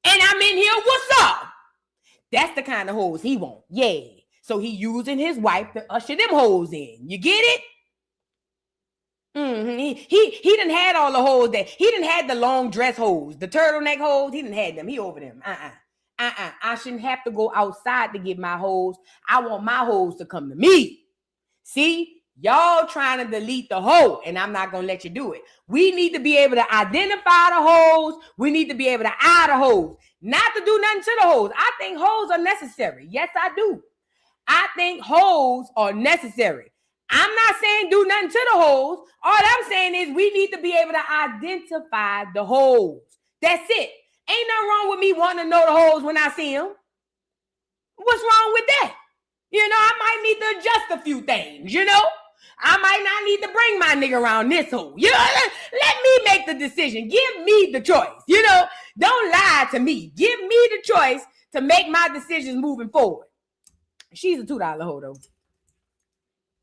And I'm in here, what's up? That's the kind of hoes he want. Yeah. So he using his wife to usher them hoes in. You get it? He done had all the hoes that he done had the long dress hoes, the turtleneck hoes. He done had them. He over them. I shouldn't have to go outside to get my hoes. I want my hoes to come to me. See, y'all trying to delete the hoe, and I'm not gonna let you do it. We need to be able to identify the hoes. We need to be able to eye the hoes, not to do nothing to the hoes. I think hoes are necessary. Yes, I do. I think hoes are necessary. I'm not saying do nothing to the hoes. All I'm saying is we need to be able to identify the hoes. That's it. Ain't nothing wrong with me wanting to know the hoes when I see them. What's wrong with that? You know, I might need to adjust a few things, you know? I might not need to bring my nigga around this hoe. You know, let me make the decision. Give me the choice. You know, don't lie to me. Give me the choice to make my decisions moving forward. She's a $2 hoe, though.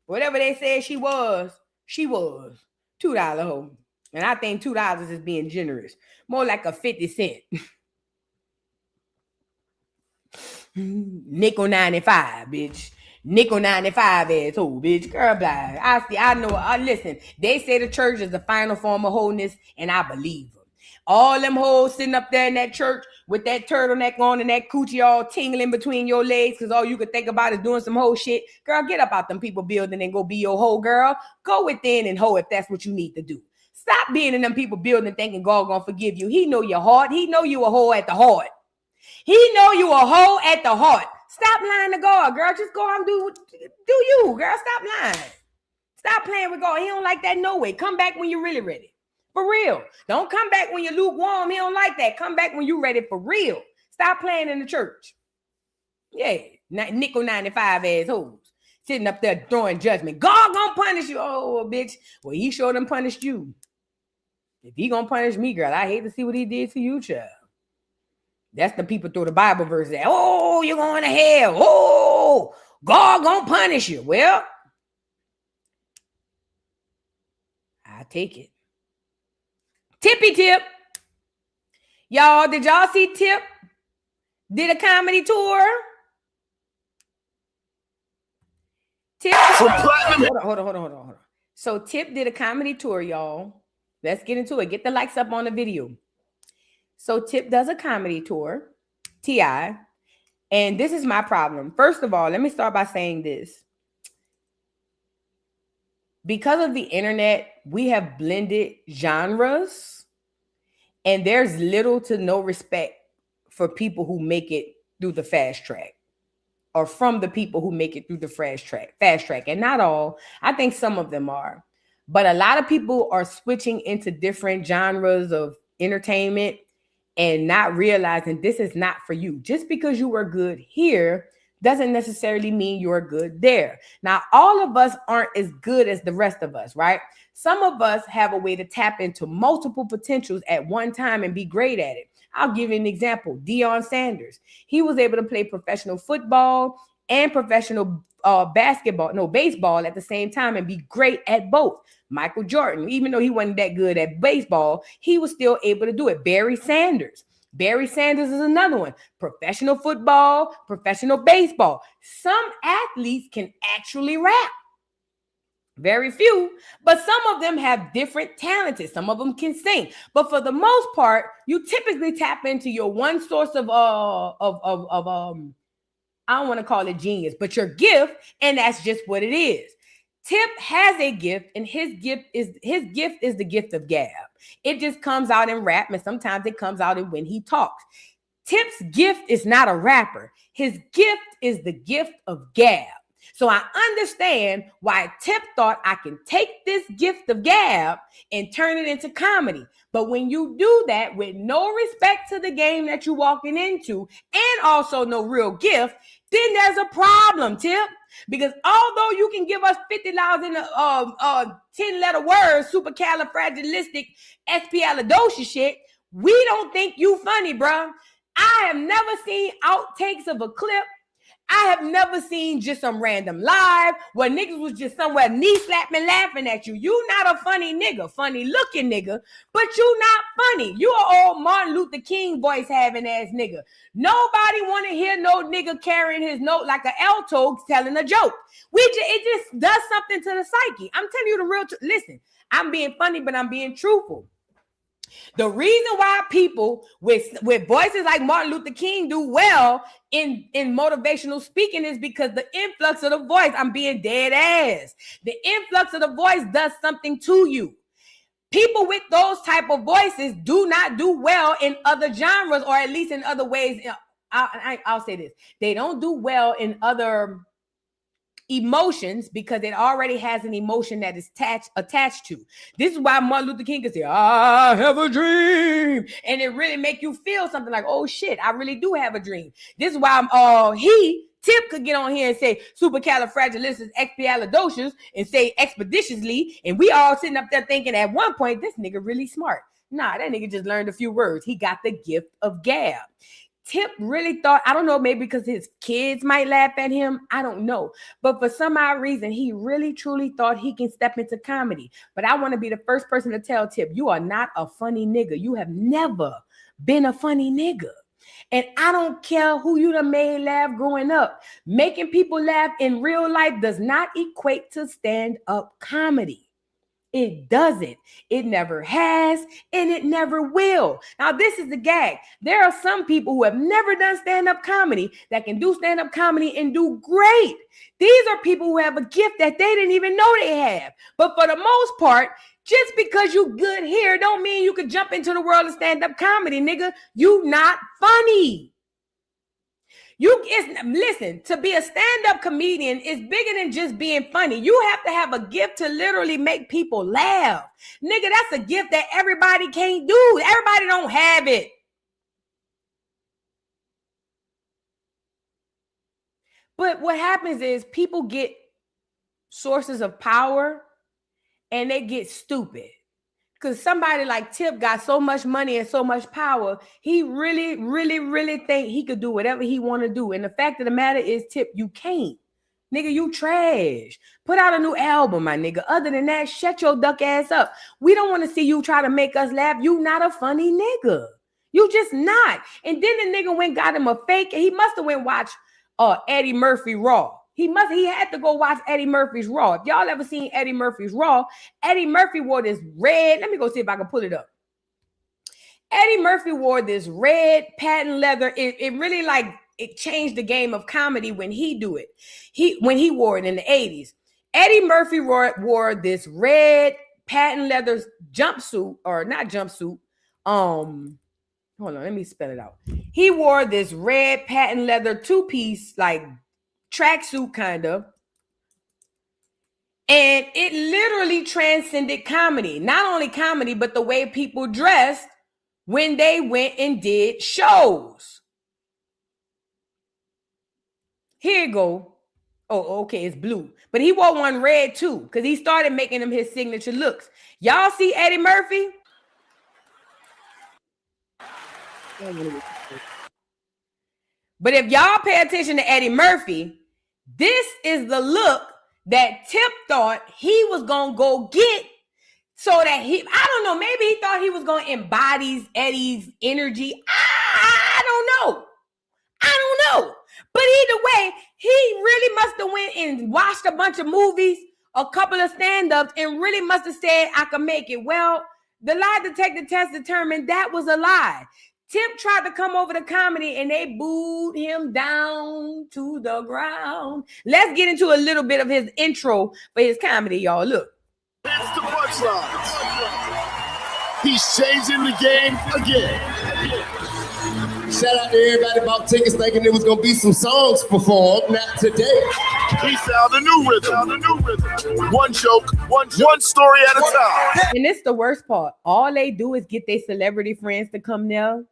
Whatever they said she was $2 hoe. And I think $2 is being generous. More like a 50 cent. Nickel 95, bitch. Nickel 95 asshole, bitch. Girl, blah. I know. Listen, they say the church is the final form of wholeness, and I believe them. All them hoes sitting up there in that church with that turtleneck on and that coochie all tingling between your legs because all you could think about is doing some hoe shit. Girl, get up out them people building and go be your hoe, girl. Go within and hoe if that's what you need to do. Stop being in them people building thinking God gonna forgive you. He know your heart. He know you a hoe at the heart. He know you a hoe at the heart. Stop lying to God, girl. Just go out and do you, girl. Stop lying. Stop playing with God. He don't like that no way. Come back when you're really ready. For real. Don't come back when you're lukewarm. He don't like that. Come back when you're ready for real. Stop playing in the church. Yeah. Nickel 95 assholes. Sitting up there throwing judgment. God gonna punish you. Oh, bitch. Well, he sure done punished you. If he gonna punish me, girl, I hate to see what he did to you, child. That's the people throw the Bible verse at. Oh, you're going to hell. Oh, God gonna punish you. Well, I take it. Tippy Tip. Y'all, did y'all see Tip did a comedy tour? Tip. Hold on. So Tip did a comedy tour, y'all. Let's get into it. Get the likes up on the video. So Tip does a comedy tour, T.I., and this is my problem. First of all, let me start by saying this. Because of the internet, we have blended genres, and there's little to no respect for people who make it through the fast track, or from the people who make it through the fast track. And not all. I think some of them are. But a lot of people are switching into different genres of entertainment and not realizing this is not for you. Just because you are good here doesn't necessarily mean you're good there. Now, all of us aren't as good as the rest of us, right? Some of us have a way to tap into multiple potentials at one time and be great at it. I'll give you an example. Deion Sanders. He was able to play professional football and professional baseball at the same time and be great at both. Michael Jordan, even though he wasn't that good at baseball, he was still able to do it. Barry Sanders is another one. Professional football, professional baseball. Some athletes can actually rap. Very few, but some of them have different talents. Some of them can sing. But for the most part, you typically tap into your one source of I don't want to call it genius, but your gift, and that's just what it is. Tip has a gift, and his gift is the gift of gab. It just comes out in rap, and sometimes it comes out in when he talks. Tip's gift is not a rapper. His gift is the gift of gab. So I understand why Tip thought I can take this gift of gab and turn it into comedy. But when you do that with no respect to the game that you're walking into and also no real gift, then there's a problem, Tip. Because although you can give us 50,000 10-letter words, supercalifragilistic, expialidocious shit, we don't think you funny, bruh. I have never seen outtakes of a clip. I have never seen just some random live where niggas was just somewhere knee slapping, laughing at you. You not a funny nigga, funny looking nigga, but you not funny. You an old Martin Luther King voice having ass nigga. Nobody want to hear no nigga carrying his note like an alto telling a joke. It just does something to the psyche. I'm telling you the real truth. Listen, I'm being funny, but I'm being truthful. The reason why people with voices like Martin Luther King do well in motivational speaking is because the influx of the voice, I'm being dead ass. The influx of the voice does something to you. People with those type of voices do not do well in other genres, or at least in other ways. I'll say this. They don't do well in other emotions because it already has an emotion that is attached to. This is why Martin Luther King can say, I have a dream. And it really make you feel something like, oh shit, I really do have a dream. This is why Tip could get on here and say supercalifragilisticexpialidocious and say expeditiously. And we all sitting up there thinking at one point, this nigga really smart. Nah, that nigga just learned a few words. He got the gift of gab. Tip really thought, I don't know, maybe because his kids might laugh at him. I don't know. But for some odd reason, he really, truly thought he can step into comedy. But I want to be the first person to tell Tip, you are not a funny nigga. You have never been a funny nigga. And I don't care who you done made laugh growing up. Making people laugh in real life does not equate to stand-up comedy. It doesn't. It never has, and it never will. Now, this is the gag. There are some people who have never done stand-up comedy that can do stand-up comedy and do great. These are people who have a gift that they didn't even know they have. But for the most part, just because you good here don't mean you could jump into the world of stand-up comedy, nigga. You not funny. Listen, to be a stand-up comedian is bigger than just being funny. You have to have a gift to literally make people laugh. Nigga, that's a gift that everybody can't do. Everybody don't have it. But what happens is people get sources of power and they get stupid. Because somebody like Tip got so much money and so much power, he really, really, really think he could do whatever he want to do. And the fact of the matter is, Tip, you can't. Nigga, you trash. Put out a new album, my nigga. Other than that, shut your duck ass up. We don't want to see you try to make us laugh. You not a funny nigga. You just not. And then the nigga went got him a fake. He must have went watch Eddie Murphy Raw. He had to go watch Eddie Murphy's Raw. If y'all ever seen Eddie Murphy's Raw, Eddie Murphy wore this red. Let me go see if I can pull it up. Eddie Murphy wore this red patent leather. It really it changed the game of comedy when he do it. When he wore it in the 80s. Eddie Murphy wore this red patent leather jumpsuit, or not jumpsuit. Hold on, let me spell it out. He wore this red patent leather two-piece, tracksuit kind of, and it literally transcended comedy. Not only comedy, but the way people dressed when they went and did shows. Here you go. Oh, okay, it's blue. But he wore one red too, because he started making them his signature looks. Y'all see Eddie Murphy? But if y'all pay attention to Eddie Murphy, this is the look that Tip thought he was going to go get so that I don't know, maybe he thought he was going to embody Eddie's energy. I don't know. But either way, he really must have went and watched a bunch of movies, a couple of stand-ups, and really must have said, I can make it. Well, the lie detector test determined that was a lie. Tip tried to come over to comedy and they booed him down to the ground. Let's get into a little bit of his intro for his comedy, y'all. Look. That's the punchline. He's changing the game again. Shout out to everybody bought tickets thinking there was going to be some songs performed. Not today. He found a new rhythm. One joke, one story at a time. And it's the worst part. All they do is get their celebrity friends to come there.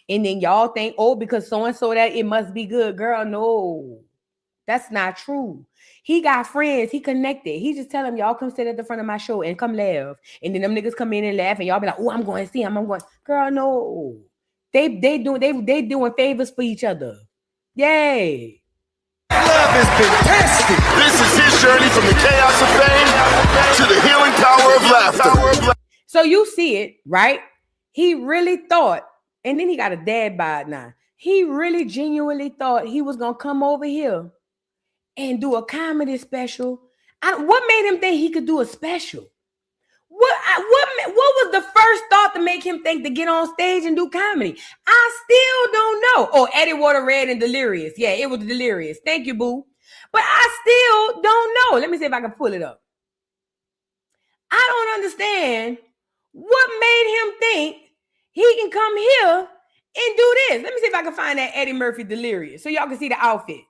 And then y'all think, oh, because so-and-so that it must be good. Girl, no. That's not true. He got friends. He connected. He just tell them, y'all come sit at the front of my show and come laugh. And then them niggas come in and laugh and y'all be like, oh, I'm going to see him. I'm going. Girl, no. They doing favors for each other. Yay. Love is fantastic. This is his journey from the chaos of fame to the healing power of laughter. So you see it, right? He really thought, and then he got a dad bod now. He really genuinely thought he was going to come over here and do a comedy special. What made him think he could do a special? What was the first thought to make him think to get on stage and do comedy? I still don't know. Oh, Eddie Water Red and Delirious. Yeah, it was Delirious. Thank you, boo. But I still don't know. Let me see if I can pull it up. I don't understand what made him think he can come here and do this. Let me see if I can find that Eddie Murphy Delirious so y'all can see the outfit.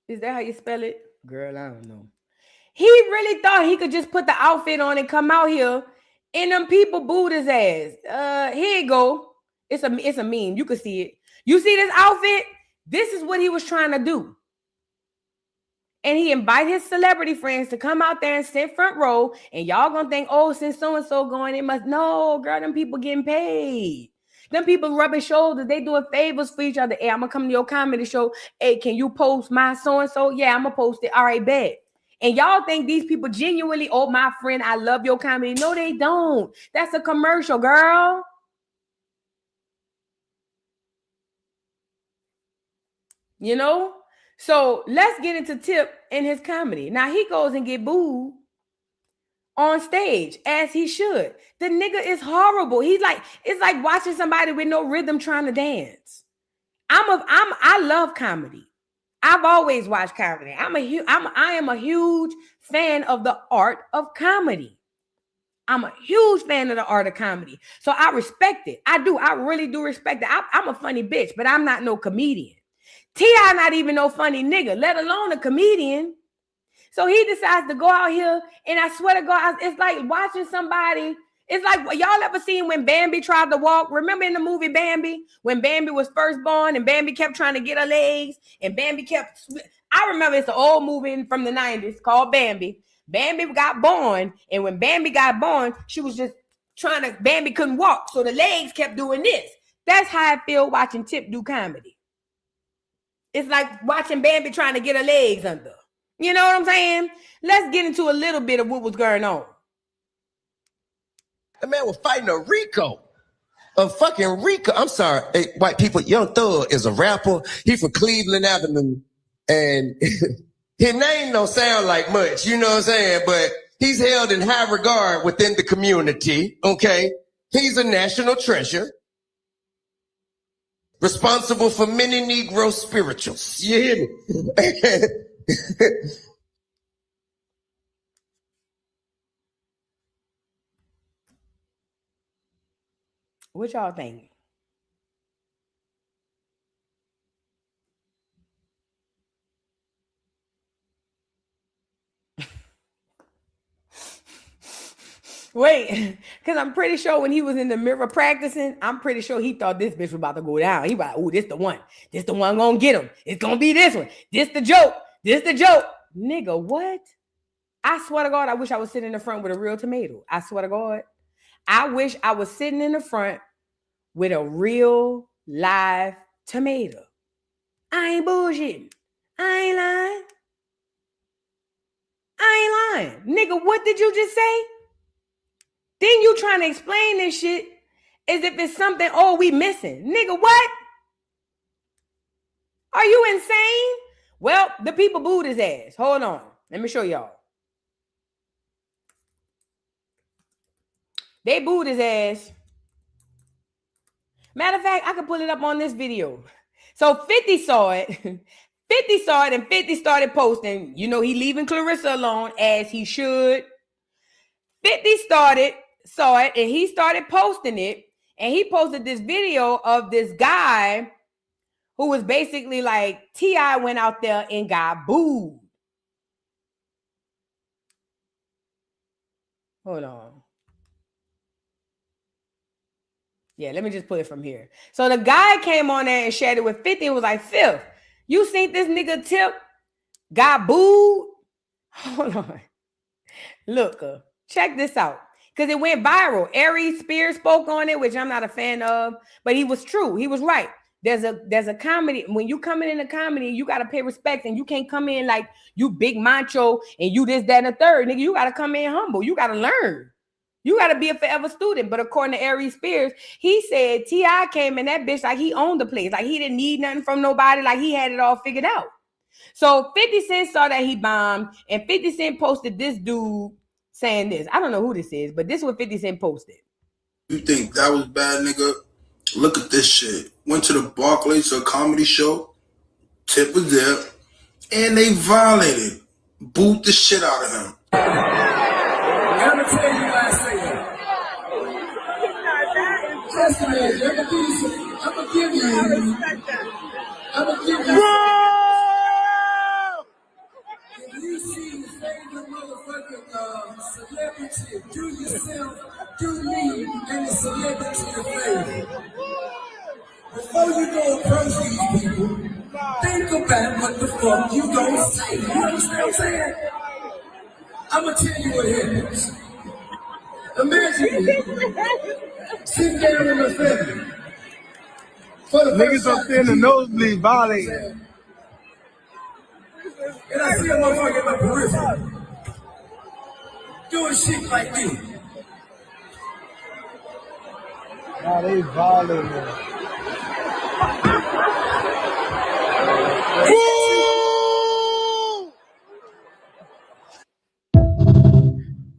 Is that how you spell it? Girl, I don't know. He really thought he could just put the outfit on and come out here and them people booed his ass. Here you go. It's a meme. You can see it. You see this outfit? This is what he was trying to do. And he invite his celebrity friends to come out there and sit front row. And y'all gonna think, oh, since so-and-so going, it must. No, girl, them people getting paid. Them people rubbing shoulders. They doing favors for each other. Hey, I'm going to come to your comedy show. Hey, can you post my so-and-so? Yeah, I'm going to post it. All right, bet. And y'all think these people genuinely, oh, my friend, I love your comedy. No, they don't. That's a commercial, girl. You know? So let's get into Tip and his comedy. Now, he goes and get booed on stage, as he should. The nigga is horrible. He's like, it's like watching somebody with no rhythm trying to dance. I love comedy. I've always watched comedy. I am a huge fan of the art of comedy. I'm a huge fan of the art of comedy. So I respect it. I do. I really do respect it. I'm a funny bitch, but I'm not no comedian. T.I. not even no funny nigga, let alone a comedian. So he decides to go out here, and I swear to God, it's like watching somebody. It's like, y'all ever seen when Bambi tried to walk? Remember in the movie Bambi, when Bambi was first born and Bambi kept trying to get her legs, and Bambi kept. I remember it's an old movie from the 90s called Bambi. Bambi got born, and when Bambi got born, she was just trying to. Bambi couldn't walk, so the legs kept doing this. That's how I feel watching Tip do comedy. It's like watching Bambi trying to get her legs under. You know what I'm saying? Let's get into a little bit of what was going on. The man was fighting a Rico. A fucking Rico. I'm sorry. Hey, white people, Young Thug is a rapper. He from Cleveland Avenue. And his name don't sound like much, you know what I'm saying? But he's held in high regard within the community, okay? He's a national treasure. Responsible for many Negro spirituals. You hear me? What y'all think? Wait, because I'm pretty sure when he was in the mirror practicing, I'm pretty sure he thought this bitch was about to go down. He was like, oh, this the one. This the one gonna get him. It's gonna be this one. This the joke. This the joke. Nigga, what? I swear to God, I wish I was sitting in the front with a real tomato. I swear to God. I wish I was sitting in the front with a real live tomato. I ain't bullshitting. I ain't lying. I ain't lying. Nigga, what did you just say? Then you trying to explain this shit as if it's something, oh, we missing. Nigga, what? Are you insane? Well, the people booed his ass. Hold on. Let me show y'all. They booed his ass. Matter of fact, I can pull it up on this video. So 50 saw it. 50 saw it and 50 started posting. You know, he leaving Clarissa alone as he should. 50 saw it and he started posting it. And he posted this video of this guy who was basically like, T.I. went out there and got booed. Hold on. Yeah, let me just pull it from here. So the guy came on there and shared it with 50 and was like, Fifth, you seen this nigga Tip got booed? Hold on. Look, check this out. Because it went viral. Aries Spears spoke on it, which I'm not a fan of, but he was true. He was right. There's a comedy. When you come in a comedy, you got to pay respect, and you can't come in like you big macho and you this, that, and the third. Nigga, you got to come in humble. You got to learn. You got to be a forever student. But according to Aries Spears, he said T.I. came in that bitch like he owned the place. Like he didn't need nothing from nobody. Like he had it all figured out. So 50 Cent saw that he bombed, and 50 Cent posted this dude saying this. I don't know who this is, but this is what 50 Cent posted. You think that was bad, nigga? Look at this shit. Went to the Barclays, a comedy show. Tip was there. And they violated. Booed the shit out of him. I'm gonna tell you why I say that. Listen, man, I'm gonna give you. I'm gonna give you. If you see your favorite motherfucking celebrity, do yourself, do me, and the celebrity a favor. Before you go approach these people, think about what the fuck you gonna say. You understand what I'm saying? I'm gonna tell you what happens. Imagine sit down in the family. For the niggas up there in the nosebleed violating. And I see a motherfucker in my periphery doing shit like this. Nah, they violating.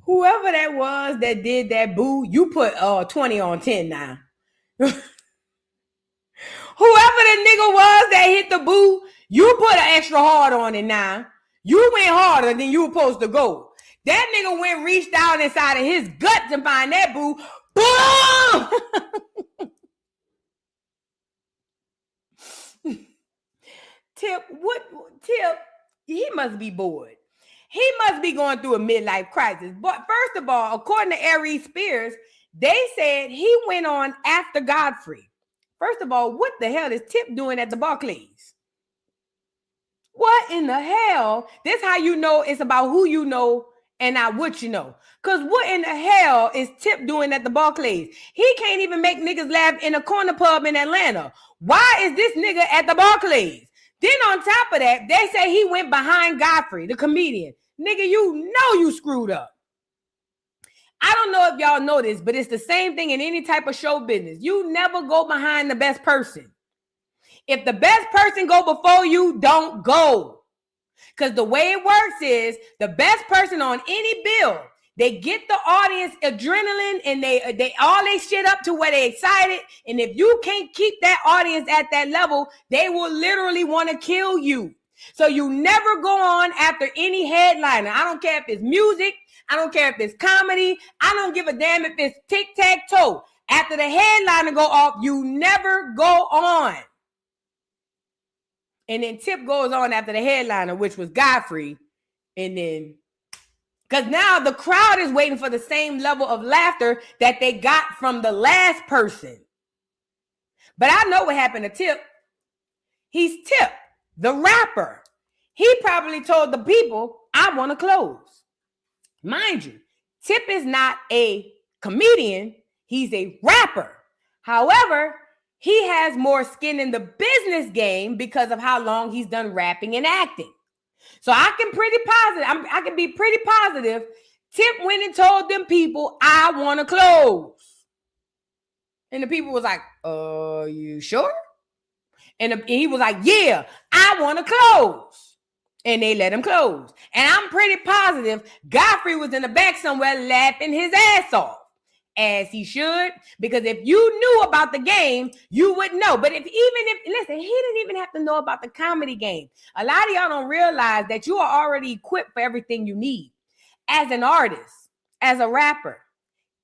Whoever that was that did that boo, you put 20 on 10 now. Whoever the nigga was that hit the boo, you put an extra hard on it now. You went harder than you were supposed to go. That nigga reached down inside of his gut to find that boo. Boom! Tip, he must be bored. He must be going through a midlife crisis. But first of all, according to Aries Spears, they said he went on after Godfrey. First of all, what the hell is Tip doing at the Barclays? What in the hell? This how you know it's about who you know and not what you know. Because what in the hell is Tip doing at the Barclays? He can't even make niggas laugh in a corner pub in Atlanta. Why is this nigga at the Barclays? Then on top of that, they say he went behind Godfrey, the comedian. Nigga, you know you screwed up. I don't know if y'all know this, but it's the same thing in any type of show business. You never go behind the best person. If the best person go before you, don't go. Because the way it works is the best person on any bill, they get the audience adrenaline and they all they shit up to where they excited. And if you can't keep that audience at that level, they will literally want to kill you. So you never go on after any headliner. I don't care if it's music. I don't care if it's comedy. I don't give a damn if it's tic-tac-toe. After the headliner go off, you never go on. And then Tip goes on after the headliner, which was Godfrey. And then Because now the crowd is waiting for the same level of laughter that they got from the last person. But I know what happened to Tip. He's Tip, the rapper. He probably told the people, I want to close. Mind you, Tip is not a comedian. He's a rapper. However, he has more skin in the business game because of how long he's done rapping and acting. So I can be pretty positive. Tip went and told them people, I want to close. And the people was like, you sure? And he was like, yeah, I want to close. And they let him close. And I'm pretty positive Godfrey was in the back somewhere laughing his ass off. As he should. Because if you knew about the game, you would know. But listen, he didn't even have to know about the comedy game. A lot of y'all don't realize that you are already equipped for everything you need. As an artist, as a rapper,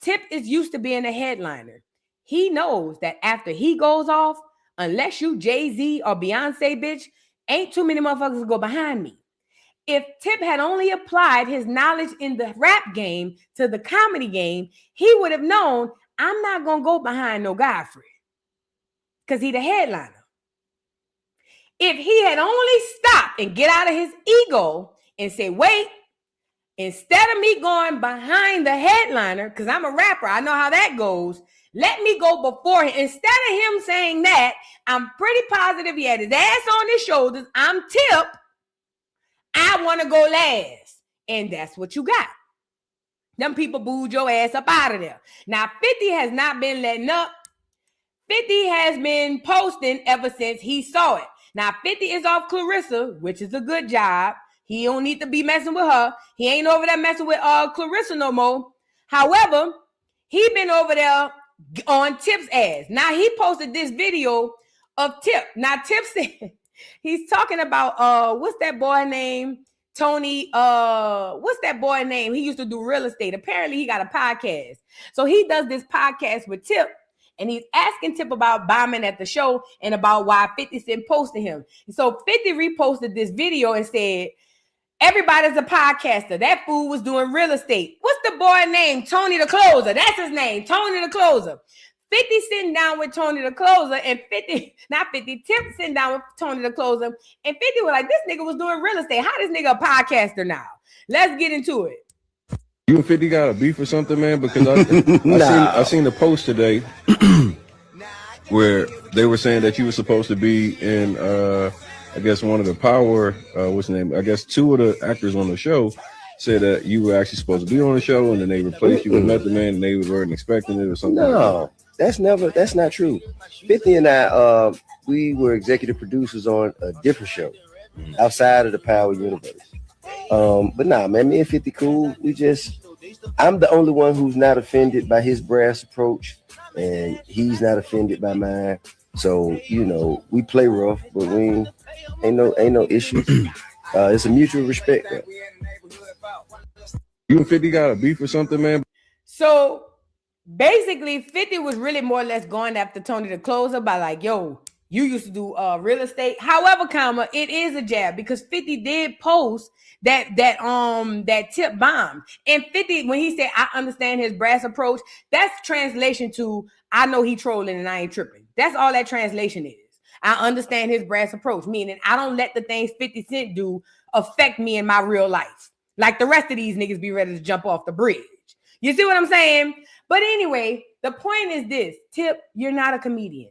Tip is used to being a headliner. He knows that after he goes off, unless you Jay-Z or Beyonce, bitch, ain't too many motherfuckers go behind me. If Tip had only applied his knowledge in the rap game to the comedy game, he would have known I'm not going to go behind no Godfrey because he the headliner. If he had only stopped and get out of his ego and say, wait, instead of me going behind the headliner, because I'm a rapper, I know how that goes, let me go before him. Instead of him saying that, I'm pretty positive he had his ass on his shoulders. I'm Tip. I want to go last. And that's what you got. Them people booed your ass up out of there. Now, 50 has not been letting up. 50 has been posting ever since he saw it. Now, 50 is off Clarissa, which is a good job. He don't need to be messing with her. He ain't over there messing with Clarissa no more. However, he been over there on Tip's ass. Now, he posted this video of Tip. Now, Tip said... He's talking about what's that boy name? Tony, what's that boy name? He used to do real estate. Apparently he got a podcast. So he does this podcast with Tip, and he's asking Tip about bombing at the show and about why 50 Cent posted him. So 50 reposted this video and said, everybody's a podcaster. That fool was doing real estate. What's the boy name? Tony the Closer. That's his name, Tony the Closer. 50 sitting down with Tony the Closer, and Tip sitting down with Tony the Closer, and 50 was like, this nigga was doing real estate. How this nigga a podcaster now? Let's get into it. You and 50 got a beef or something, man? Because I seen the post today where they were saying that you were supposed to be in, I guess, one of the Power, what's the name? I guess 2 of the actors on the show said that you were actually supposed to be on the show, and then they replaced you with Method Man, and they weren't expecting it or something. No. That's not true. 50 and I, we were executive producers on a different show outside of the Power universe. But nah, man, me and 50 cool. I'm the only one who's not offended by his brass approach, and he's not offended by mine. So, we play rough, but we ain't no issues. It's a mutual respect. Man. You and 50 got a beef or something, man? So basically, 50 was really more or less going after Tony the Closer by like, yo, you used to do real estate. However, it is a jab because 50 did post that Tip bombed. And 50, when he said, I understand his brass approach, that's translation to, I know he trolling and I ain't tripping. That's all that translation is. I understand his brass approach, meaning I don't let the things 50 Cent do affect me in my real life. Like the rest of these niggas be ready to jump off the bridge. You see what I'm saying? But anyway, the point is this. Tip, you're not a comedian.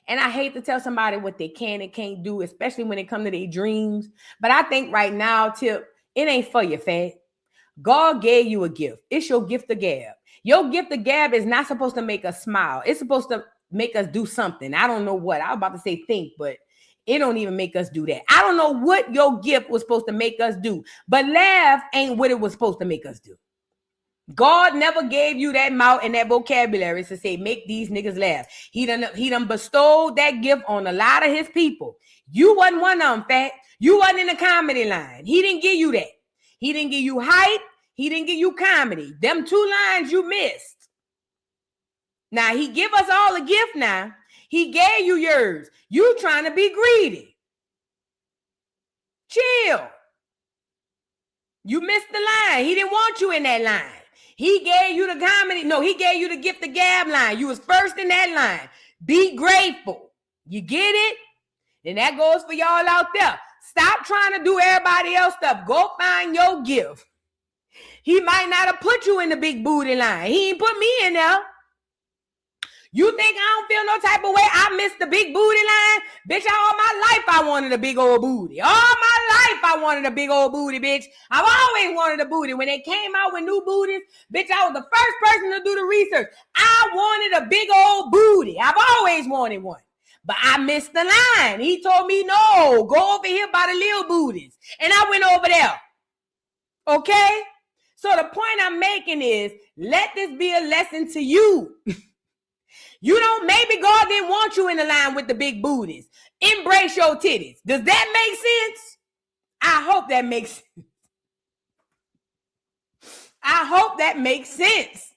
And I hate to tell somebody what they can and can't do, especially when it comes to their dreams. But I think right now, Tip, it ain't for you, fat. God gave you a gift. It's your gift of gab. Your gift of gab is not supposed to make us smile. It's supposed to make us do something. I don't know what. I was about to say think, but it don't even make us do that. I don't know what your gift was supposed to make us do. But laugh ain't what it was supposed to make us do. God never gave you that mouth and that vocabulary to say, make these niggas laugh. He done bestowed that gift on a lot of his people. You wasn't one of them, fat. You wasn't in the comedy line. He didn't give you that. He didn't give you hype. He didn't give you comedy. Them 2 lines you missed. Now, he give us all a gift now. He gave you yours. You trying to be greedy. Chill. You missed the line. He didn't want you in that line. He gave you the comedy. No, he gave you the gift of gab line. You was first in that line. Be grateful. You get it? And that goes for y'all out there. Stop trying to do everybody else stuff. Go find your gift. He might not have put you in the big booty line. He ain't put me in there. You think I don't feel no type of way? I missed the big booty line? Bitch, all my life I wanted a big old booty. All my life I wanted a big old booty, bitch. I've always wanted a booty. When they came out with new booties, bitch, I was the first person to do the research. I wanted a big old booty. I've always wanted one. But I missed the line. He told me, no, go over here by the little booties. And I went over there. Okay? So the point I'm making is, let this be a lesson to you. You don't, maybe God didn't want you in the line with the big booties. Embrace your titties. Does that make sense? I hope that makes sense. I hope that makes sense.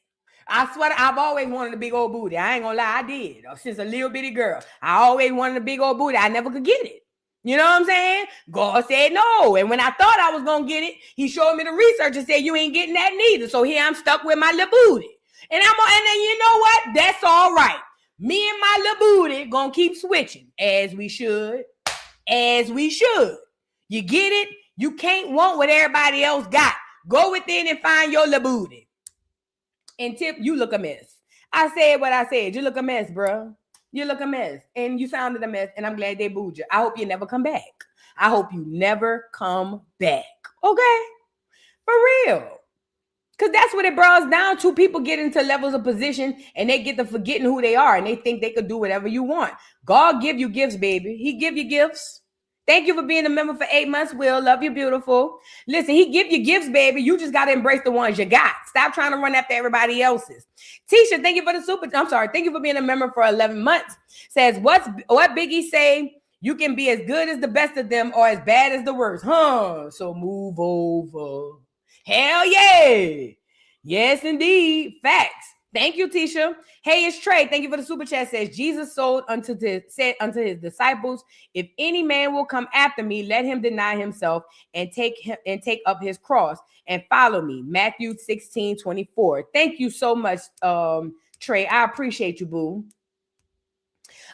I swear I've always wanted a big old booty. I ain't gonna lie, I did. Since a little bitty girl. I always wanted a big old booty. I never could get it. You know what I'm saying? God said no. And when I thought I was gonna get it, he showed me the research and said, you ain't getting that neither. So here I'm stuck with my little booty. And then you know what? That's all right. Me and my little booty gonna keep switching as we should. As we should. You get it? You can't want what everybody else got. Go within and find your little booty. And Tip, you look a mess. I said what I said. You look a mess, bro. You look a mess. And you sounded a mess. And I'm glad they booed you. I hope you never come back. I hope you never come back. Okay? For real. Because that's what it boils down to. People get into levels of position and they get to forgetting who they are. And they think they could do whatever you want. God give you gifts, baby. He give you gifts. Thank you for being a member for 8 months, Will. Love you, beautiful. Listen, he give you gifts, baby. You just got to embrace the ones you got. Stop trying to run after everybody else's. Tisha, thank you for the thank you for being a member for 11 months. Says, what Biggie say? You can be as good as the best of them or as bad as the worst. Huh? So move over. Hell yeah. Yes, indeed. Facts. Thank you, Tisha. Hey, it's Trey. Thank you for the super chat. Says, Jesus said unto his disciples, if any man will come after me, let him deny himself and take up his cross and follow me. Matthew 16:24. Thank you so much, Trey. I appreciate you, boo.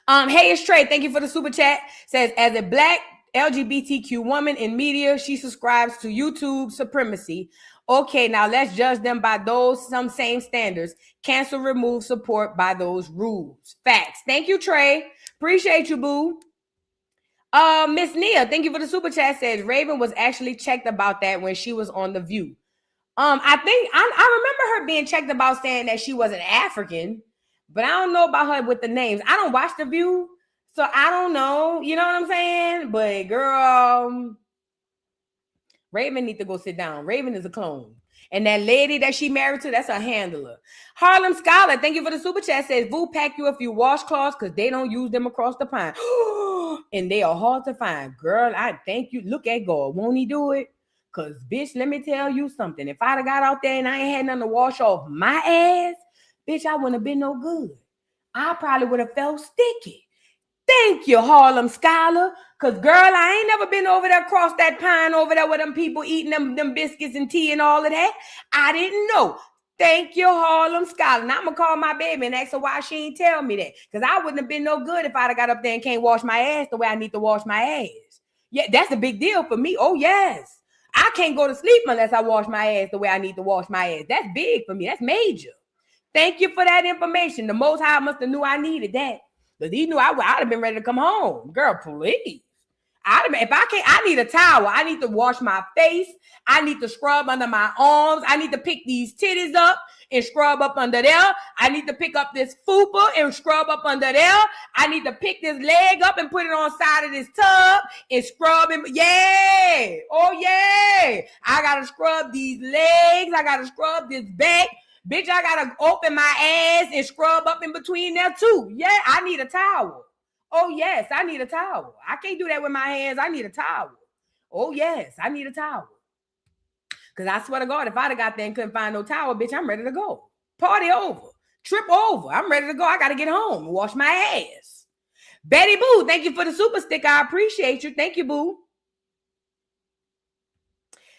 Hey, it's Trey. Thank you for the super chat. Says, as a black LGBTQ woman in media, she subscribes to YouTube supremacy. Okay, now let's judge them by some same standards. Cancel, remove, support by those rules. Facts. Thank you, Trey. Appreciate you, boo. Miss Nia, thank you for the super chat. Says Raven was actually checked about that when she was on The View. I think I remember her being checked about saying that she was an African, but I don't know about her with the names. I don't watch The View, so I don't know. You know what I'm saying? But girl, Raven need to go sit down. Raven is a clone. And that lady that she married to, that's a handler. Harlem Scholar, thank you for the super chat. Says, Vu pack you a few washcloths because they don't use them across the pond. And they are hard to find. Girl, I thank you. Look at God. Won't he do it? Because, bitch, let me tell you something. If I'd have got out there and I ain't had nothing to wash off my ass, bitch, I wouldn't have been no good. I probably would have felt sticky. Thank you, Harlem Scholar. Because, girl, I ain't never been over there across that pine over there with them people eating them biscuits and tea and all of that. I didn't know. Thank you, Harlem Scholar. Now I'm going to call my baby and ask her why she ain't tell me that. Because I wouldn't have been no good if I'd have got up there and can't wash my ass the way I need to wash my ass. Yeah, that's a big deal for me. Oh, yes. I can't go to sleep unless I wash my ass the way I need to wash my ass. That's big for me. That's major. Thank you for that information. The Most High must have knew I needed that. Because he knew I'd have been ready to come home. Girl, please. If I can't, I need a towel. I need to wash my face. I need to scrub under my arms. I need to pick these titties up and scrub up under there. I need to pick up this fupa and scrub up under there. I need to pick this leg up and put it on side of this tub and scrub him. Yeah. Oh, yeah. I got to scrub these legs. I got to scrub this back. Bitch, I got to open my ass and scrub up in between there too. Yeah, I need a towel. Oh, yes, I need a towel. I can't do that with my hands. I need a towel. Oh, yes, I need a towel. Because I swear to God, if I'd have got there and couldn't find no towel, bitch, I'm ready to go. Party over. Trip over. I'm ready to go. I got to get home and wash my ass. Betty Boo, thank you for the super sticker. I appreciate you. Thank you, Boo.